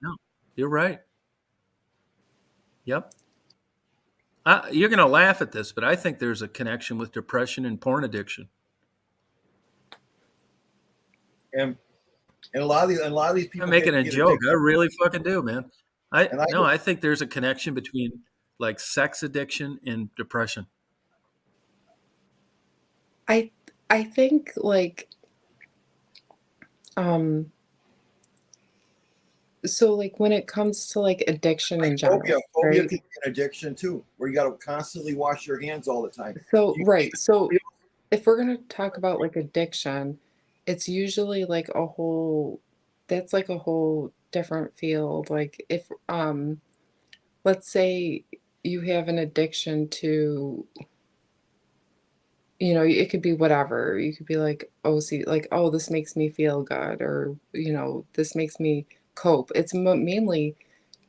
no, you're right. Yep. You're going to laugh at this, but I think there's a connection with depression and porn addiction. And a lot of these people I'm making a get joke. addicted. I really fucking do, man. And I think there's a connection between like sex addiction and depression. I I think like um so like when it comes to like addiction in general, phobia right? can be an addiction too, where you got to constantly wash your hands all the time. So right. So if we're gonna talk about like addiction, it's usually like a whole that's like a whole different field. Like if let's say you have an addiction to, you know, it could be whatever. You could be like, oh, see, like, oh, this makes me feel good, or, you know, this makes me cope. It's mainly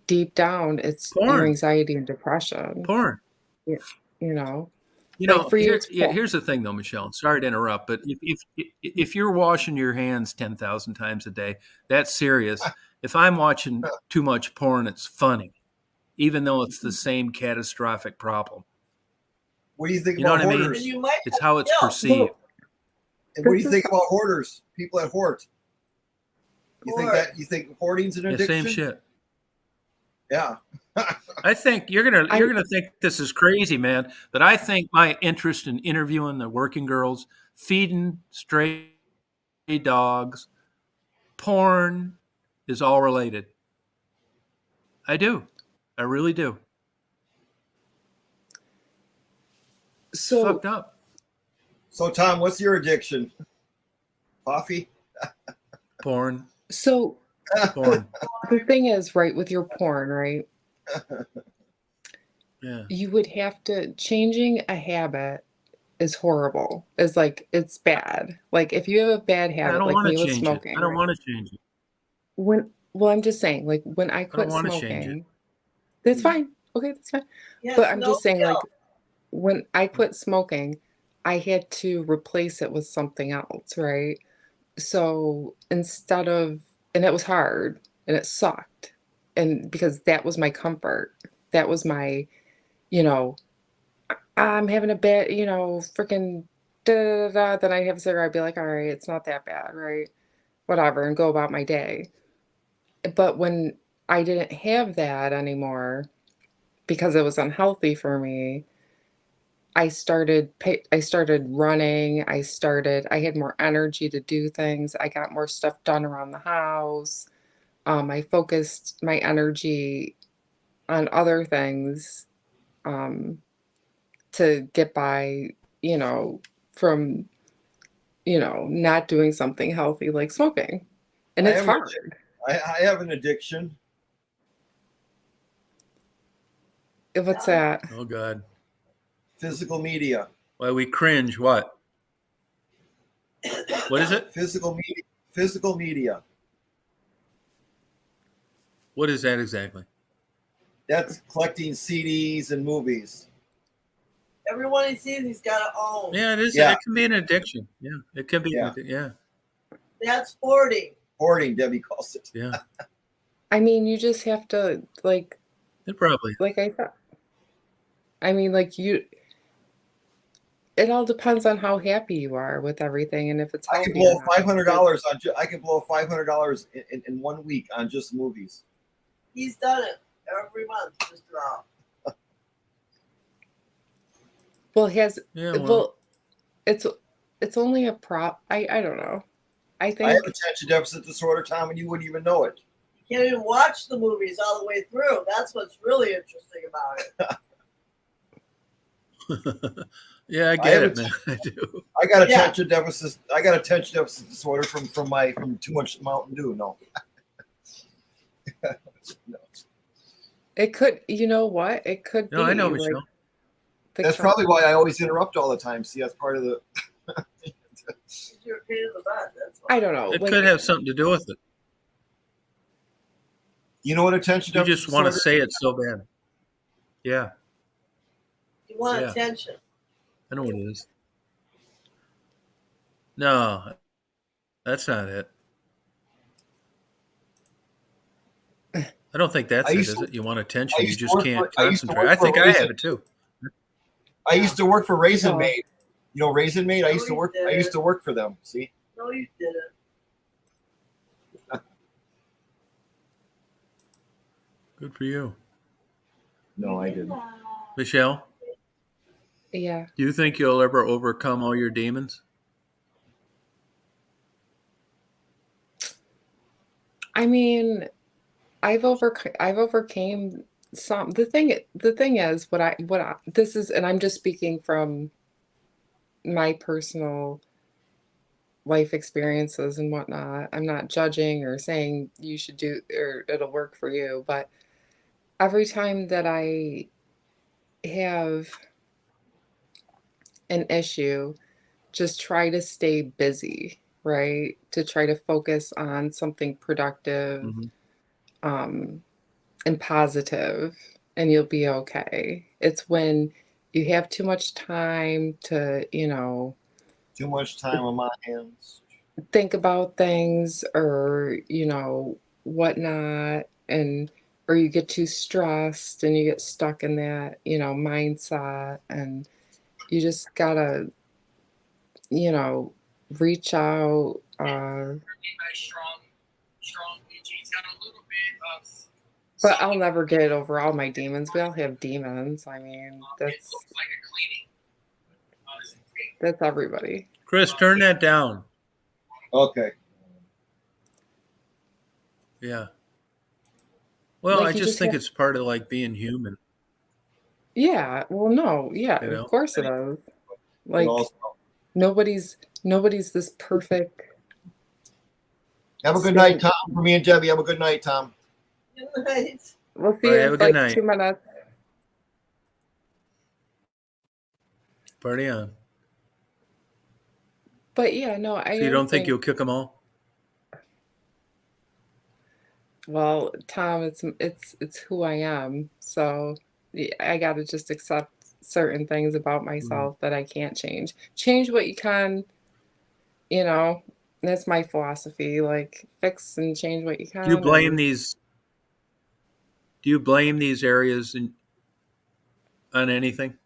deep down, it's your Porn, anxiety and depression, porn. y- you know, You like know, for you, it's here's the thing, though, Michelle. Sorry to interrupt, but if you're washing your hands 10,000 times a day, that's serious. If I'm watching too much porn, it's funny, even though it's the same catastrophic problem. What do you think You know about what I mean? hoarders? And you might It's how it's yeah. perceived. well, And what do this you is think about hoarders? People that hoard. Hoard. You think hoarding's an Yeah, addiction? same shit. Yeah. I think you're gonna think this is crazy, man. But I think my interest in interviewing the working girls, feeding stray dogs, porn is all related. I do. I really do. It's so fucked up. So Tom, what's your addiction? Coffee? Porn. so Porn. the thing is, right, with your porn, right, Yeah. you would have to changing a habit is horrible. Is like it's bad. Like if you have a bad I habit, don't like want me to with change it. I smoking, don't want to change it. when well, I'm just saying, like when I I don't quit want to change it. smoking, that's fine. Okay, that's fine. Yes, But I'm no just saying, like guilt. when I quit smoking, I had to replace it with something else, right? So instead of, and it was hard and it sucked. And because that was my comfort, that was my, you know, I'm having a bad, you know, freaking da da da da. Then I have a cigarette, I'd be like, all right, it's not that bad, right? Whatever, and go about my day. But when I didn't have that anymore because it was unhealthy for me, I started running, I had more energy to do things, I got more stuff done around the house, I focused my energy on other things, um, to get by, you know, from, you know, not doing something healthy like smoking, and I it's have an hard. I have an addiction. What's that? Oh God. Physical media. Why we cringe? What? What is it? Physical media. Physical media. What is that exactly? That's collecting CDs and movies. Everyone he sees, he's got to own. Yeah, it is. Yeah. It can be an addiction. Yeah, it can be. Yeah. Yeah. That's hoarding. Hoarding, Debbie calls it. Yeah. I mean, you just have to It probably. like I thought. I mean, like you. It all depends on how happy you are with everything, and if it's I can healthy blow or not. $500 on. I can blow $500 in 1 week on just movies. He's done it every month, Mr. Al. Well, Yeah. well, it's only a prop. I don't know. I I think have attention deficit disorder, Tom, and you wouldn't even know it. You can't even watch the movies all the way through. That's what's really interesting about it. Yeah, I I get have it, man. I do. I got Yeah. attention deficit. I got attention deficit disorder from too much Mountain Dew. No. No. it could. You know what? It could No, be I know, like Michelle. the That's co- probably why I always interrupt all the time. See, that's part of the. You're a pain in the butt. That's why. I don't know. It Like could have something to do with it. You know what attention You deficit just want to disorder? say it so bad. Yeah, You want Yeah. attention. I know what it is. No, that's not it. I don't think that's I it, used is to it? You want I attention, you used to just work can't for I used to concentrate. work I for think I Raisin. have it too. I used to work for Raisin Oh. Maid. You know Raisin Maid? I used to No, you work. I didn't. used to work for them. See? No, you didn't. Good for you. No, I didn't. Michelle, Yeah. do you think you'll ever overcome all your demons? I mean, I've overcame some. The thing is, this is, and I'm just speaking from my personal life experiences and whatnot. I'm not judging or saying you should do or it'll work for you, but every time that I have an issue, just try to stay busy, right? To try to focus on something productive, um, and positive, and you'll be okay. It's when you have too much time to, Too much time on my hands. think about things or, whatnot, and or you get too stressed and you get stuck in that, mindset, and you just gotta, you know, reach out. But I'll never get over all my demons. We all have demons. I mean, that's everybody. Chris, turn that down. Okay. Yeah. Well, Like, I you just just think have, it's part of like being human, yeah. Well, no, yeah, you of know? course it is. But Like, also, nobody's this perfect. have a good night, Tom. For me and Debbie, have a good night, Tom. Good night. We'll see All right, you have in a good like night. 2 minutes. Party on. But yeah, no, I So you am don't think think. you'll kick them all? Well, Tom, it's who I am. So I got to just accept certain things about myself that I can't change. Change what you can, you know. That's my philosophy. Like, fix and change what you Do you can. blame And these? Do you blame these areas on anything?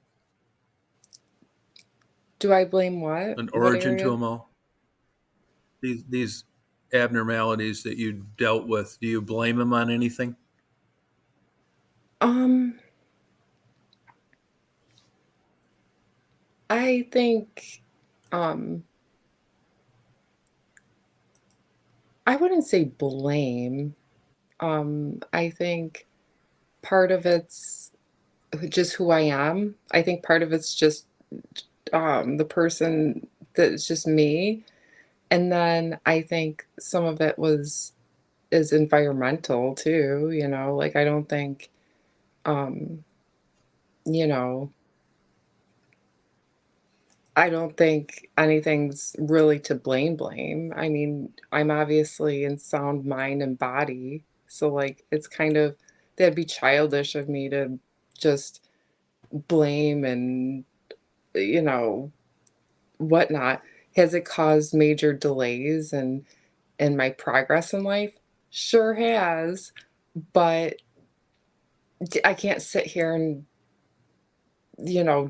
do I blame what? An What origin to area? them all? These abnormalities that you dealt with, do you blame them on anything? Um, I think, um, I wouldn't say blame. I think part of it's just who I am. I think part of it's just the person that's just me. And then I think some of it is environmental too, like I don't think um, you know, I don't think anything's really to blame. I mean, I'm obviously in sound mind and body. So like it's kind of that'd be childish of me to just blame and you know whatnot. Has it caused major delays in my progress in life? Sure has, but I can't sit here and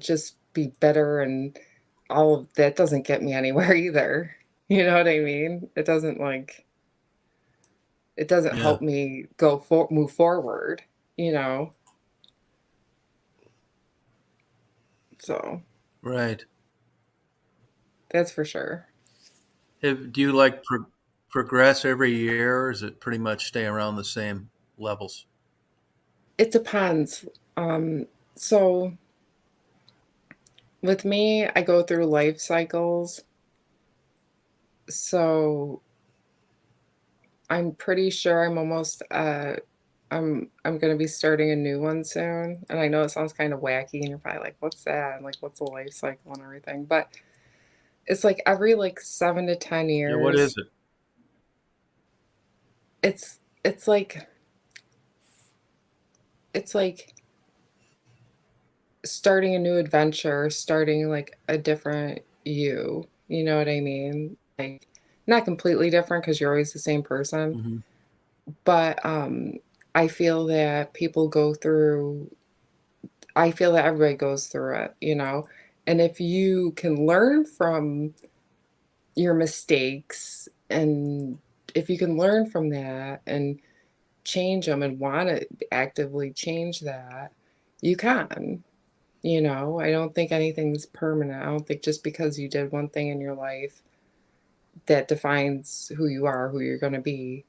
just be bitter and all of that doesn't get me anywhere either. You know what I mean? It doesn't Yeah, help me move forward, you know. So, right. that's for sure. Do you like progress every year, or is it pretty much stay around the same levels? It depends. So with me, I go through life cycles. So I'm pretty sure I'm gonna be starting a new one soon. And I know it sounds kind of wacky and you're probably like, what's that? And like what's a life cycle and everything. But it's like every like 7 to 10 Yeah, what is years. it? It's like it's like starting a new adventure, starting like a different you. You know what I mean? Like, not completely different because you're always the same person, Mhm. but I feel that I feel that everybody goes through it, you know? And if you can learn from your mistakes, and if you can learn from that and change them and want to actively change that, you can. You know, I don't think anything's permanent. I don't think just because you did one thing in your life that defines who you are, who you're going to be.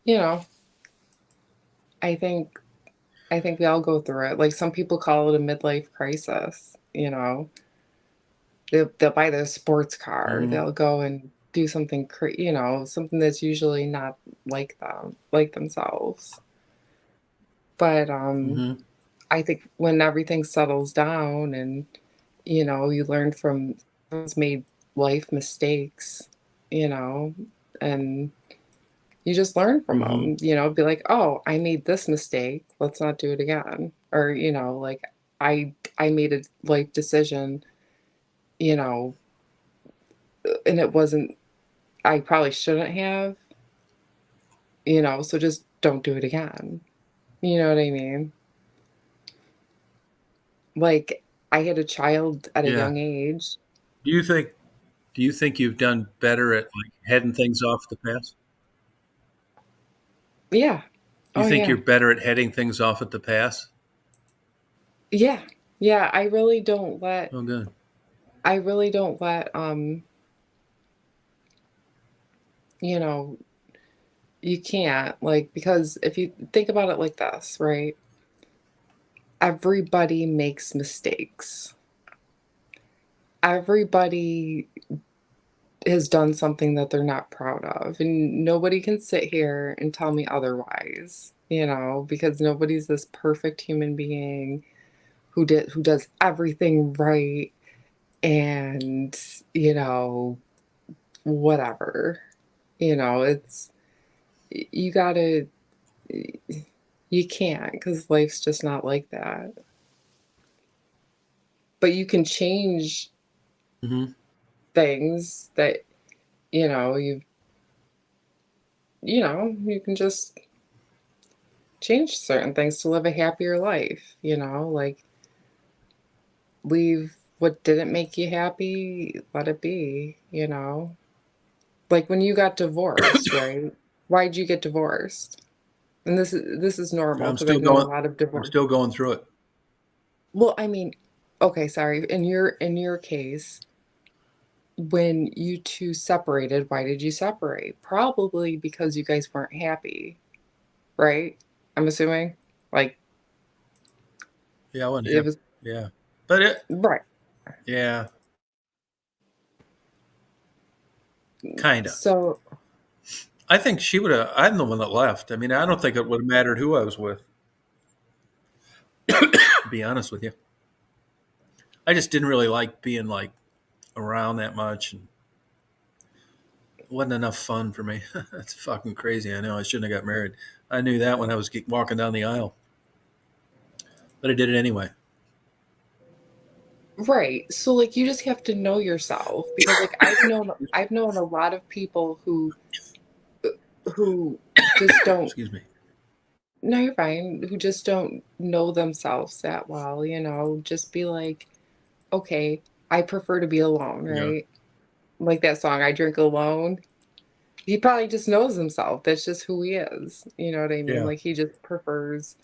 You know, I think we all go through it. Like some people call it a midlife crisis, you know. They'll buy their sports car. Mhm. They'll go and do something you know, something that's usually not like themselves. But Mhm. I think when everything settles down and, you know, you learn from everyone's made life mistakes, you know, and you just learn from Mhm. them, you know, be like, oh, I made this mistake. Let's not do it again. Or, you know, like I made a life decision, you know, and it wasn't, I probably shouldn't have, you know, so just don't do it again. You know what I mean? Like I had a child at a Yeah. young age. Do you think you've done better at like heading things off the past? Yeah. Do you Oh think you're yeah. better at heading things off at the pass? Yeah. Yeah, I really don't let Oh, good. I really don't let you know, you can't like because if you think about it like this, right? Everybody makes mistakes. Everybody has done something that they're not proud of, and nobody can sit here and tell me otherwise, you know, because nobody's this perfect human being who does everything right and, you know, whatever. You know, it's you gotta you can't because life's just not like that. But you can change Mhm. things that, you know, you can just change certain things to live a happier life, you know, like leave what didn't make you happy, let it be, you know. Like when you got divorced, right? Why'd you get divorced? And this is normal I'm because still I've known a going. lot of I'm divorce. still going through it. Well, I mean, okay, sorry. In your case, when you two separated, why did you separate? Probably because you guys weren't happy, right? I'm assuming. Like Yeah, I wasn't it happy. was Yeah, but right. yeah, kind of. So I think she would have. I'm the one that left. I mean, I don't think it would have mattered who I was with. To be honest with you, I just didn't really like being like around that much, and it wasn't enough fun for me. That's fucking crazy. I know I shouldn't have got married. I knew that when I was walking down the aisle, but I did it anyway. right. So like you just have to know yourself because like I've known a lot of people who just don't. Excuse me. No, you're fine. Who just don't know themselves that well, you know, just be like, okay, I prefer to be alone, Yeah, right? Like that song, I Drink Alone. He probably just knows himself. That's just who he is. You know what I mean? yeah, Like he just prefers,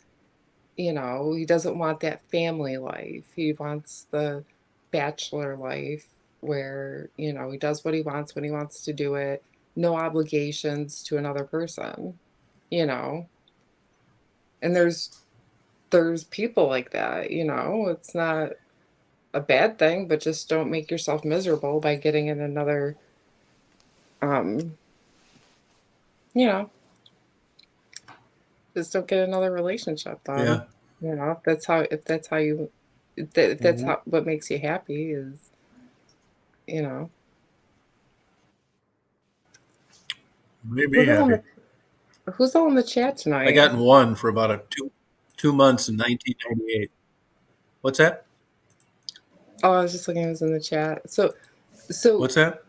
you know, he doesn't want that family life. He wants the bachelor life where, you know, he does what he wants when he wants to do it. No obligations to another person, you know. And there's people like that, you know. It's not a bad thing, but just don't make yourself miserable by getting in another um, you know, just don't get another relationship then. yeah. You know, if that's Mhm. how what makes you happy is, you know. Made me Who's all in happy. the who's all in the chat I tonight? got in one for about a two months in 1998. What's that? Oh, I was just looking. It was in the chat. So What's that?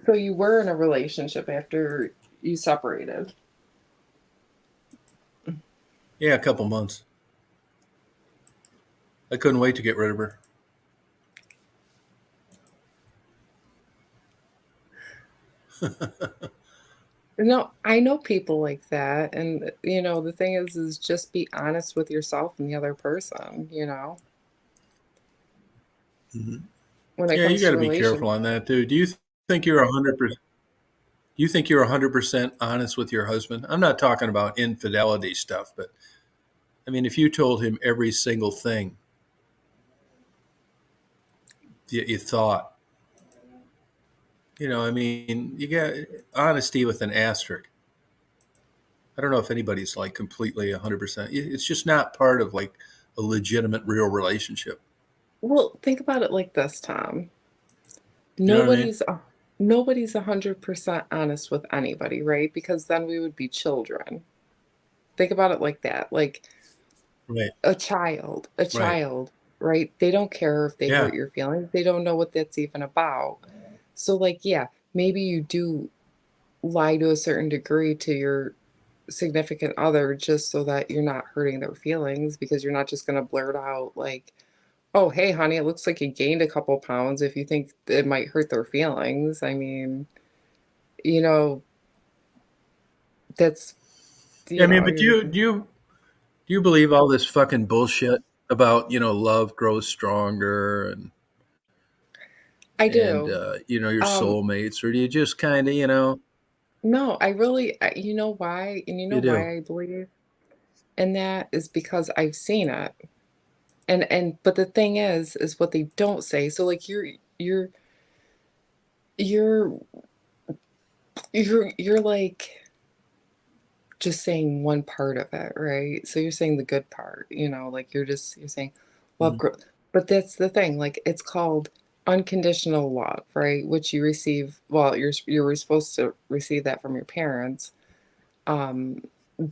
so you were in a relationship after you separated. Yeah, a couple months. I couldn't wait to get rid of her. No, I know people like that, and the thing is just be honest with yourself and the other person. Mhm. When it Yeah, you comes got to to be relation. careful on that too. Do you think you're 100%? You think you're 100% honest with your husband? I'm not talking about infidelity stuff, but I mean, if you told him every single thing that you thought, I mean, you got honesty with an asterisk. I don't know if anybody's like completely 100%. It's just not part of like a legitimate, real relationship. Well, think about it like this, Tom. You know what I mean? Nobody's 100% honest with anybody, right? Because then we would be children. Think about it like that. Like Right. a Right. child, right? They don't care if they Yeah. hurt your feelings. They don't know what that's even about. So, like, yeah, maybe you do lie to a certain degree to your significant other just so that you're not hurting their feelings, because you're not just going to blurt out like, "Oh, hey honey, it looks like you gained a couple pounds," if you think it might hurt their feelings. I mean, you know, that's Yeah. I mean, but you're do you believe all this fucking bullshit about love grows stronger I and do. your Um soulmates, or do you just kind of no, I really you know why? And you know you do? why I believe in that is because I've seen it. And but the thing is what they don't say. So like you're you're like just saying one part of it, right? So you're saying the good part, like you're saying love Mhm. growth. But that's the thing, like it's called unconditional love, right? Which you receive, well, you're supposed to receive that from your parents. Um,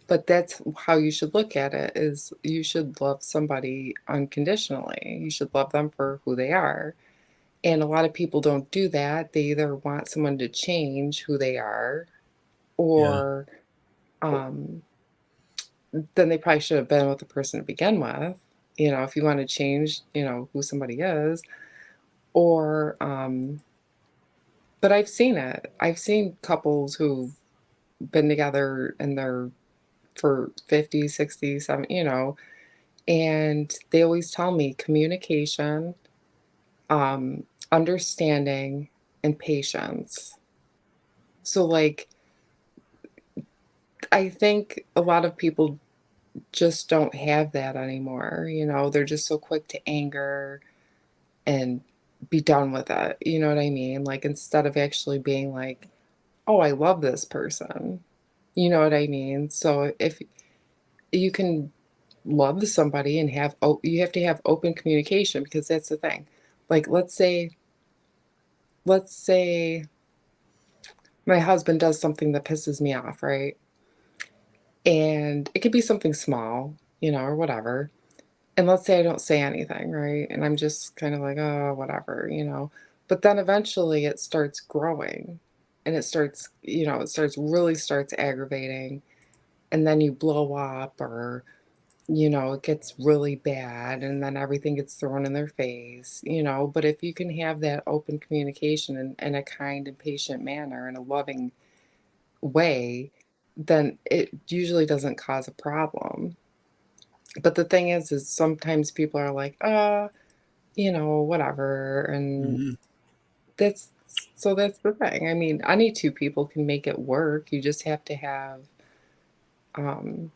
but that's how you should look at it, is you should love somebody unconditionally. You should love them for who they are. And a lot of people don't do that. They either want someone to change who they are, Yeah. or um then they probably should have been with the person to begin with, if you want to change, who somebody is. Or, but I've seen it. I've seen couples who've been together and they're for 50, 60, 70, and they always tell me communication, understanding, and patience. So, like, I think a lot of people just don't have that anymore. They're just so quick to anger and be done with it. You know what I mean? Like, instead of actually being like, "Oh, I love this person." You know what I mean? So if you can love somebody and you have to have open communication, because that's the thing. Like, let's say my husband does something that pisses me off, right? And it could be something small, or whatever. And let's say I don't say anything, right? And I'm just kind of like, "Oh, whatever." But then eventually it starts growing, and it really starts aggravating. And then you blow up, or, it gets really bad, and then everything gets thrown in their face. But if you can have that open communication in a kind and patient manner, in a loving way, then it usually doesn't cause a problem. But the thing is sometimes people are like, whatever. And Hmm. that's the thing. I mean, any two people can make it work. You just have to have, um,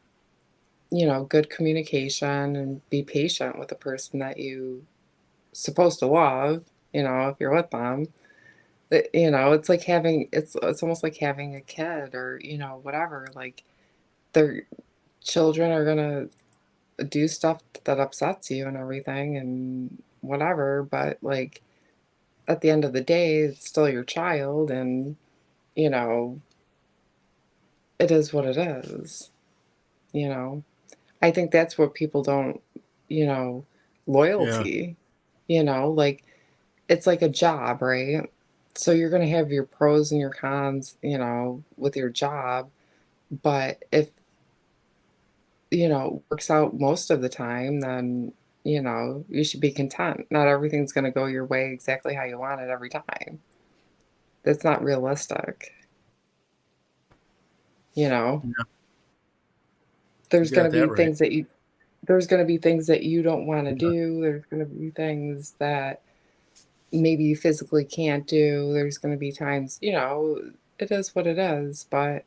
good communication and be patient with the person that you supposed to love, if you're with them. It's like it's almost like having a kid, or, whatever. Like, their children are gonna do stuff that upsets you and everything and whatever, but like at the end of the day, it's still your child, and you know, it is what it is, you know. I think that's what people don't, you know, Yeah. loyalty, You know, like it's like a job, right? So you're going to have your pros and your cons, you know, with your job. But if, you know, it works out most of the time, then, you know, you should be content. Not everything's going to go your way exactly how you want it every time. That's not realistic. You know, Yeah, there's you going got to be that right. things that you, there's going to be things that you don't want to do. There's going to be things that maybe you physically can't do. There's going to be times, you know, it is what it is, but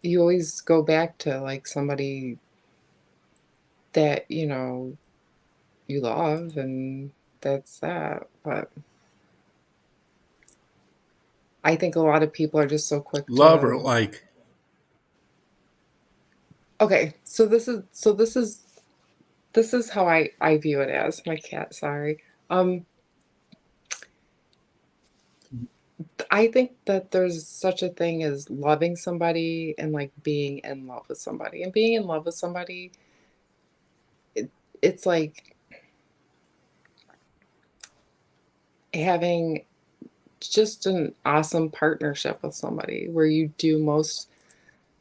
you always go back to like somebody that, you know, you love, and that's that. But I think a lot of people are just so quick Love or to, like. okay, this is how I view it as my cat, sorry. Um I think that there's such a thing as loving somebody and like being in love with somebody. And being in love with somebody, it, it's like having just an awesome partnership with somebody where you do most,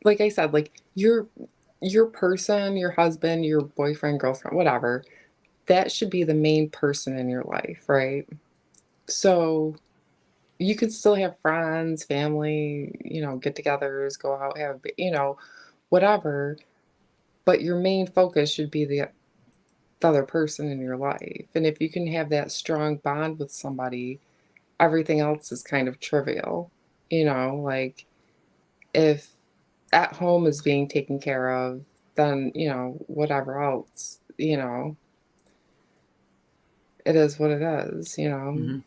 like I said, like your person, your husband, your boyfriend, girlfriend, whatever, that should be the main person in your life, right? So you could still have friends, family, you know, get-togethers, go out, have, you know, whatever, but your main focus should be the other person in your life. And if you can have that strong bond with somebody, everything else is kind of trivial. You know, like if at home is being taken care of, then, you know, whatever else, you know, it is what it is, you know. Mm-hmm.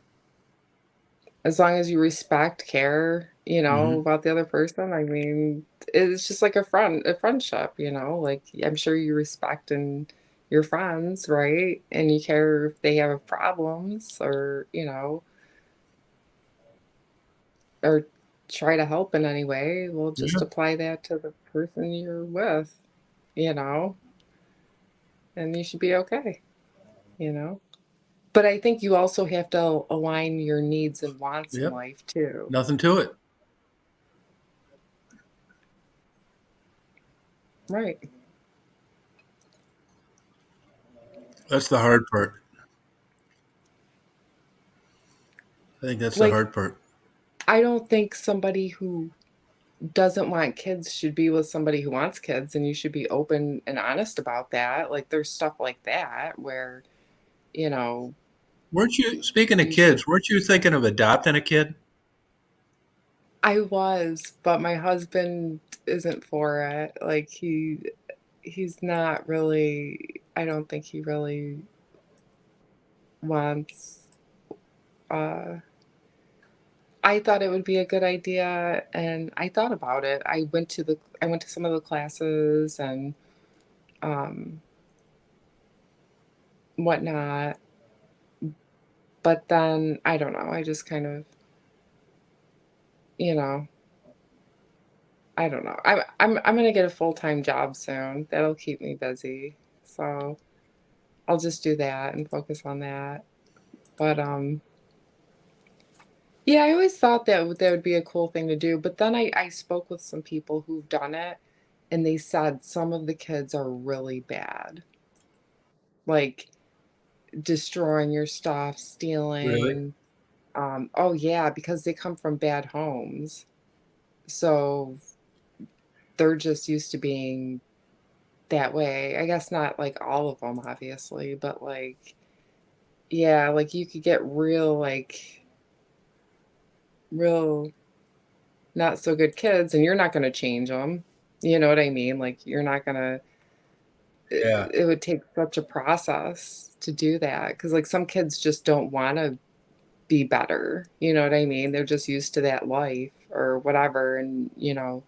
As long as you respect, care, you know, Mm-hmm. about the other person, I mean, it's just like a friendship, you know, like I'm sure you respect and your friends, right? And you care if they have problems or, you know, or try to help in any way. Well, just Yeah. apply that to the person you're with, you know, and you should be okay, you know. But I think you also have to align your needs and wants in Yep. life too. Nothing to it. Right. That's the hard part. I think that's the Like, hard part. I don't think somebody who doesn't want kids should be with somebody who wants kids, and you should be open and honest about that. Like, there's stuff like that where, you know, Weren't you, speaking of you should. kids, weren't you thinking of adopting a kid? I was, but my husband isn't for it. Like, he's not really, I don't think he really wants, uh, I thought it would be a good idea, and I thought about it. I went to some of the classes and um, whatnot, but then I don't know. I just kind of, you know, I don't know. I'm gonna get a full-time job soon. That'll keep me busy, so I'll just do that and focus on that. But yeah, I always thought that would be a cool thing to do. But then I spoke with some people who've done it, and they said some of the kids are really bad. Like destroying your stuff, Really? stealing. Oh yeah, because they come from bad homes. So they're just used to being that way. I guess not like all of them, obviously, but like, yeah, like you could get real not so good kids, and you're not going to change them. You know what I mean? Like, you're not going to, Yeah. it would take such a process to do that. Cause like some kids just don't want to be better. You know what I mean? They're just used to that life or whatever. And, you know,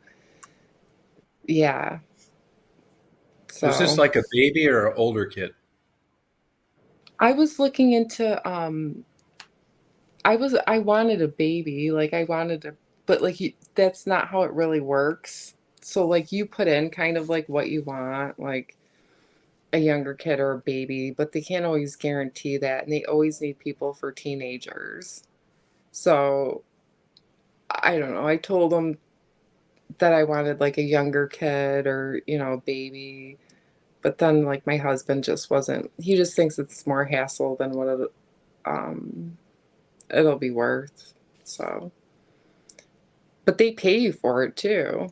yeah. Was this So like a baby or an older kid? I was looking into, I wanted a baby. Like I wanted to, but like that's not how it really works. So like you put in kind of like what you want, like a younger kid or a baby, but they can't always guarantee that, and they always need people for teenagers. So I don't know. I told them that I wanted like a younger kid or, a baby. But then like my husband just wasn't, he just thinks it's more hassle than what it'll be worth. So, but they pay you for it too.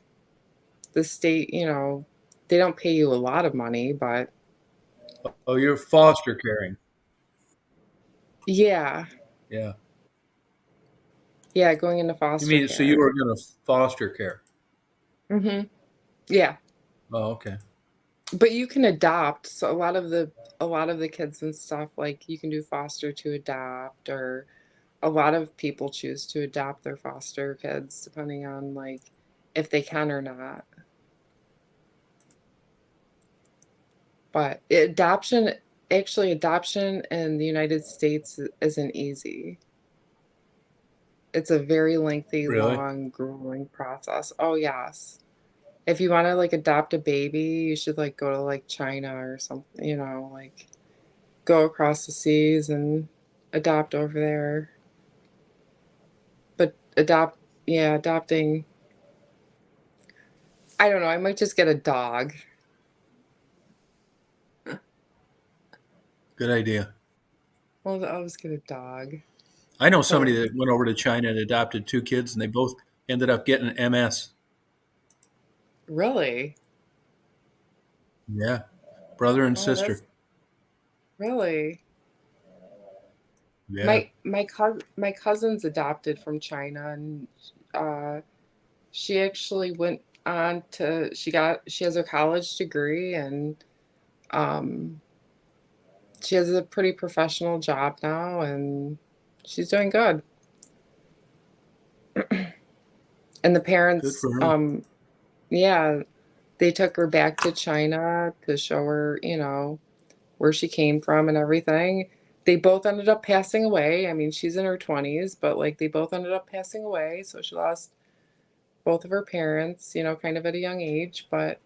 The state, they don't pay you a lot of money, but Oh, you're foster caring. yeah, Yeah. yeah, going into You foster mean so you care. were going to foster care? Yeah. Oh, okay. But you can adopt. So a lot of the kids and stuff, like you can do foster to adopt, or a lot of people choose to adopt their foster kids depending on like if they can or not. But adoption in the United States isn't easy. It's a very lengthy, Really? long, grueling process. Oh yes. If you want to like adopt a baby, you should like go to like China or something, like go across the seas and adopt over there. But adopting, I don't know, I might just get a dog. Good idea. Well, I'll just get a dog. I know somebody So, that went over to China and adopted two kids, and they both ended up getting MS. really? Yeah. Brother and Oh, that's sister. really. Yeah. My cousin's adopted from China, and uh, she actually went on to she has her college degree, and um, she has a pretty professional job now, and she's doing good. And the Good parents, for her. yeah, they took her back to China to show her, where she came from and everything. They both ended up passing away. I mean, she's in her 20s, but like they both ended up passing away. So she lost both of her parents, kind of at a young age, but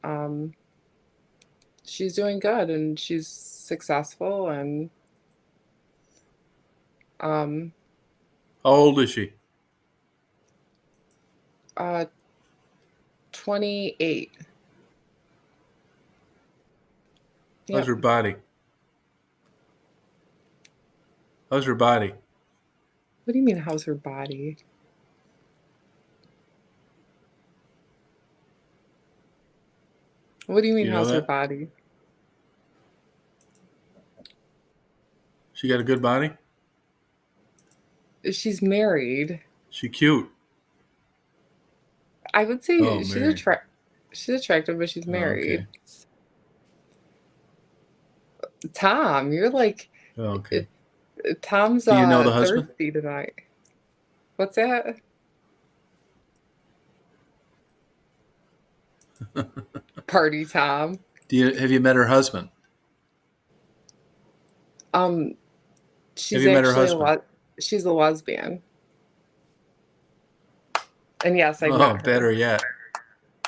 she's doing good and she's successful and um How old is she? uh 28. How's Yep. her body? How's her body? What do you mean how's her body? What do you Do mean you know how's her that? body? She got a good body? She's married. She cute? I would Oh, say married. she's attractive, but she's Oh, married. okay. Tom, you're like Oh, okay. Tom's Do you know the husband? thirsty tonight. What's that? Party Tom. Have you met her husband? Um, Have she's you met her actually husband? she's a lesbian. And yes, I've Oh, met her. better yet.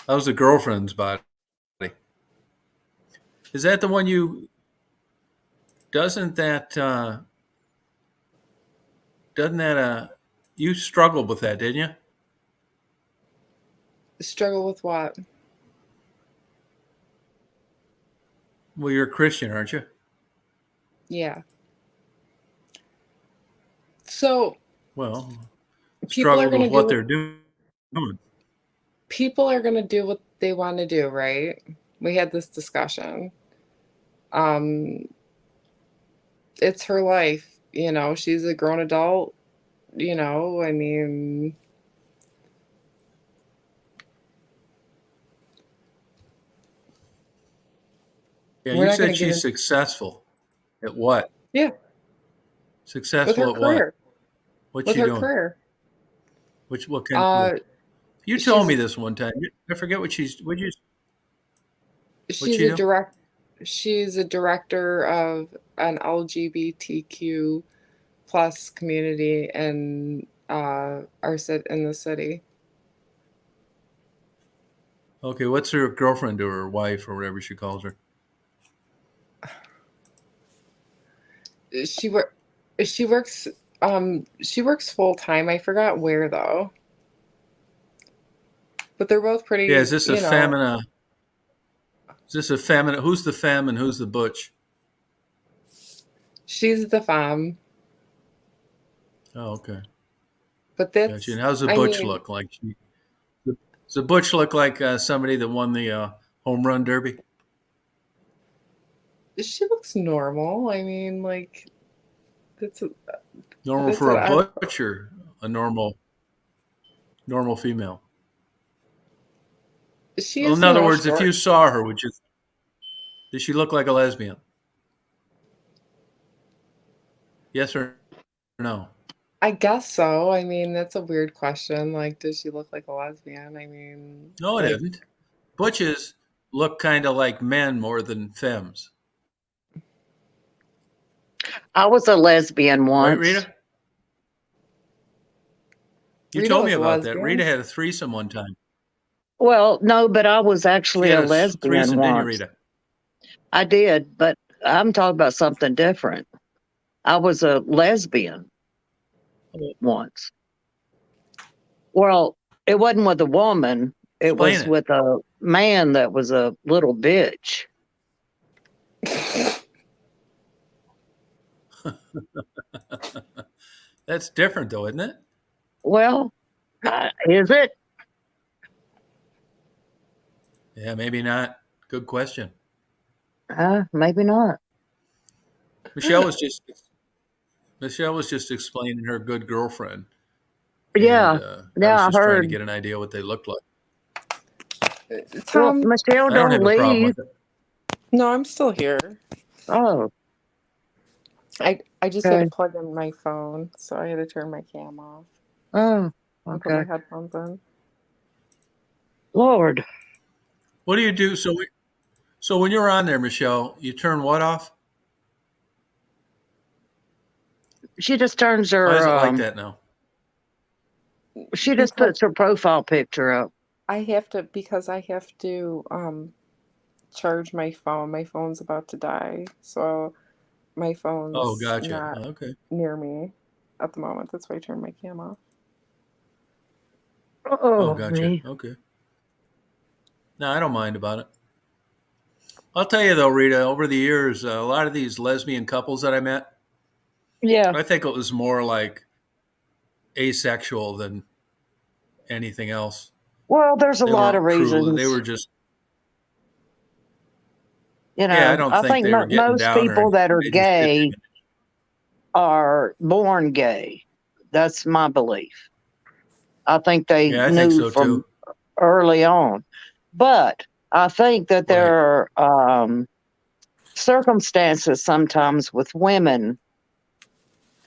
How's the girlfriend's body? Is that the one you? Doesn't that? Doesn't that? You struggled with that, didn't you? Struggle with what? Well, you're a Christian, aren't you? Yeah. So Well, people are struggled gonna with do what what they're doing. people are gonna do what they want to do, right? We had this discussion. Um, it's her life, she's a grown adult, I mean, Yeah, we're you not gonna said get she's in. successful at what? Yeah, with her Successful at what? career. What's With she her doing? career. What kind of career? Uh, You told she's me this one time. I forget what she's. What she's she a do? direct she's a director of an LGBTQ plus community in in the city. Okay, what's her girlfriend or her wife or whatever she calls her? She works she works full time. I forgot where though. But they're both pretty, Yeah, is this a you know. femina? Is this a femina? Who's the femme and who's the butch? She's the femme. Oh, okay. But Gotcha. that's, And how's the I butch mean, look like? Does the butch look like somebody that won the home run derby? she looks normal. I mean, like that's Normal that's for what a I butch or a normal female? she Well, is, in other words, if you saw her, does she look like a lesbian? Yes or no? I guess so. I mean, that's a weird question. Like, does she look like a lesbian? I mean, No, it like, isn't. Butches look kind of like men more than femmes. I was a lesbian Right, once. Rita? You Rita told me was a about that. lesbian. Rita had a threesome one time. Well, no, but I was She actually had a a lesbian threesome, didn't you, once. Rita? I did, but I'm talking about something different. I was a lesbian once. Well, it wasn't with a woman. It Explain was it. with a man that was a little bitch. That's different, though, isn't it? Well, is it? Yeah, maybe not. Good question. Maybe not. Michelle was just explaining her good girlfriend, Yeah, and I was I just trying to heard. get an idea what they looked like. Well, Tom, Michelle, I don't don't have a problem leave. with it. no, I'm still here. Oh, I just had to okay. plug in my phone, so I had to turn my cam off Oh, and put my okay. headphones in. Lord. What do you do? So when you're on there, Michelle, you turn what off? She just turns Why is her, it like that now? she just Because puts her profile picture up. because I have to charge my phone. My phone's about to die, so my Oh, phone's gotcha. not Oh, okay. near me at the moment. That's why I turned my cam off. Oh, Oh, gotcha. me. Okay. No, I don't mind about it. I'll tell you though, Rita, over the years, a lot of these lesbian couples that I met, Yeah. I think it was more like asexual than anything else. Well, there's a They lot of weren't true. They reasons. were just, You yeah, I know, don't I think think they were getting most down or people anything. that are They just did gay are born gay. That's my belief. I think they Yeah, I think knew so from too. early on. But I think that Right. there are circumstances sometimes with women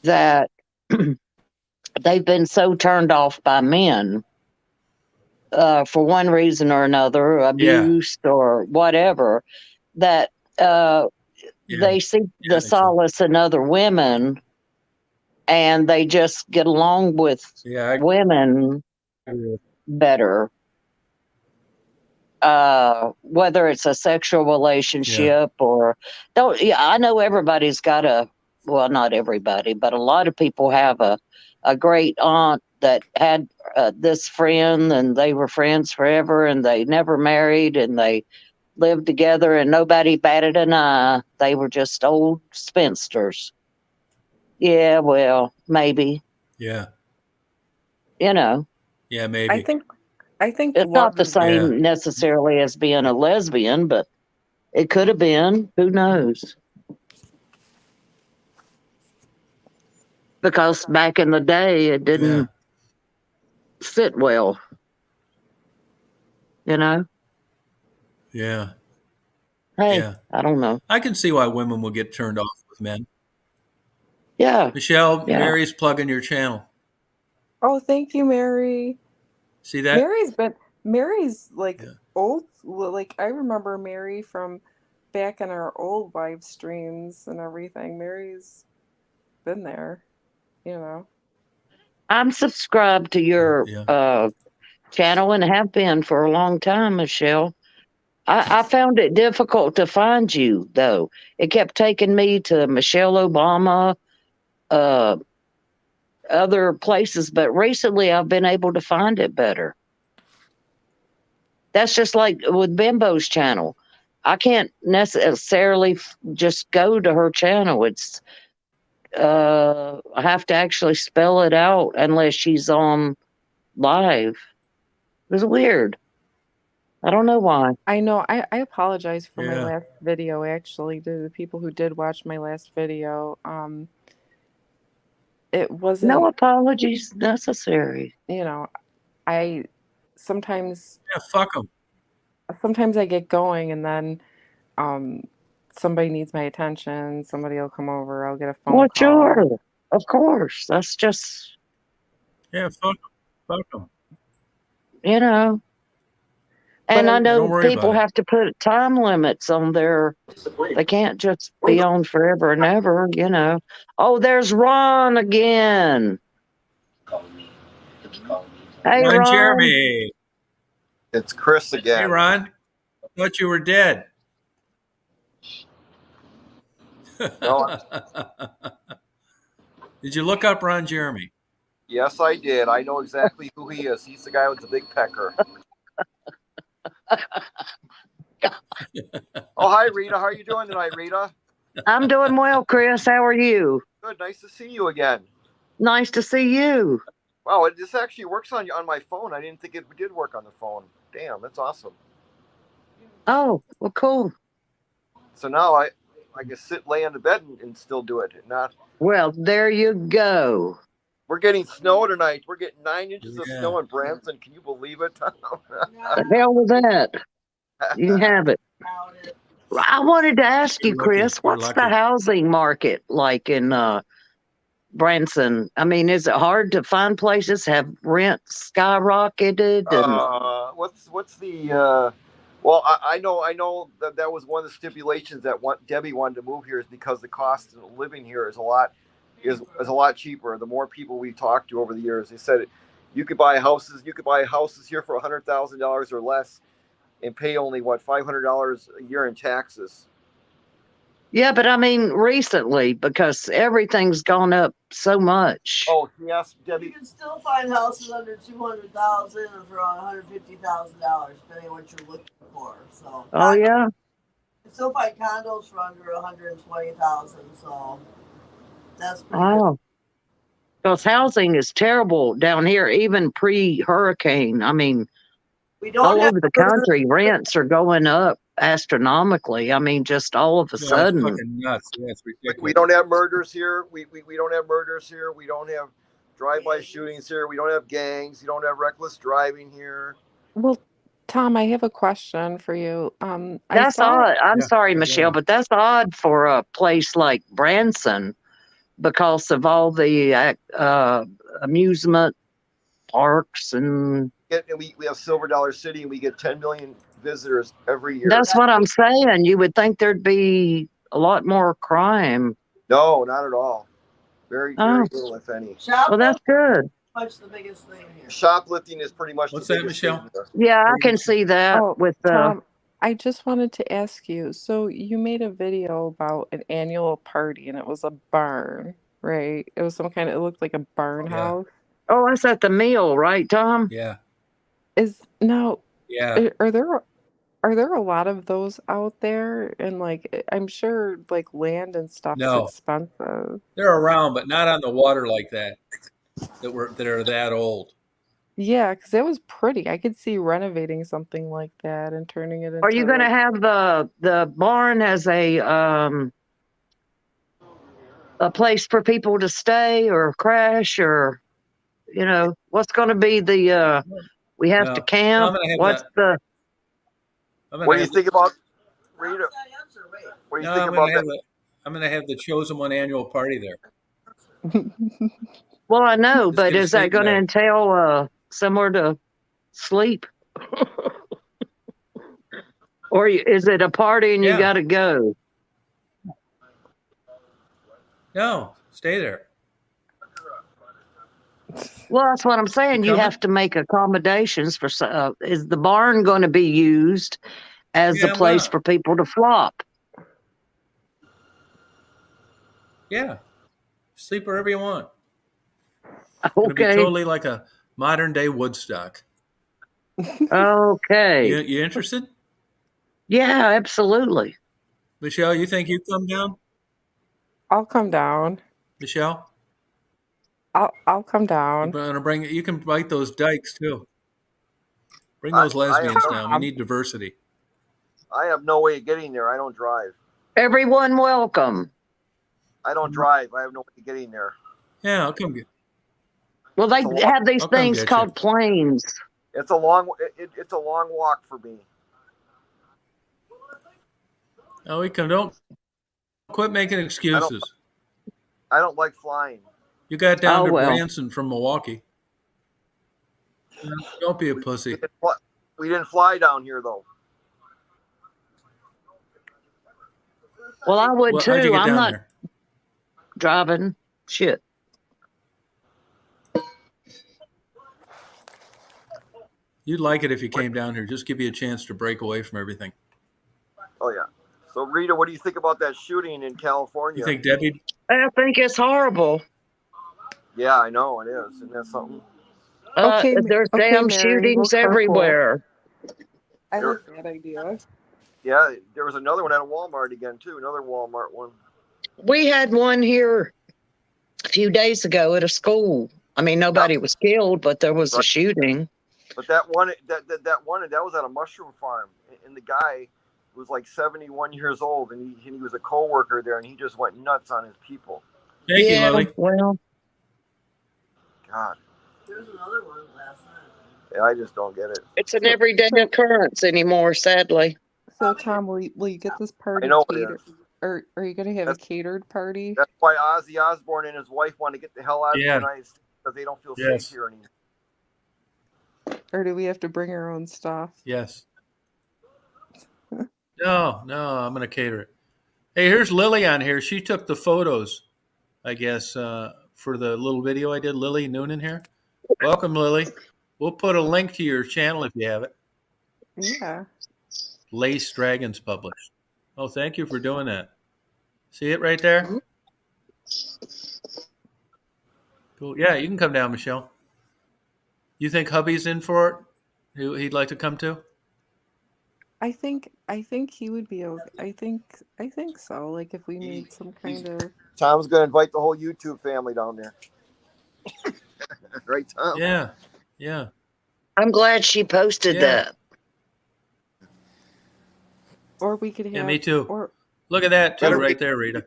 that they've been so turned off by men for one reason or another, Yeah. abuse or whatever, that Yeah. they see Yeah, I the think so. solace in other women and they just get along with Yeah, I women agree with better. Whether it's a sexual you. Yeah. relationship or don't, yeah, I know everybody's got well, not everybody, but a lot of people have a great aunt that had this friend and they were friends forever and they never married and they lived together and nobody batted an eye. They were just old spinsters. Yeah, well, maybe, Yeah. you know, Yeah, I maybe. think it's not the love. Yeah. same necessarily as being a lesbian, but it could have been. Who knows? Because back in the day, it Yeah. didn't sit well, you know? Yeah. Hey, Yeah. I don't know. I can see why women will get turned off with men. Yeah, Michelle, yeah. Mary's plugging your channel. Oh, thank you, Mary. See that? Mary's like Yeah. old. Like I remember Mary from back in our old live streams and everything. Mary's been there, you know. I'm subscribed to your Yeah. channel and have been for a long time, Michelle. I found it difficult to find you, though. It kept taking me to Michelle Obama, other places, but recently I've been able to find it better. That's just like with Bimbo's channel. I can't necessarily just go to her channel. It's I have to actually spell it out unless she's on live. It was weird. I don't know why. I know. I apologize for my Yeah. last video, actually, to the people who did watch my last video. It wasn't, No apologies necessary. you know, I sometimes Yeah, fuck them. sometimes I get going and then somebody needs my attention, somebody will come over, I'll get a phone Well, call. sure. Of course. That's just, Yeah, fuck them. Fuck them. you know. But And I I Don't know worry people about it. have to put time limits on their, they can't just be on forever and ever, you know. Oh, there's Ron again. Hey, Ron Ron. Jeremy. It's Chris again. Hey, Ron. I thought you were dead. No. Did you look up Ron Jeremy? Yes, I did. I know exactly who he is. He's the guy with the big pecker. Oh, hi, Rita. How are you doing tonight, Rita? I'm doing well, Chris. How are you? Good. Nice to see you again. Nice to see you. Wow, this actually works on my phone. I didn't think it did work on the phone. Damn, that's awesome. Oh, well, cool. So now I can lay on the bed and still do it. Not. Well, there you go. We're getting snow tonight. We're getting 9 inches of Yeah. snow in Branson. Can you believe it? The hell with that. You can have it. I wanted to ask you, You're lucky. Chris, You're what's the lucky. housing market like in Branson? I mean, is it hard to find places? Have rents skyrocketed? And What's the well, I know that was one of the stipulations that Debbie wanted to move here is because the cost of living here is a lot cheaper. The more people we talked to over the years, they said you could buy houses here for $100,000 or less and pay only $500 a year in taxes. yeah, but I mean recently, because everything's gone up so much. Oh, yes, Debbie. You can still find houses under $200,000 or for around $150,000, depending on what you're looking for. So. Oh yeah. You can still find condos for under $120,000. So. That's pretty good. Oh. Because housing is terrible down here, even pre-hurricane. I mean, We don't all have over the country, rents are going up astronomically. I mean, just all of a No, it's sudden. fucking nuts. Yeah, it's ridiculous. We don't have murders here. We don't have murders here. We don't have drive-by shootings here. We don't have gangs. You don't have reckless driving here. Well, Tom, I have a question for you. I That's saw odd. I'm Yeah, sorry, go Michelle, ahead. but that's odd for a place like Branson because of all the amusement parks and. We have Silver Dollar City, and we get 10 million visitors every year. That's what I'm saying. You would think there'd be a lot more crime. No, not at all. Very little, if any. Well, that's good. Much the biggest thing here. Shoplifting is pretty much What's the that, biggest Michelle? thing here. Yeah, I can see that Oh, with Tom, I just wanted to ask you. So you made a video about an annual party, and it was a barn, right? It was it looked like a barn Yeah. house. Oh, that's at the meal, right, Tom? Yeah. Are Yeah. there a lot of those out there? And I'm sure land and stuff's No. expensive. They're around, but not on the water like that. That are that old. Yeah, because it was pretty. I could see renovating something like that and turning it into. Are you going to have the barn as a place for people to stay or crash, or what's going to be the we have to No. camp? What's the? What do you think about Rita? What do you think about that? I'm going to have the chosen one annual party there. Well, I know, Just but get a is that sleeping going to bag. entail somewhere to sleep? Or is it a party and you Yeah. got to go? No, stay there. Well, that's what I'm saying. You coming? have to make accommodations for. Is the barn going to be used as a Yeah, place well, for people to flop. yeah. Sleep wherever you want. Going to be Okay. totally like a modern day Woodstock. Okay. You interested? Yeah, absolutely. Michelle, you think you come down? I'll come down. Michelle? I'll come You down. gonna bring you can bite those dykes too. Bring I, those I have lesbians no, down. We Tom. need diversity. I have no way of getting there. I don't drive. Everyone welcome. I don't drive. I have no way of getting there. Yeah, I'll come get Well, they It's a long. have these I'll come things get you. called planes. It's a long. It's a long walk for me. Oh, we come. Don't quit making excuses. I don't like flying. You got down Oh, to well. Branson from Milwaukee. Don't be a pussy. We didn't fly down here though. Well, I would Well, how'd you too. get I'm down not there? driving shit. You'd like it if you came down here. Just give you a chance to break away from everything. Oh yeah. So Rita, what do you think about that shooting in California? You think Debbie? I think it's horrible. Yeah, I know it is. Isn't that something? Okay, There's okay, damn Mary, we'll shootings carpool. everywhere. I There- like that idea. Yeah, there was another one at a Walmart again too. Another Walmart one. We had one here a few days ago at a school. I mean, nobody was killed, but there was a Right. shooting. But that one that was at a mushroom farm, and the guy was like 71 years old, and he was a coworker there, and he just went nuts on his people. Thank you, Lily. Well, God, There's another one last night. yeah, I just don't get it. it's an everyday occurrence anymore, sadly. So Tom, will you get this party I know it catered? is. Or are you gonna have a That's- catered party? That's why Ozzy Osbourne and his wife want to get the hell out of Yeah. the United States because they don't feel Yes. safe here anymore. Or do we have to bring our own stuff? Yes. No, I'm going to cater it. Hey, here's Lily on here. She took the photos, I guess, for the little video I did. Lily Noonan here. Welcome, Lily. We'll put a link to your channel if you have it. Yeah. Lace Dragons Published. Oh, thank you for doing that. See it right there? Cool. Yeah, you can come down, Michelle. You think hubby's in for it? Who he'd like to come to? I think he would be okay. I think so. Like if we need some kind of Tom's gonna invite the whole YouTube family down there. Right, Tom? Yeah. I'm glad she posted Yeah. that. or we could have Yeah, me too. or Look at that too, Better right make- there, Rita.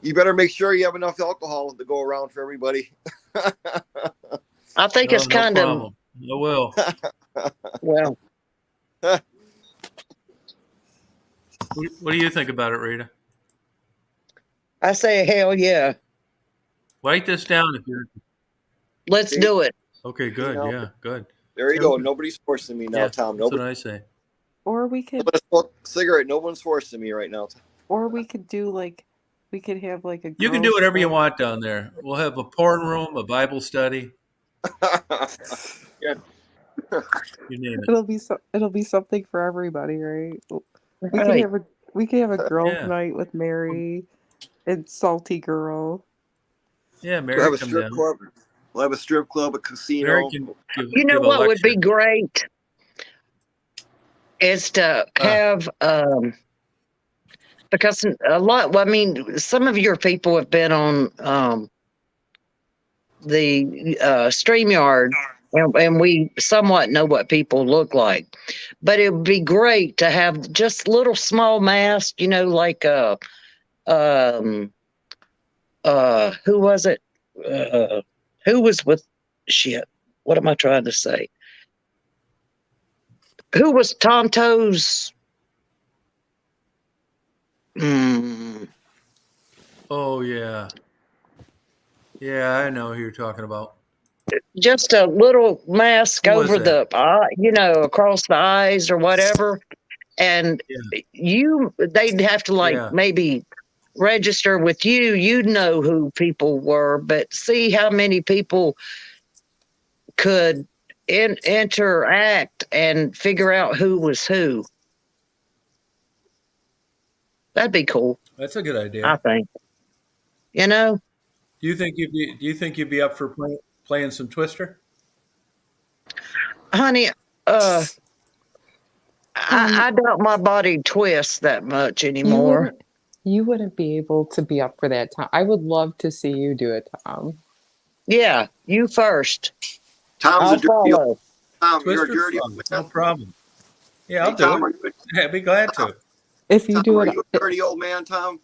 You better make sure you have enough alcohol to go around for everybody. I think No, it's no kind of, problem. I will. well, What do you think about it, Rita? I say hell yeah. Write this down if you're Let's do it. okay. Good. know, Yeah, good. There you go. Nobody's forcing me now, Yeah, Tom. that's what Nobody. I say. or we I'm could gonna smoke a cigarette. No one's forcing me right now. do like we could have like a You can girls' do whatever you club. want down there. We'll have a porn room, a Bible study. Yeah. You name it. It'll be something for everybody, right? We could Right. have a girls' Yeah. night with Mary and Salty Girl. Yeah, We'll Mary have a come strip down. club. We'll have a strip club, a casino. Mary can You know give a what would be lecture. great is to have because a lot. Well, I mean, some of your people have been on the StreamYard, and we somewhat know what people look like. But it would be great to have just little small masks. You know, like who was it? Who was with shit? What am I trying to say? Who was Tonto's? Oh yeah, yeah. I know who you're talking about. Just a little mask Who was over the that? eye, across the eyes or whatever. And they'd have to Yeah. maybe register with you. You'd know who people were, but see how many people could interact and figure out who was who. That'd be cool, That's a good idea. I think. You know, Do you think you'd be up for playing some Twister? honey, I doubt my body twists that much You anymore. wouldn't be able to be up for that, Tom. I would love to see you do it, Tom. Yeah, you first. Tom's I'll a dirty old follow. Tom. You're a Twister dirty old fun, man. no problem. Yeah, Hey, I'll do Tom, it. Yeah, I'd be glad to. If you Tom, do are it, you a dirty old man, Tom?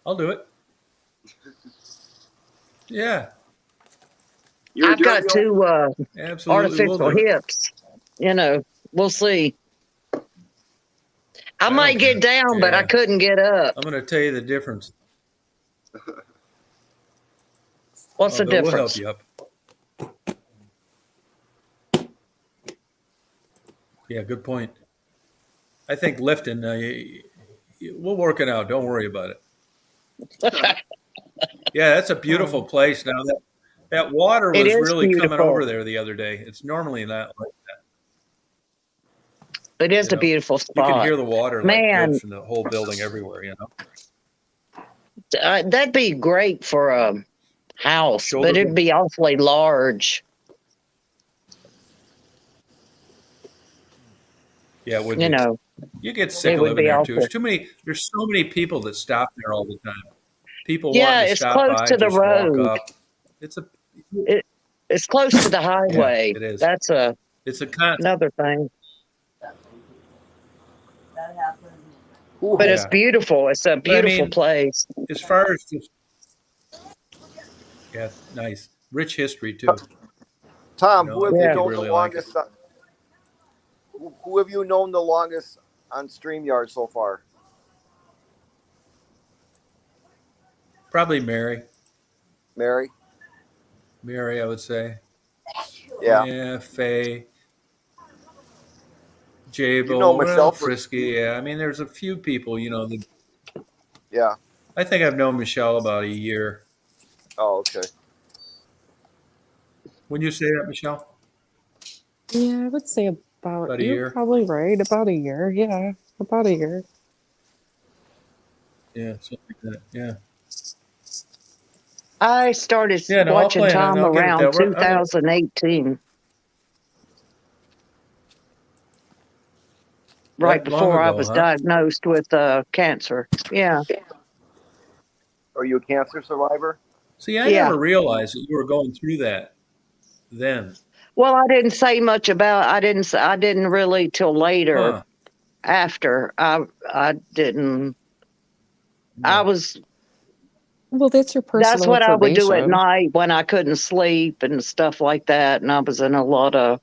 I'll do it. Yeah, You're a I've got dirty old. two absolutely. We'll artificial do it. hips. You know, we'll see. I don't might get care. down, but I Yeah. couldn't get up. I'm going to tell you the difference. What's the Although we'll help difference? you up. Yeah, good point. I think lifting, we'll work it out. Don't worry about it. Yeah, that's a beautiful place. Now that water It was is really coming beautiful. over there the other day. It's normally not like It is you a know. beautiful you can spot. hear the water like Man. good from the whole building everywhere. You know, That'd be great for a house, Shoulder but it'd be awfully large. yeah, it would You be. know, You get sick it of would living be there too. awful. There's too many. There's so many people that stop there all the time. People Yeah, wanting to it's stop close by, to the just walk road. up. It's a It's close to the highway. it is. That's It's a con. another thing. That happened. But it's Yeah. beautiful. It's a But I beautiful mean, place. as far as just yeah, nice, rich history too. Tom, You who know, I have think you Yeah. you'd known really the like it. longest? Who have you known the longest on StreamYard so far? Probably Mary. Mary. Mary, I would say. Yeah. Yeah, Faye, You know Jabo, Michelle for Frisky. Yeah, I mean, there's a few people. You know, yeah. I think I've known Michelle about a year. Oh, okay. When you say that, Michelle, yeah, I would say about a you're year. probably right. About a year. Yeah, about a year. Yeah, something like that. Yeah. I started Yeah, no, I'll watching plan and Tom I'll get it around that way. 2018, right That long before I ago, was huh? diagnosed with cancer. Yeah. Are you a cancer survivor? See, I Yeah. never realized that you were going through that then. Well, I didn't say much about. I didn't really till later. Huh. After I didn't. I was. Well, that's your That's personal what I would do at information. night when I couldn't sleep and stuff like that, and I was in a lot of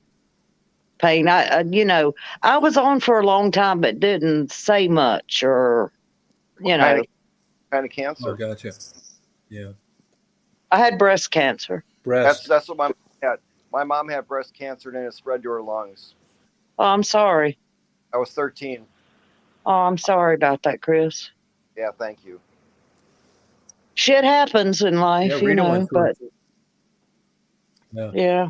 pain. I was on for a long time, but didn't say much, or Kind of Oh, cancer. gotcha. Yeah. I had breast cancer. Breast. That's what my mom had. My mom had breast cancer and then it spread to her lungs. Oh, I'm sorry. I was 13. Oh, I'm sorry about that, Chris. Yeah, thank you. Shit happens in life, Yeah, Rita went through but it. Yeah. yeah.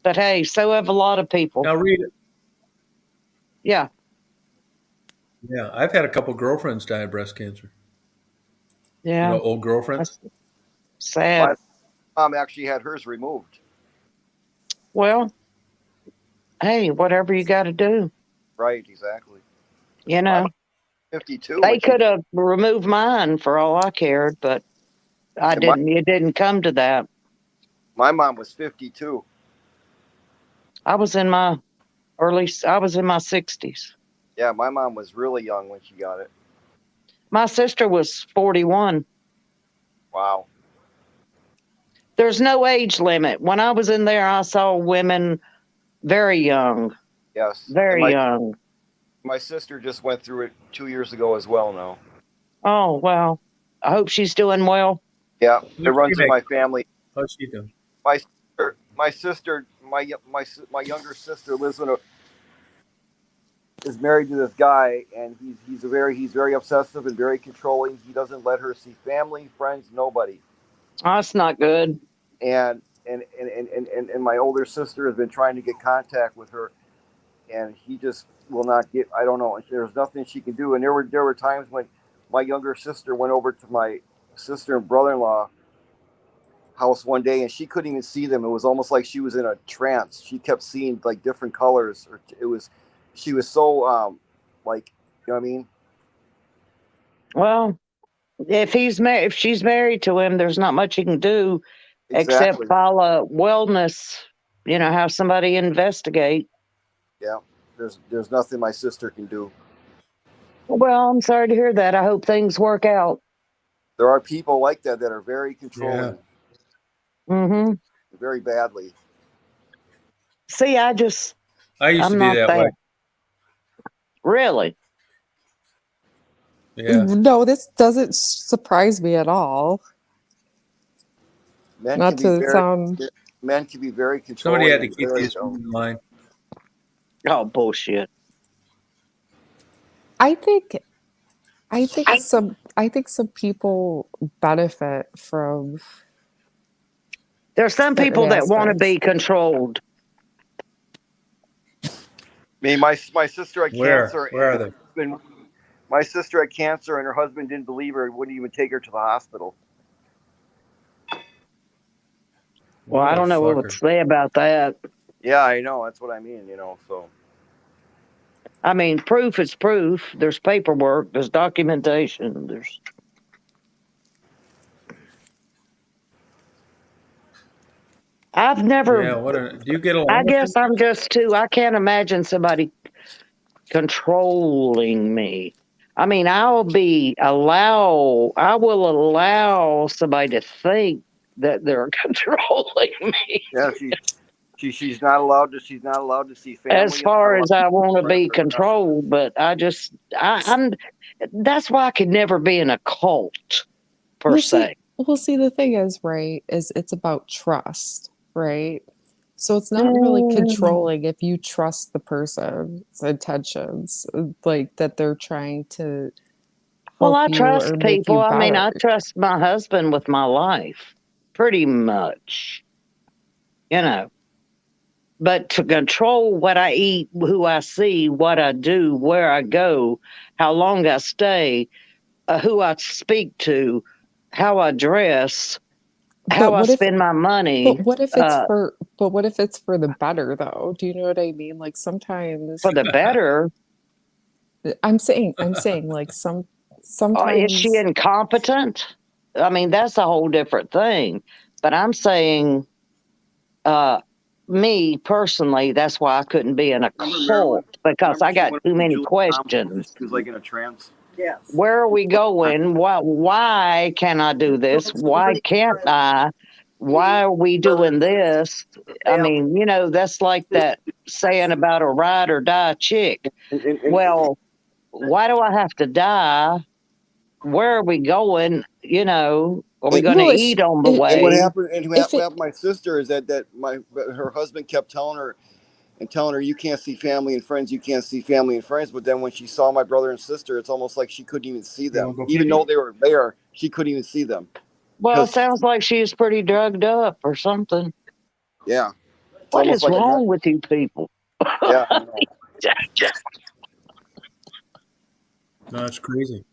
But hey, so have a lot of people. Now, Rita. Yeah. Yeah, I've had a couple girlfriends die of breast cancer. Yeah. You know, old girlfriends. That's sad. My mom actually had hers removed. Well, hey, whatever you got to do. Right, exactly. You know, 52. they could have removed mine for all I cared, but I didn't. It didn't come to that. My mom was 52. I was in my I was in my 60s. Yeah, my mom was really young when she got it. My sister was 41. Wow. There's no age limit. When I was in there, I saw women very young. Yes. Very young. My sister just went through it 2 years ago as well now. Oh, well. I hope she's doing well. Yeah, it runs in my family. How's she doing? My younger sister lives is married to this guy, and he's very obsessive and very controlling. He doesn't let her see family, friends, nobody. Oh, that's not good. And my older sister has been trying to get contact with her, and he just will not get. I don't know. There's nothing she can do. And there were times when my younger sister went over to my sister and brother-in-law house one day, and she couldn't even see them. It was almost like she was in a trance. She kept seeing like different colors, or she was so like, you know what I mean? Well, if she's married to him, there's not much he can do except Exactly. file a wellness. Have somebody investigate. Yeah. There's nothing my sister can do. Well, I'm sorry to hear that. I hope things work out. There are people like that are very controlling. Mm-hmm. Very badly. See, I used I'm to be not that way. Really? Yeah. No, this doesn't surprise me at all. Men Not can to sound. be very controlling. Somebody had to and keep very, these in line. Oh, bullshit. I think some people benefit from There's some certain people that want to be aspects. controlled. I mean, my sister had cancer. Where are they? My sister had cancer, and her husband didn't believe her. Wouldn't even take her to the hospital. Well, I don't know what to say about that. Yeah, I know. That's what I mean. So. I mean, proof is proof. There's paperwork. There's documentation. I've never. Yeah. Do you get along? I guess I'm just too. I can't imagine somebody controlling me. I mean, I will allow somebody to think that they're controlling me. Yeah, she's not allowed to. She's not allowed to see family. As far as I want to be controlled, but I'm. That's why I could never be in a cult per se. See, the thing is, right, is it's about trust, right? So it's not really controlling if you trust the person's intentions, like that they're trying to help I you trust or make people. you I mean, better. I trust my husband with my life, pretty much. But to control what I eat, who I see, what I do, where I go, how long I stay, who I speak to, how I dress, how I spend my money. But what if it's for the better though? Do you know what I mean? Like sometimes For the better. I'm saying like sometimes. Is she incompetent? I mean, that's a whole different thing. But I'm saying, me personally, that's why I couldn't be in a cult, because I got too many questions. She was like in a trance. Yes. Where are we going? Why can I do this? Why can't I? Why are we doing this? I mean, that's like that saying about a ride or die chick. Well, why do I have to die? Where are we going? Are we going to eat on the way? And what happened? And what happened to my sister is that her husband kept telling her you can't see family and friends. You can't see family and friends. But then when she saw my brother and sister, it's almost like she couldn't even see them, even though they were there. She couldn't even see them. Well, it sounds like she's pretty drugged up or something. Yeah. What is wrong with you people? Yeah. No, it's crazy.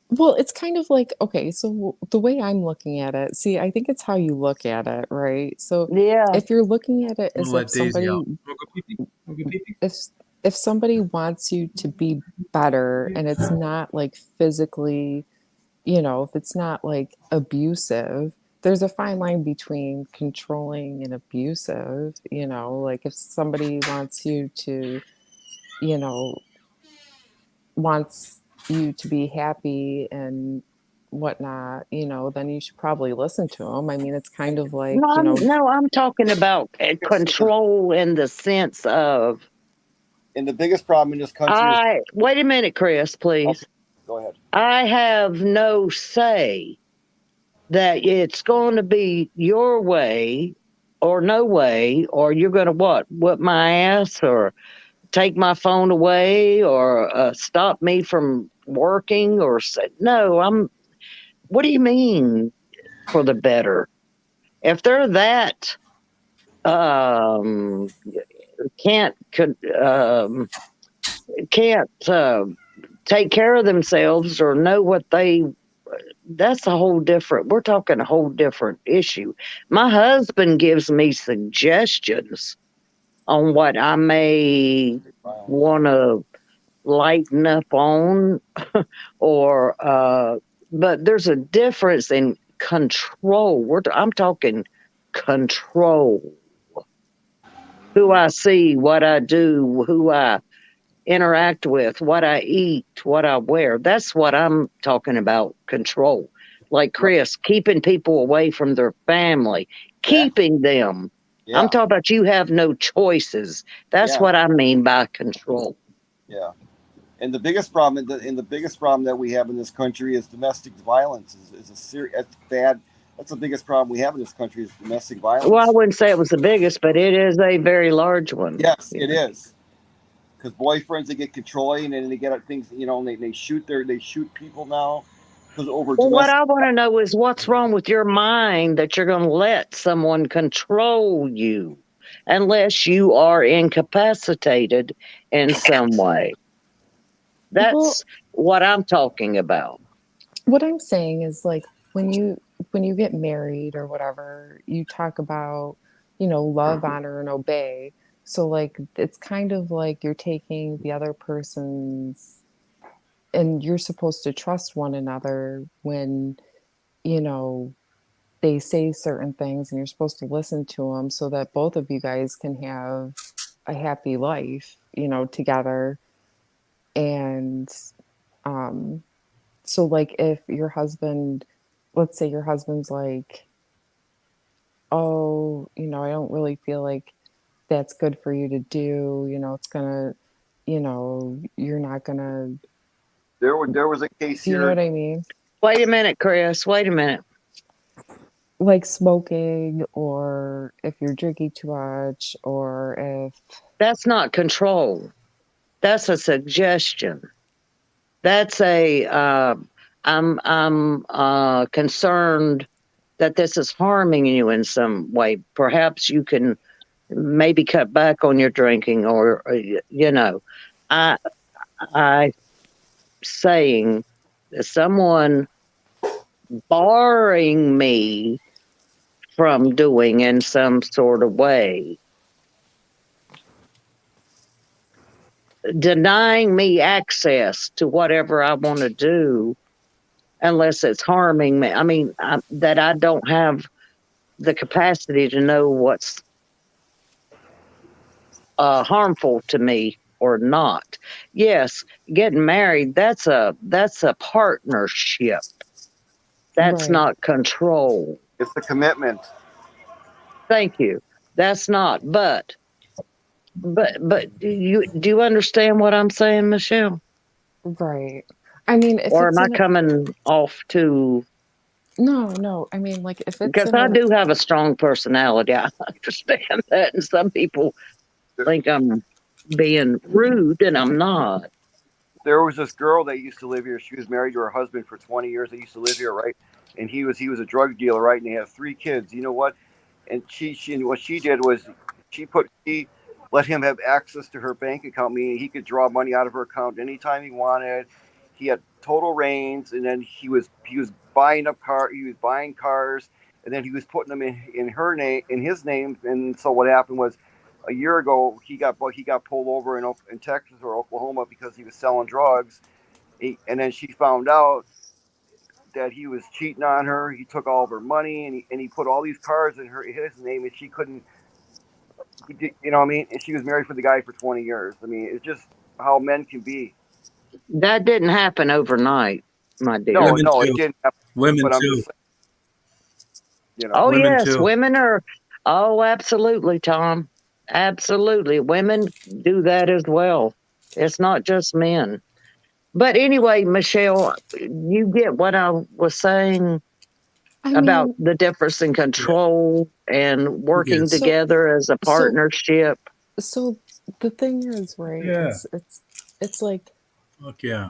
Well, it's kind of like, okay, so the way I'm looking at it, see, I think it's how you look at it, right? So yeah, if you're looking at it as if somebody, if somebody wants you to be better and it's not like physically, if it's not like abusive, there's a fine line between controlling and abusive, like if somebody wants you to, wants you to be happy and whatnot, then you should probably listen to them. I mean, it's kind of like, No, I'm talking about control in the sense of. And the biggest problem in this country wait a minute, Chris, please. Okay, go ahead. I have no say that it's going to be your way or no way, or you're going to whip my ass or take my phone away or stop me from working or say, no, what do you mean for the better? If they're that, can't take care of themselves or know what that's a whole different, we're talking a whole different issue. My husband gives me suggestions on what I may want to lighten up on or but there's a difference in control. I'm talking control. Who I see, what I do, who I interact with, what I eat, what I wear. That's what I'm talking about, control. Like Chris, keeping people away from their family, keeping them. Yeah. I'm talking about you have no choices. That's what I mean by control. Yeah. And the biggest problem, the biggest problem that we have in this country is domestic violence. Is a serious, that's bad. That's the biggest problem we have in this country is domestic violence. Well, I wouldn't say it was the biggest, but it is a very large one. Yes, it is. Because boyfriends, they get controlling and they get things, and they shoot people now because over. Well, what I want to know is what's wrong with your mind that you're going to let someone control you unless you are incapacitated in some way. That's what I'm talking about. What I'm saying is like when you get married or whatever, you talk about, love, honor, and obey. So like it's kind of like you're taking the other person's, and you're supposed to trust one another when, they say certain things, and you're supposed to listen to them so that both of you guys can have a happy life, together. And so like if your husband, let's say your husband's like, oh, I don't really feel like that's good for you to do, it's gonna, you're not gonna. There was a case Do you here. know what I mean? Wait a minute, Chris. Wait a minute. Like smoking, or if you're drinking too much, or if. That's not control. That's a suggestion. That's I'm concerned that this is harming you in some way. Perhaps you can maybe cut back on your drinking, or I saying that someone barring me from doing in some sort of way, denying me access to whatever I want to do unless it's harming me. I mean, that I don't have the capacity to know what's harmful to me or not. Yes, getting married, that's a partnership. That's not control. It's the commitment. Thank you. That's not, but do you understand what I'm saying, Michelle? Right. I mean, if or it's am I coming off too? No. I mean, like if it's Because I do have a strong personality. I understand that, and some people think I'm being rude, and I'm not. There was this girl that used to live here. She was married to her husband for 20 years. They used to live here, right? And he was a drug dealer, right? And they have 3 kids. You know what? And she what she did was she let him have access to her bank account, meaning he could draw money out of her account anytime he wanted. He had total reins, and then he was buying cars, and then he was putting them in her name, in his name. And so what happened was, a year ago he got pulled over in Texas or Oklahoma because he was selling drugs, and then she found out that he was cheating on her. He took all of her money, and he put all these cars in his name, and she couldn't. You know what I mean? And she was married for the guy for 20 years. I mean, it's just how men can be. That didn't happen overnight, my dear. No, it didn't happen. Women but I'm too. just saying, Oh, women yes, too. women are. Oh, absolutely, Tom. Absolutely. Women do that as well. It's not just men. But anyway, Michelle, you get what I was saying about the difference in control and working Yes. together as a partnership. So the thing is, right? Yeah. It's like. Look, yeah.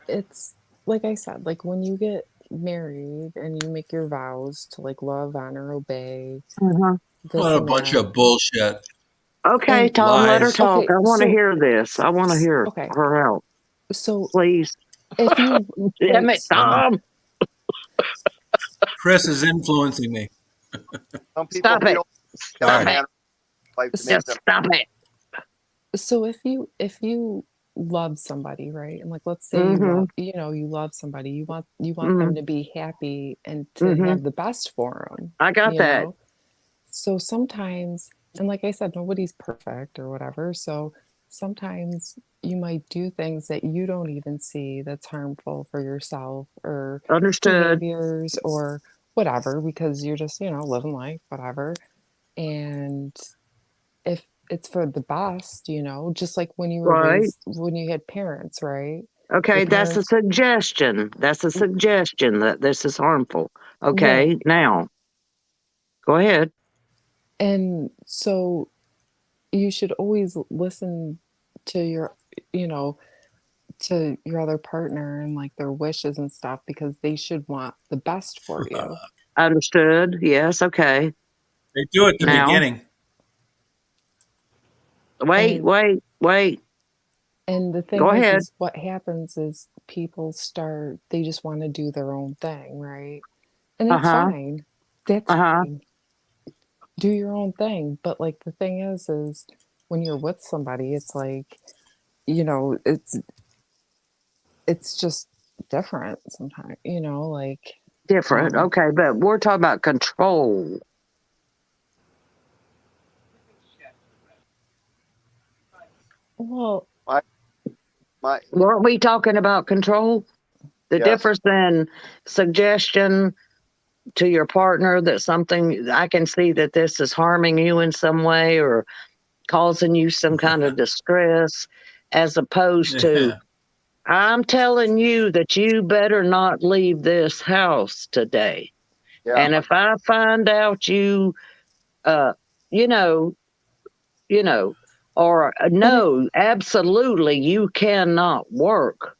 It's like I said, like when you get married and you make your vows to like love, honor, obey. Uh-huh. What a bunch of bullshit. Okay, And Tom, let her Lies. talk. okay, I want to so hear this. I want to hear okay, her out, so please. if you Damn like, it, Tom. Chris is influencing me. Some people Stop it. feel Stop a Sorry. man it. life to make Just them. stop it. so if you love somebody, right? And like let's say you Mm-hmm. love, you love somebody, you want them Mm-hmm. to be happy and to Mm-hmm. have the best for them, I got you that. know? So sometimes, and like I said, nobody's perfect or whatever. So sometimes you might do things that you don't even see that's harmful for yourself or Understood. behaviors or whatever, because you're just, living life, whatever. And if it's for the best, just like when you were Right. raised, when you had parents, right? Your Okay, that's a parents, suggestion. That's a suggestion that this is harmful. well, Okay, now go ahead. and so you should always listen to you know, to your other partner and like their wishes and stuff because they should want the best for you. Understood. Yes. Okay. They do at the Now, beginning. wait, And wait, wait. and the Go thing ahead. is what happens is people start they just want to do their own thing, right? And Uh that's huh. fine. That's Uh huh. fine. Do your own thing. But like the thing is when you're with somebody, it's like, you know, it's just different sometimes, like Different. um Okay, but we're talking about control. well, My, my, Weren't we talking about control? The yes. difference in suggestion to your partner that something I can see that this is harming you in some way or causing you some kind of distress, as opposed to Yeah. I'm telling you that you better not leave this house today. Yeah. And if I find out you, uh, you know, you know, or but it no, absolutely, you cannot work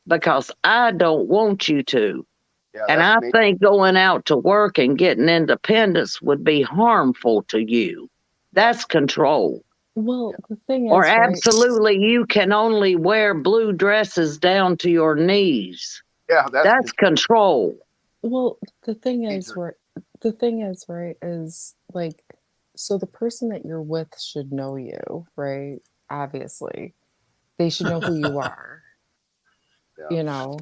because I don't want you to. Yeah. And That's I me. think going out to work and getting independence would be harmful to you. That's control. well Yeah. the thing Or is, right? absolutely, you can only wear blue dresses down to your knees. Yeah. That's That's control. Well, the thing is, major. right? The thing is, right, is like, so the person that you're with should know you, right? Obviously, they should know who you are, Yeah. you know.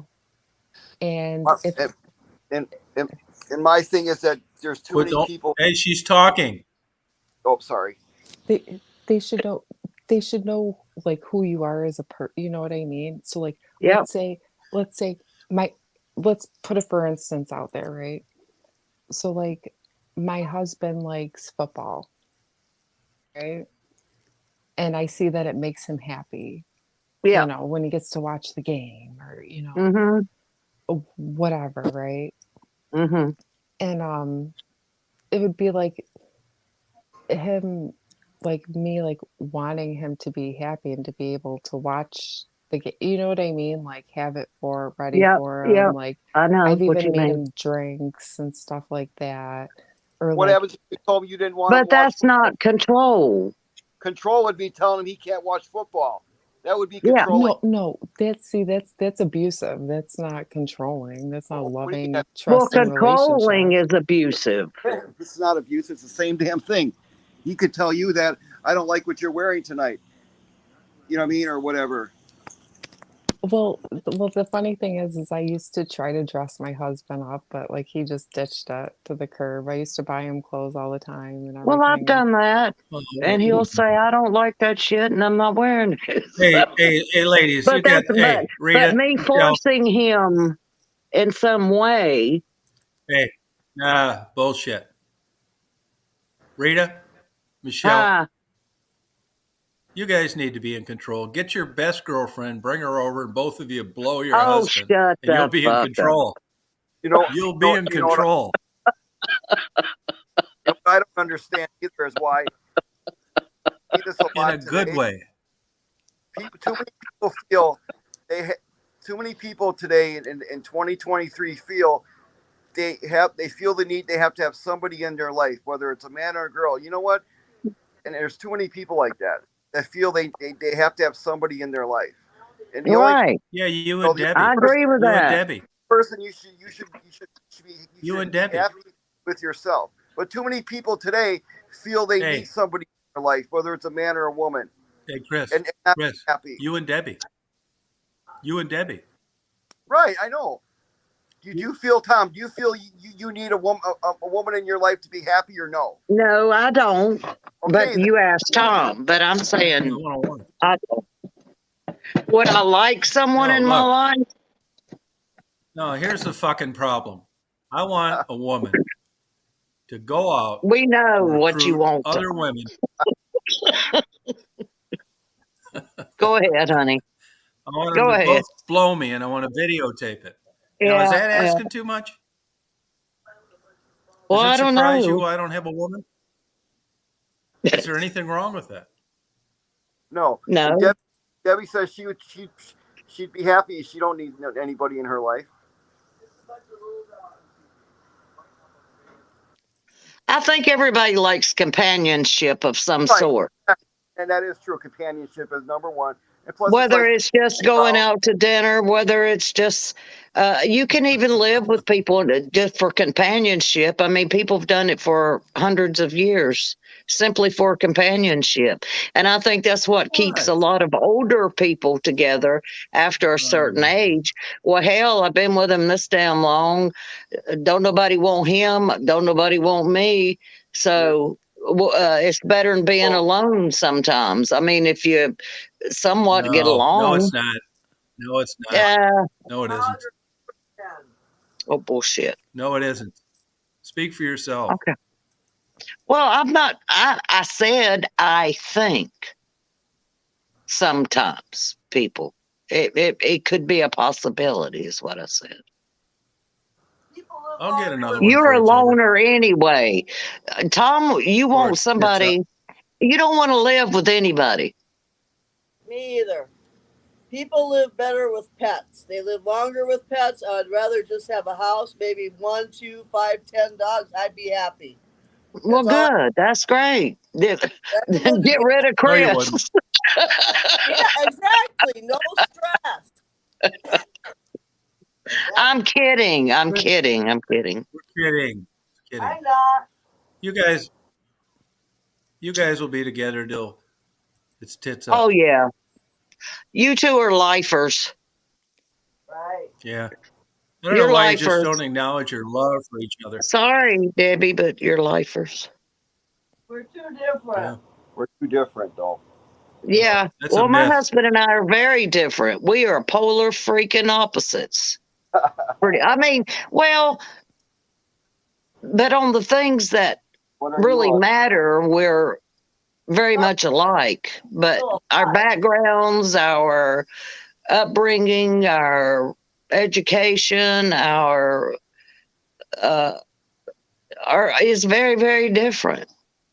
And My- if And, and, and, and my thing is that there's too Quit. many Don't. people. Hey, she's talking. Oh, sorry. they should know, like who you are as a you know what I mean? So like, Yep. let's say my, let's put a for instance out there, right? So like, my husband likes football, right? And I see that it makes him happy, Yeah. when he gets to watch the game or, Mm-hmm. whatever, right? Mm-hmm. And it would be like him, like me, like wanting him to be happy and to be able to watch the game. You know what I mean? Like have it ready Yep. for him. Yep. Like I know I've what even you made mean. him drinks and stuff like that. Or What like, happens if you told me you didn't want him But to watch that's not control. control? Would be telling him he can't watch football. That would be Yeah. controlling. no, that's abusive. That's not controlling. That's not a What do you mean? loving, Well, trusting controlling relationship. is abusive. This is not abuse. It's the same damn thing. He could tell you that I don't like what you're wearing tonight. You know what I mean, or whatever. Well, the funny thing is I used to try to dress my husband up, but like he just ditched it to the curb. I used to buy him clothes all the time and Well, I've everything. And done that. And he'll say, I don't like that shit and I'm not wearing it. Hey, ladies, you But got. that's Hey, but Rita, me Michelle. forcing him in some way. Hey, nah, bullshit. Rita, Michelle, Ah, you guys need to be in control. Get your best girlfriend, bring her over, and both of you blow your oh, husband, shut and you'll the be in fuck up. control. You know, You'll be in you know what control I don't understand either is why see this a in lot a good today. way. Too many people feel too many people today in 2023 feel they feel the need they have to have somebody in their life, whether it's a man or a girl. You know what? and there's too many people like that feel they have to have somebody in their life, and the only Right. Yeah, you so and the Debbie. I agree with You and that. Debbie. person you You should and be Debbie. happy with yourself. But too many people today feel they Hey. need somebody in their life, whether it's a man or a woman, Hey, Chris. and not Chris. happy. You and Debbie. You and Debbie. Right, I know. Do you feel, Tom? Do you feel you need a woman in your life to be happy, or no? No, I don't. Okay, But then. you asked Tom. But I'm saying, One-on-one. I don't. Would I like someone No, in my look. life? No, here's the fucking problem. I want a woman to go out We know and what you recruit want. other women. Go ahead, honey. I want them Go to ahead. both blow me, and I want to videotape it. Now, is Yeah. that asking too much? Well, Does I it don't surprise you know. I don't have a woman? Is there anything wrong with that? No. No. Debbie says she'd be happy if she don't need anybody in her life. I think everybody likes companionship of some Right. sort. And that is true. Companionship is number one. And plus, Whether it's it's just going out to dinner, whether it's just, you can even live with people just for companionship. I mean, people have done it for hundreds of years simply for companionship. And I think that's what keeps a lot of older people together after a certain age. Well, hell, I've been with him this damn long. Don't nobody want him. Don't nobody want me. So it's better than being alone sometimes. I mean, if you somewhat get No, along. it's not. No, it's not. Yeah. No, it isn't. Oh, bullshit. No, it isn't. Speak for yourself. Okay. Well, I'm not. I said I think sometimes people. It could be a possibility, is what I said. I'll get another one. You're a loner anyway. Tom, you want somebody. You don't want to live with anybody. Me either. People live better with pets. They live longer with pets. I'd rather just have a house, maybe 1, 2, 5, 10 dogs. I'd be happy. Well, good. That's great. Get rid of No, you Chris. wouldn't. Yeah, exactly. No stress. I'm kidding. I'm kidding. I'm kidding. We're kidding. I'm not. You guys will be together till it's tits up. Oh yeah. You two are lifers. Right. Yeah. I don't You're know why you just lifers. don't acknowledge your love for each other. Sorry, Debbie, but you're lifers. We're too different. Yeah. We're too different, though. Yeah. That's a Well, my myth. husband and I are very different. We are polar freaking opposites. I mean, well, but on the things that really matter, we're very much alike. But our backgrounds, our upbringing, our education, our is very, very different.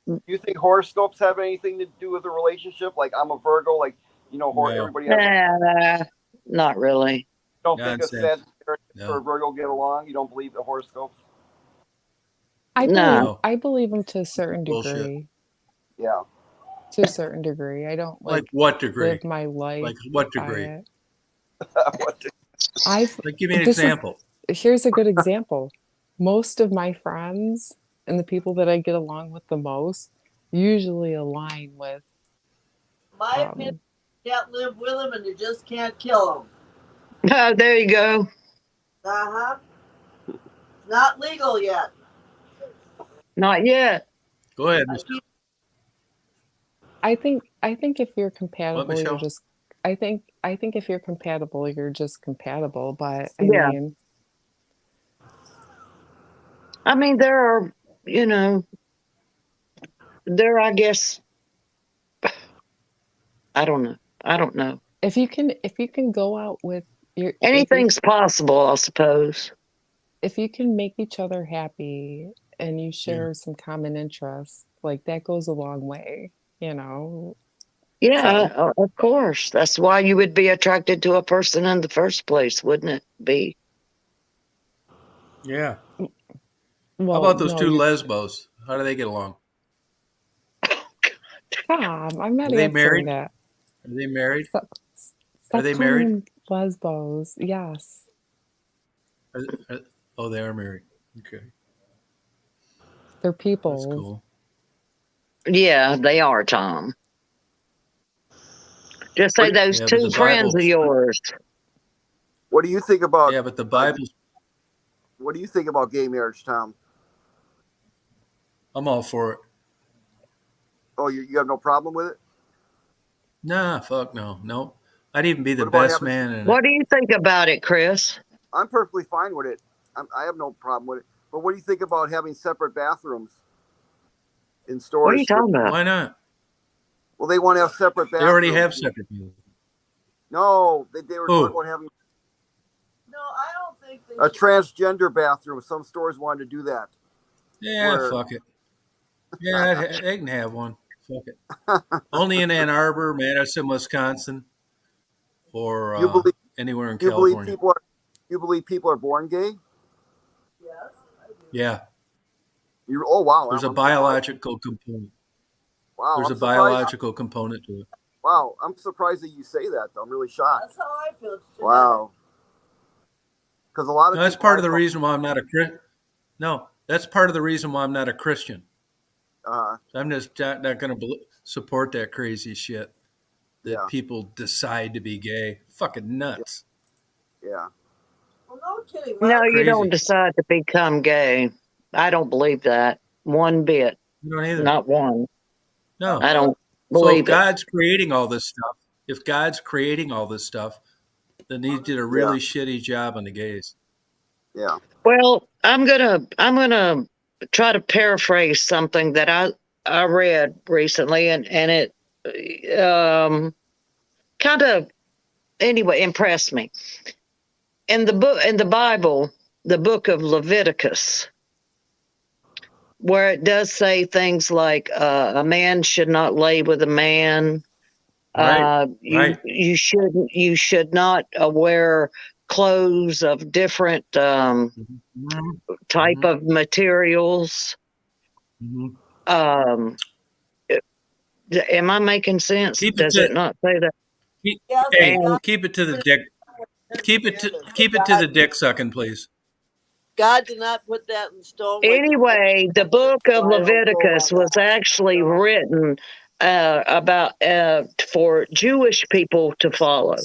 Do you think horoscopes have anything to do with the relationship? Like, I'm a Virgo, like, everybody has. Not really. You don't think it's Nonsense. sad for a Virgo get along? You don't believe the horoscopes? I believe them to a certain Bullshit. degree. Yeah. To a certain degree. I don't Like what degree? live my life. Like what by degree? it. Like, give me an this is- example. Here's a good example. Most of my friends and the people that I get along with the most usually align with. My opinion, you can't live with them and you just can't kill them. There you go. Uh-huh. Not legal yet. Not yet. Go ahead. I think if you're compatible, Michelle? you're just. I think if you're compatible, you're just compatible. But Yeah. I mean, there are, I guess. I don't know. If you can go out with your Anything's possible, I suppose. if you can make each other happy and you share some common interests, like that goes a long way, Yeah, of course. That's why you would be attracted to a person in the first place, wouldn't it be? Yeah. Well, How about those no, two you're- lesbos? How do they get along? Stop. I'm not Are they answering married? that. Are they married? Stop, Are stop they calling married? them lesbos. Yes. Oh, they are married. Okay, They're that's people. cool. Yeah, they are, Tom. Just say those Yeah, but two the friends Bible. of yours. What do you think about? Yeah, but the Bible. What do you think about gay marriage, Tom? I'm all for it. Oh, you have no problem with it? Nah, fuck no, no. I'd even be the What about best having? man in it. What do you think about it, Chris? I'm perfectly fine with it. I have no problem with it. But what do you think about having separate bathrooms in What are you stores? talking about? Why not? Well, they want to have separate They bathrooms. already have separate views. No, they were talking Who? about having No, I don't think they a should. transgender bathroom. Some stores wanted to do that. Yeah, Where- fuck it. Yeah, they can have one. Fuck it. Only in Ann Arbor, Madison, Wisconsin, or You believe anywhere in you believe California. you believe people are born gay? Yes, I do. Yeah, Oh wow. there's a I'm biological component. Wow, There's I'm a surprised. biological component to it. Wow, I'm surprised that you say that. Though. I'm really shocked. That's how I feel. It's genetic. Wow. Because a lot of No, that's people part of the reason why I'm not a Christian. No, that's part of the reason why I'm not a Christian. I'm just not going to support that crazy shit that Yeah. people decide to be gay. Fucking nuts. Yeah. Well, no kidding. No, you don't Crazy. decide to become gay. I don't believe that one bit. You don't either. Not one. No. I don't So believe if God's creating all this stuff, then he did a really shitty job on the gays. Yeah. Well, I'm gonna try to paraphrase something that I read recently, and it kind of anyway impressed me. In the Bible, the book of Leviticus, where it does say things like a man should not lay with a man. Right. You should not wear clothes of different type of materials. Am I making sense? Does it not say that? Keep it to the dick. Keep it to the dick sucking, please. God did not put that in stone. Anyway, the book of Leviticus was actually written about for Jewish people to follow.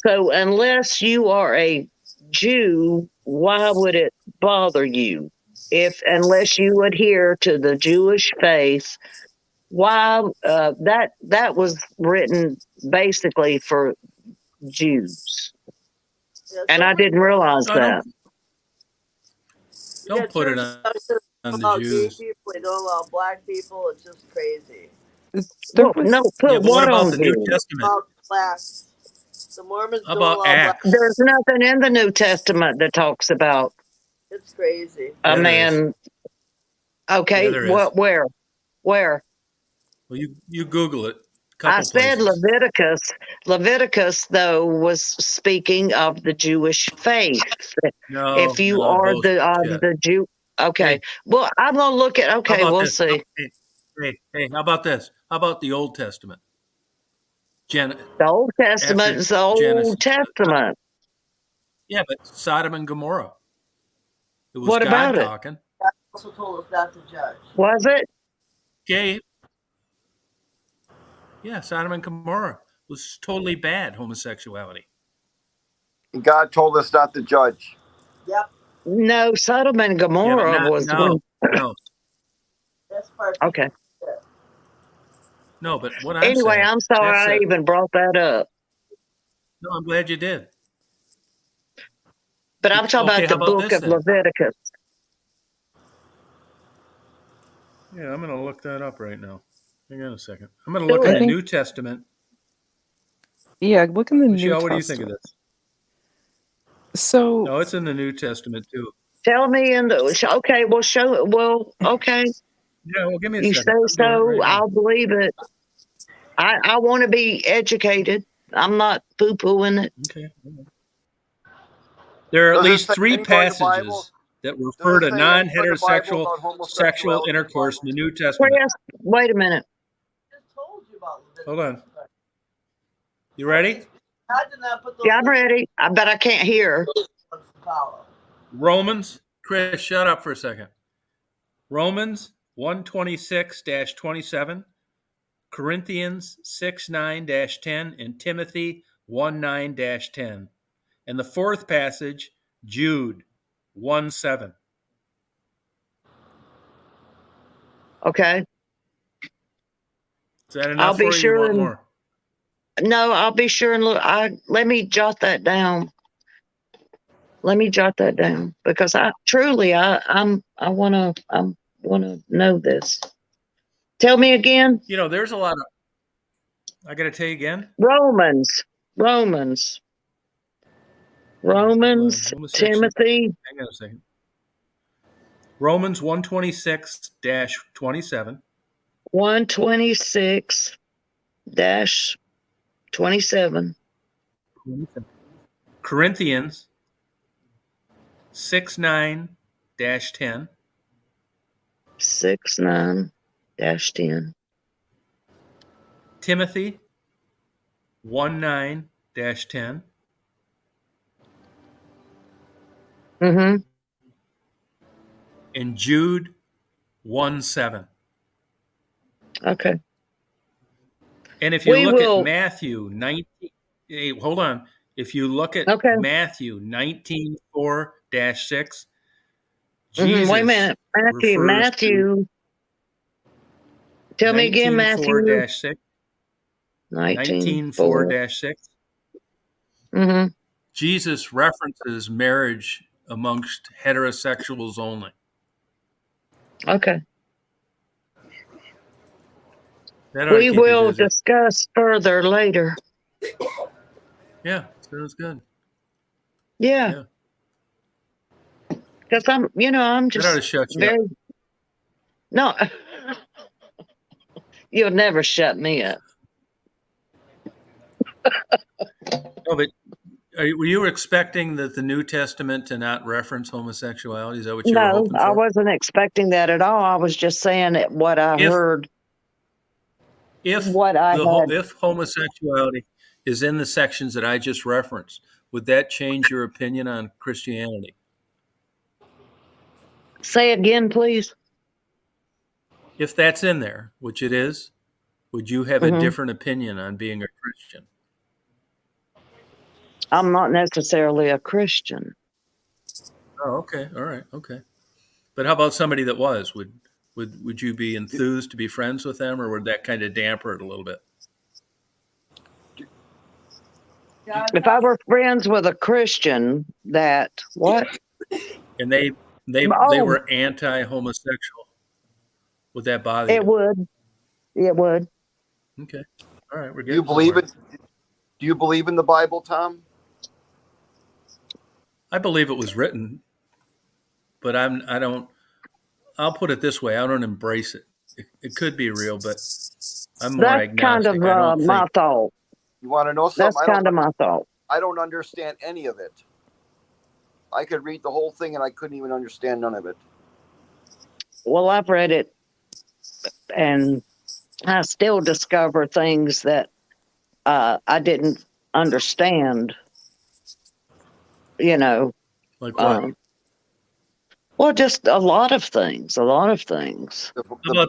So unless you are a Jew, why would it bother you? Unless you adhere to the Jewish faith, why that was written basically for Jews. And I didn't realize that. Don't put it on the Jews. Gay people, they don't allow black people. It's just crazy. Put but what about the New Testament? About blacks. The Mormons How don't about allow blacks. Acts? There's nothing in the New Testament that talks about It's crazy. a man. Okay, Yeah, there is. where? Well, you Google it. I said places. Leviticus. Leviticus, though, was speaking of the Jewish faith. If you are the Jew, okay. Hey. Well, I'm gonna look at. Okay, we'll see. Hey, how about this? How about the Old Testament? The Old Testament is the Old Testament. Yeah, but Sodom and Gomorrah. It was What God about it? talking. God also told us not to judge. Was it? Gay. Yeah, Sodom and Gomorrah was totally bad, homosexuality. And God told us not to judge. Yep. No, Sodom and Gomorrah was no. That's part. Okay. No, but what I'm anyway, saying, I'm sorry I even brought that up. No, I'm glad you did. But I'm talking about the book of Leviticus. Yeah, I'm going to look that up right now. Hang on a second. I'm going to look in the New Testament. Yeah, look in the New Michelle, Testament. what do you think of this? So no, it's in the New Testament too. Tell me okay, well show it. Well, okay. Yeah, well, give me a you second. You say so, right I'll believe it. I want to be educated. I'm not poo-pooing it. Okay. There are at least 3 passages that refer to non-heterosexual sexual intercourse in the New Testament. Wait a minute. Hold on. You ready? God did not put those Yeah, I'm ready. I bet I can't hear. ones to follow. Romans, Chris, shut up for a second. Romans 126-27, Corinthians 6:9-10, and Timothy 1:9-10. And the fourth passage, Jude 1:7. Okay. Is that I'll enough be for you? You sure want and more? no, I'll be sure and look. Let me jot that down. Let me jot that down because I wanna know this. Tell me again. You know, there's a lot of, I got to tell you again. Romans, Homosexual. Timothy. Hang on a second. Romans 126-27. 126-27. Corinthians 6:9-10. 6:9-10. Timothy 1:9-10. Mm-hmm. And Jude 1:7. Okay. And if you We look will. at Matthew 19, hey, hold on. If you look at Okay. Matthew 19:4-6, Mm-hmm. Wait a Jesus minute. refers to Matthew. Tell me again, Matthew. 19:4-6. 19:4. 19:4-6. Mm-hmm. Jesus references marriage amongst heterosexuals only. Okay. That ought to We keep you will busy. discuss further later. Yeah, sounds good. Yeah. Because I'm That ought to just shut you very. up. No. You'll never shut me up. No, but were you expecting that the New Testament to not reference homosexuality? Is that what you were No, hoping I for? wasn't expecting that at all. I was just saying what I heard. If homosexuality is in the sections that I just referenced, would that change your opinion on Christianity? Say again, please. If that's in there, which it is, would you have a different opinion on being a Christian? I'm not necessarily a Christian. Oh, okay. All right. Okay. But how about somebody that was? Would you be enthused to be friends with them, or would that kind of damper it a little bit? If I were friends with a Christian that what? And they were anti-homosexual, would that bother you? It would. It would. Okay. All right. We're Do you getting believe somewhere. it? Do you believe in the Bible, Tom? I believe it was written, but I'll put it this way. I don't embrace it. It could be real, but I'm more That's kind agnostic. of I don't my think. thought. You want to know That's something? kind of my thought. I don't understand any of it. I could read the whole thing and I couldn't even understand none of it. Well, I've read it and I still discover things that I didn't understand, Like what? Well, just a lot of things. How about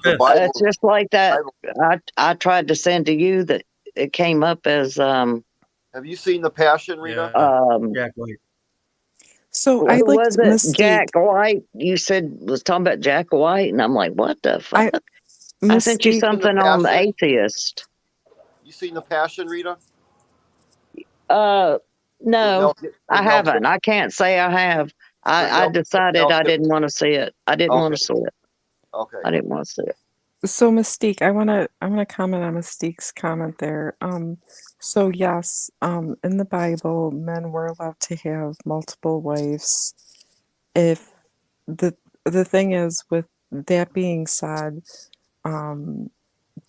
this? Bible, It's just like that. Bible. I tried to send to you that it came up as Have you seen The Passion, Rita? Jack White. So I who liked was it? Mystique. Jack White. You said was talking about Jack White, and I'm like, what the fuck? I sent you Mystique. something on the atheist. You seen The Passion, Rita? No, I haven't. I can't say I have. I decided I didn't want to see it. I didn't want to see it. Okay. I didn't want to see it. So Mystique, I wanna comment on Mystique's comment there. So yes, in the Bible, men were allowed to have multiple wives. If the thing is, with that being said, there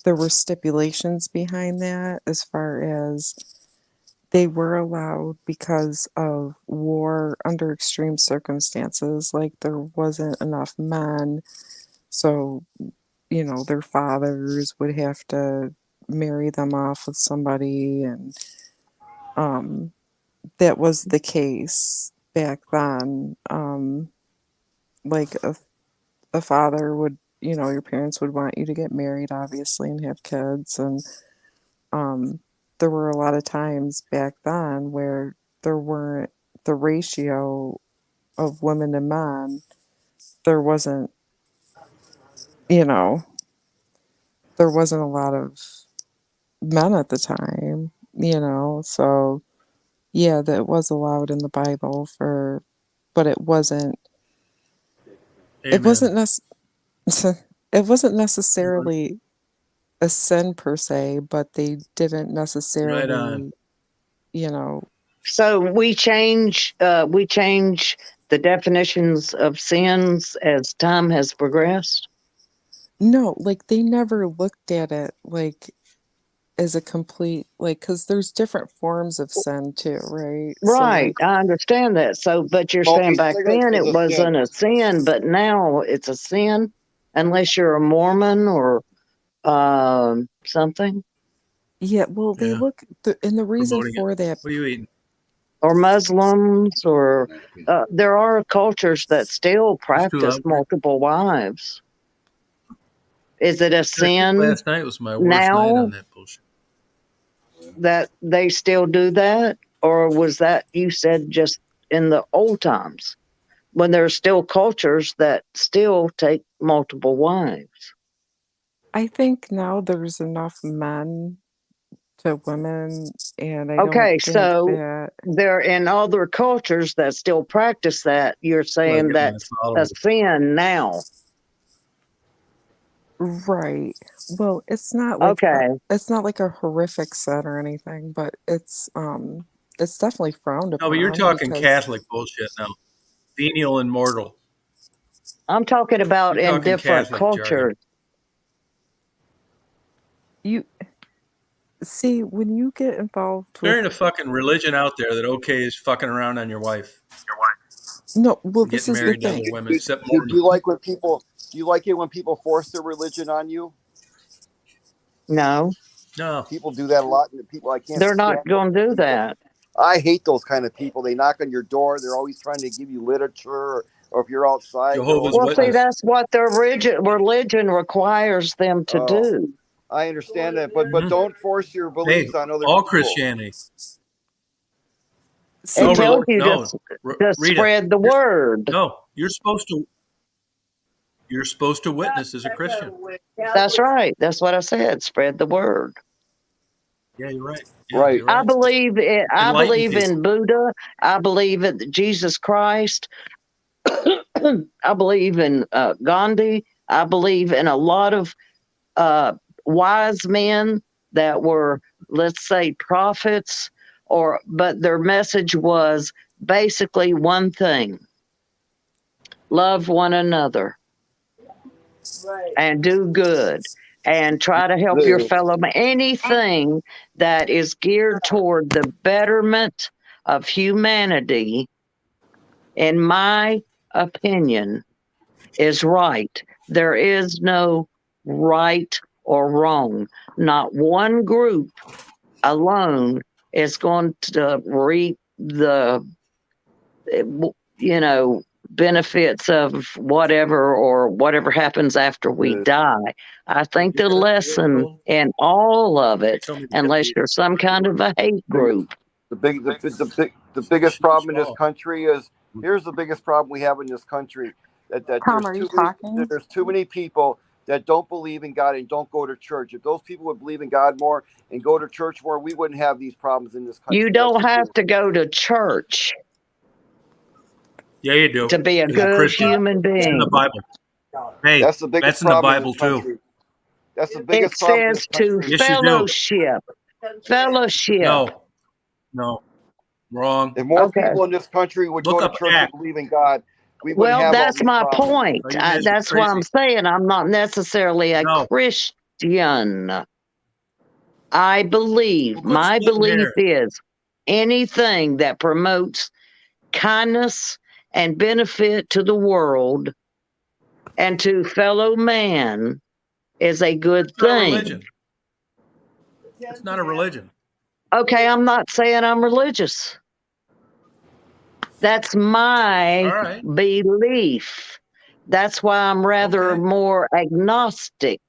were stipulations behind that as far as they were allowed because of war under extreme circumstances, like there wasn't enough men, so their fathers would have to marry them off with somebody, and that was the case back then. Like a father would, your parents would want you to get married, obviously, and have kids, and there were a lot of times back then where there weren't the ratio of women to men. There wasn't, you know, there wasn't a lot of men at the time, so yeah, that was allowed in the Bible but it wasn't, it Amen. wasn't it wasn't necessarily a sin per se, but they didn't Right on. necessarily, So we change the definitions of sins as time has progressed. no, like they never looked at it like as a complete, like, because there's different forms of sin too, right? So Right, I understand that. So, but you're saying Smoking back cigarettes then is it a sin. wasn't a sin, but now it's a sin, unless you're a Mormon or something, yeah, well, they Yeah. look, and the reason Promoting it. for that, What are you eating? or Muslims, or there are cultures that still It's too practice loud. multiple wives. Is it a I think sin last night was my worst night now on that bullshit. that they still do that? Or was that, you said, just in the old times when there's still cultures that still take multiple wives? I think now there's enough men to women, and I don't Okay, think so that, there in other cultures that still practice that, you're Well, saying get my that's a followers. sin now. right. Well, Okay. it's not like a horrific sin or anything, but it's definitely frowned No, but you're upon talking because Catholic bullshit now. Venial and mortal. I'm talking about You're in talking different Catholic jargon. cultures. you see when you get involved There with, ain't a fucking religion out there that okays fucking around on your wife no, well, and this getting is the married to thing. other women, Do, except do Mormon. you like when people? Do you like it when people force their religion on you? No, No. People do that a lot, and people I can't they're not stand those going to do people. that. I hate those kind of people. They knock on your door. They're always trying to give you literature, or if you're outside, they're Jehovah's always Well, see, trying. Witness. that's what their religion requires them to Oh, do. I understand that, but Mhm. don't force your Hey, beliefs on other all people. Christianity. See, It tells you No. to Rita, spread the word. no. You're supposed to witness as a Christian. That's right. That's what I said. Spread the word. Yeah, you're right. Yeah, Right. you're right. I Enlighten believe people. in Buddha. I believe in Jesus Christ. I believe in Gandhi. I believe in a lot of wise men that were, let's say, prophets, but their message was basically one thing: love one another and do good and try to help your fellow man. Anything that is geared toward the betterment of humanity, in my opinion, is right. There is no right or wrong. Not one group alone is going to reap the, benefits of whatever happens after we die. I think the lesson in all of it, unless you're some kind of a hate group. The biggest problem in this country is here's the biggest problem we have in this country that Tom, are you talking? there's too many people that don't believe in God and don't go to church. If those people would believe in God more and go to church more, we wouldn't have these problems in this country. You don't have to go to church. Yeah, you do. To be a good human being. It's in the Bible. Hey, that's the biggest in the problem Bible in this country. too. That's the biggest problem in this country. Yes, you do. Fellowship. No. Wrong. If more people in this country would go to church and believe in God, we wouldn't have all that's these my problems. point. That's why I'm saying I'm not necessarily a Christian. I believe, my belief is anything that promotes kindness and benefit to the world and to fellow man is a good thing. Religion. It's not a religion. Okay, I'm not saying I'm religious. That's my All right. belief. That's why I'm rather Okay. more agnostic.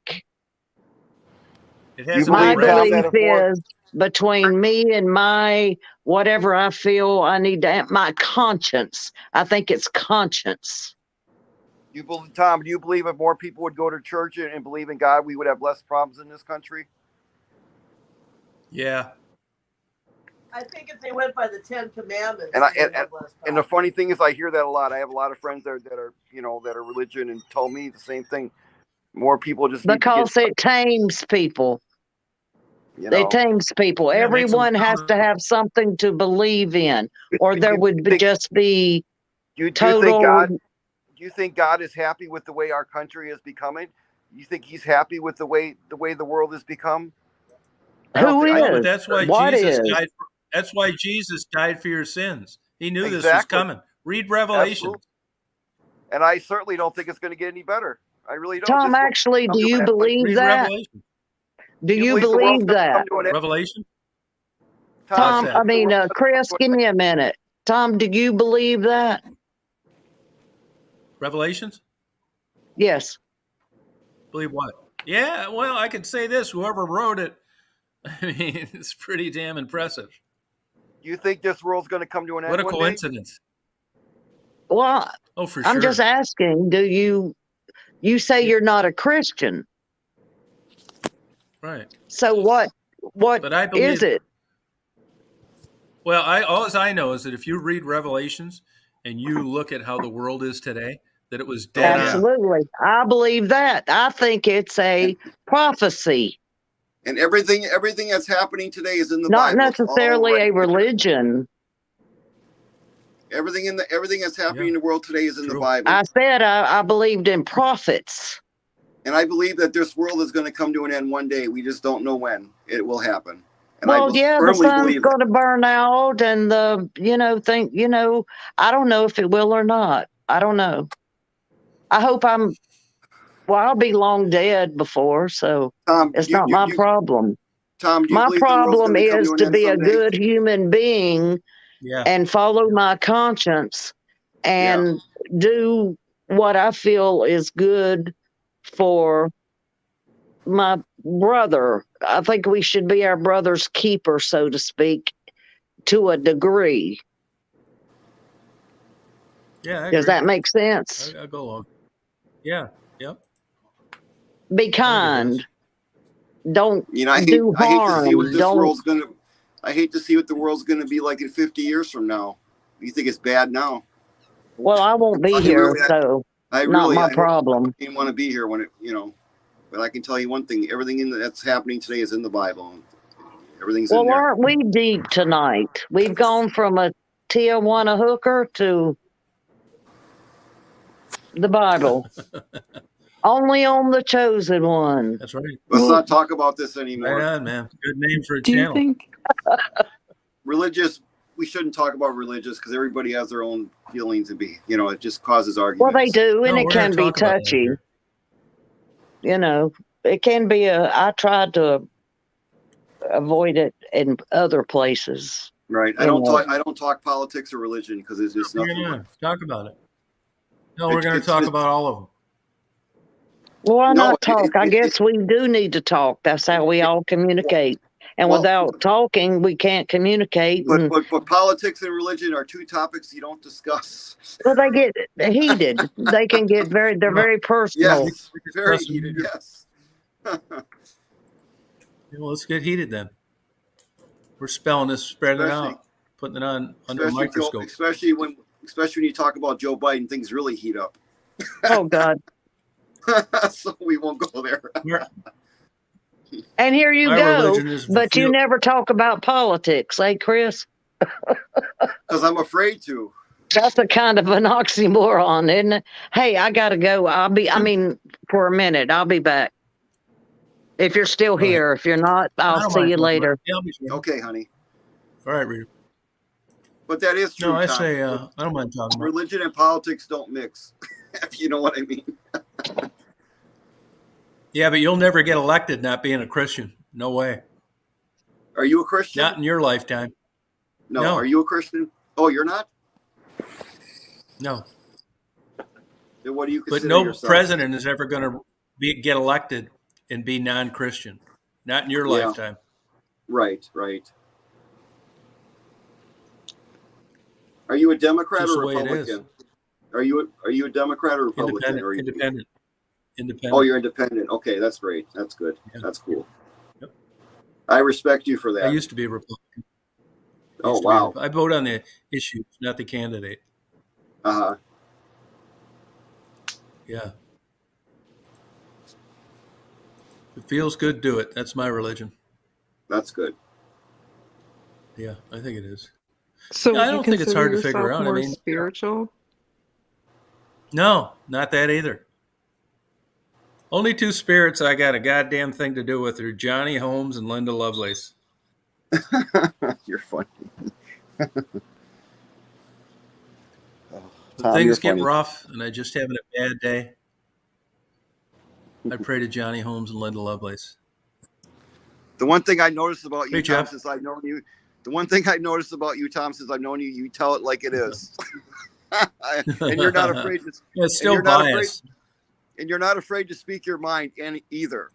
It You hasn't My been believe, Tom, read. that belief if more is between me and my whatever I feel I need to, my conscience. I think it's conscience. Tom, do you believe if more people would go to church and believe in God, we would have less problems in this country? Yeah. I think if they went by the 10 Commandments, And I they'd have less and the problems. funny thing is, I hear that a lot. I have a lot of friends that are that are religion and tell me the same thing. More people just need to get, Because it tames people. you It know. tames people. Yeah, it makes them Everyone has to have something to believe in, or there would just be Do you think total. Do you think God is happy with the way our country is becoming? You think He's happy with the way the world has become? Who No, but is? that's why What Jesus is? died. That's why Jesus died for your sins. He knew this was Exactly. coming. Read Revelation. Absolutely. And I certainly don't think it's going to get any better. I really don't. Tom, actually, do you believe Read that? Revelation. Do you the world's believe going to that? come to an end? Revelation. Tom, that? I mean, Chris, give me a minute. Tom, do you believe that? Revelations. Yes. Believe what? Yeah. Well, I can say this: whoever wrote it, I mean, it's pretty damn impressive. You think this world's going to come to an end? What a one coincidence! Day? Well, oh, for I'm sure. just asking. Do you say you're not a Christian? Right. So what But I believe, is it? Well, all I know is that if you read Revelations and you look at how the world is today, that it was dead on. Absolutely. I believe that. I think it's a prophecy. And everything that's happening today is in the Not Bible. necessarily a religion. Everything that's happening in the world today is in the Bible. I said I believed in prophets. And I believe that this world is going to come to an end one day. We just don't know when it will happen. And Well, I yeah, the firmly sun's believe going to burn out, and I don't know if it will or not. I don't know. I hope I'll be long dead before, so Tom, it's not my problem. Tom, do you My believe the world's problem going to come is to an to end be a someday? good human being and follow my conscience and do what I feel is good for my brother. I think we should be our brother's keeper, so to speak, to a degree. Yeah, I Does agree. that make sense? I'll go along. Yeah. Yep. Be kind. Don't I do hate to see what harm. this world's going to. I hate to see what the world's going to be like in 50 years from now. You think it's bad now? Well, I won't be here, so not my problem. I didn't want to be here when it, But I can tell you one thing: everything that's happening today is in the Bible. Everything's in there. Well, aren't we deep tonight? We've gone from a Tijuana hooker to the Bible. Only on the chosen one. That's right. Let's not talk about this anymore. Right on, man. Good name for a Do channel. you think Religious? We shouldn't talk about religious because everybody has their own feelings to be. It just causes arguments. Well, they do, and it can be touchy. It can be I tried to avoid it in other places. Right. I don't talk politics or religion because it's just nothing. Talk about it. No, we're going to talk about all of them. Well, why not talk? I guess we do need to talk. That's how we all communicate. And without talking, we can't communicate. But politics and religion are two topics you don't discuss. Well, they get heated. They can get they're very personal. Yes, very heated, yes. Well, let's get heated then. We're spelling this, spreading it out, putting it on under a microscope. Especially when you talk about Joe Biden, things really heat up. Oh, God. So we won't go there. And here you go, but you never talk about politics, eh, Chris? Because I'm afraid to. That's a kind of an oxymoron, isn't it? Hey, I got to go. For a minute. I'll be back. If you're still here. If you're not, I'll see you later. Okay, honey. All right, Rita. But that is true. No, I say I don't mind talking about religion and politics don't mix, if you know what I mean. Yeah, but you'll never get elected not being a Christian. No way. Are you a Christian? Not in your lifetime. No. No. Are you a Christian? Oh, you're not? No. Then what do you But consider no yourself? president is ever going to get elected and be non-Christian. Not in your Yeah. lifetime. Right. Are you a Democrat Just or the way it is. Republican? Are you a Democrat or Republican? Independent. Oh, you're independent. Okay, that's great. That's good. Yeah. That's cool. Yep. I respect you for that. I used to be a Republican. Oh, wow. I vote on the issues, not the candidate. Uh-huh. Yeah. If it feels good, do it. That's my religion. That's good. Yeah, I think it is. So Yeah, would I you don't think it's consider hard to figure yourself out. more I mean, spiritual? no, not that either. Only two spirits I got a goddamn thing to do with are Johnny Holmes and Linda Lovelace. You're funny. When Tom, things you're get funny. rough and I just having a bad day, I pray to Johnny Holmes and Linda Lovelace. The one thing I noticed about you, Hey, Tom, Jeff. since I've known you, you tell it like it is. And you're not afraid to. Yeah, it's still biased. And you're not afraid to speak your mind either.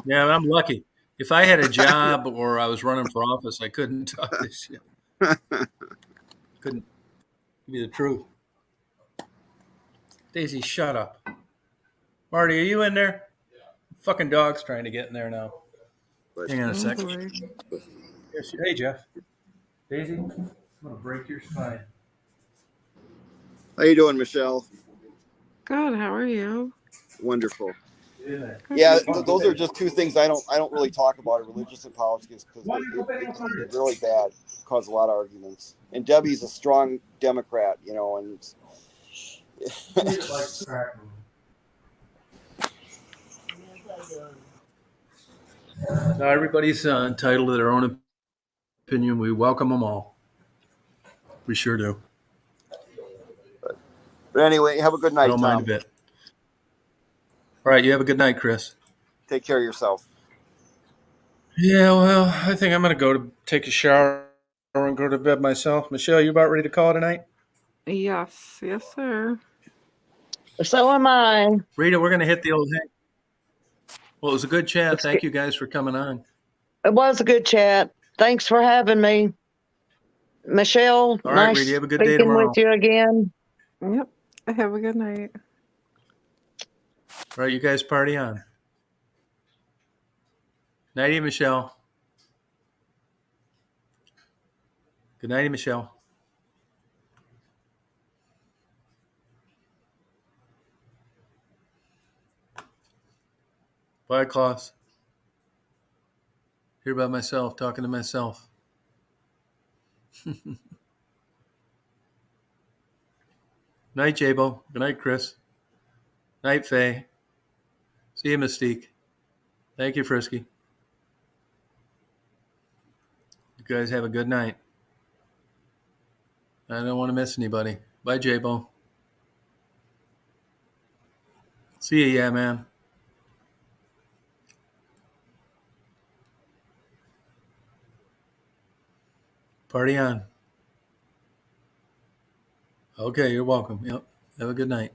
Yeah, I'm lucky. If I had a job or I was running for office, I couldn't talk this shit. Couldn't give you the truth. Daisy, shut up. Marty, are you in there? Fucking dog's trying to get in there now. Hang on a second. Hey, Jeff. Daisy, I'm going to break your spine. How you doing, Michelle? Good. How are you? Wonderful. Yeah. Yeah, those are just two things I don't really talk about, religious and politics, because it's really bad, cause a lot of arguments. And Debbie's a strong Democrat, and Now, everybody's entitled to their own opinion. We welcome them all. We sure do. But anyway, have a good night, I don't mind a Tom. bit. All right, you have a good night, Chris. Take care of yourself. Yeah, well, I think I'm going to go to take a shower and go to bed myself. Michelle, you about ready to call tonight? Yes, sir. So am I. Rita, we're going to hit the old hang. Well, it was a good chat. Thank you guys for coming on. It was a good chat. Thanks for having me. Michelle, All right, nice Rita, you have a good day speaking tomorrow. with you again. Yep. Have a good night. All right, you guys party on. Nighty, Michelle. Good nighty, Michelle. Bye, Klaus. Here by myself, talking to myself. Night, Jabo. Good night, Chris. Night, Faye. See you, Mystique. Thank you, Frisky. You guys have a good night. I don't want to miss anybody. Bye, Jabo. See you, yeah, man. Party on. Okay, you're welcome. Yep. Have a good night.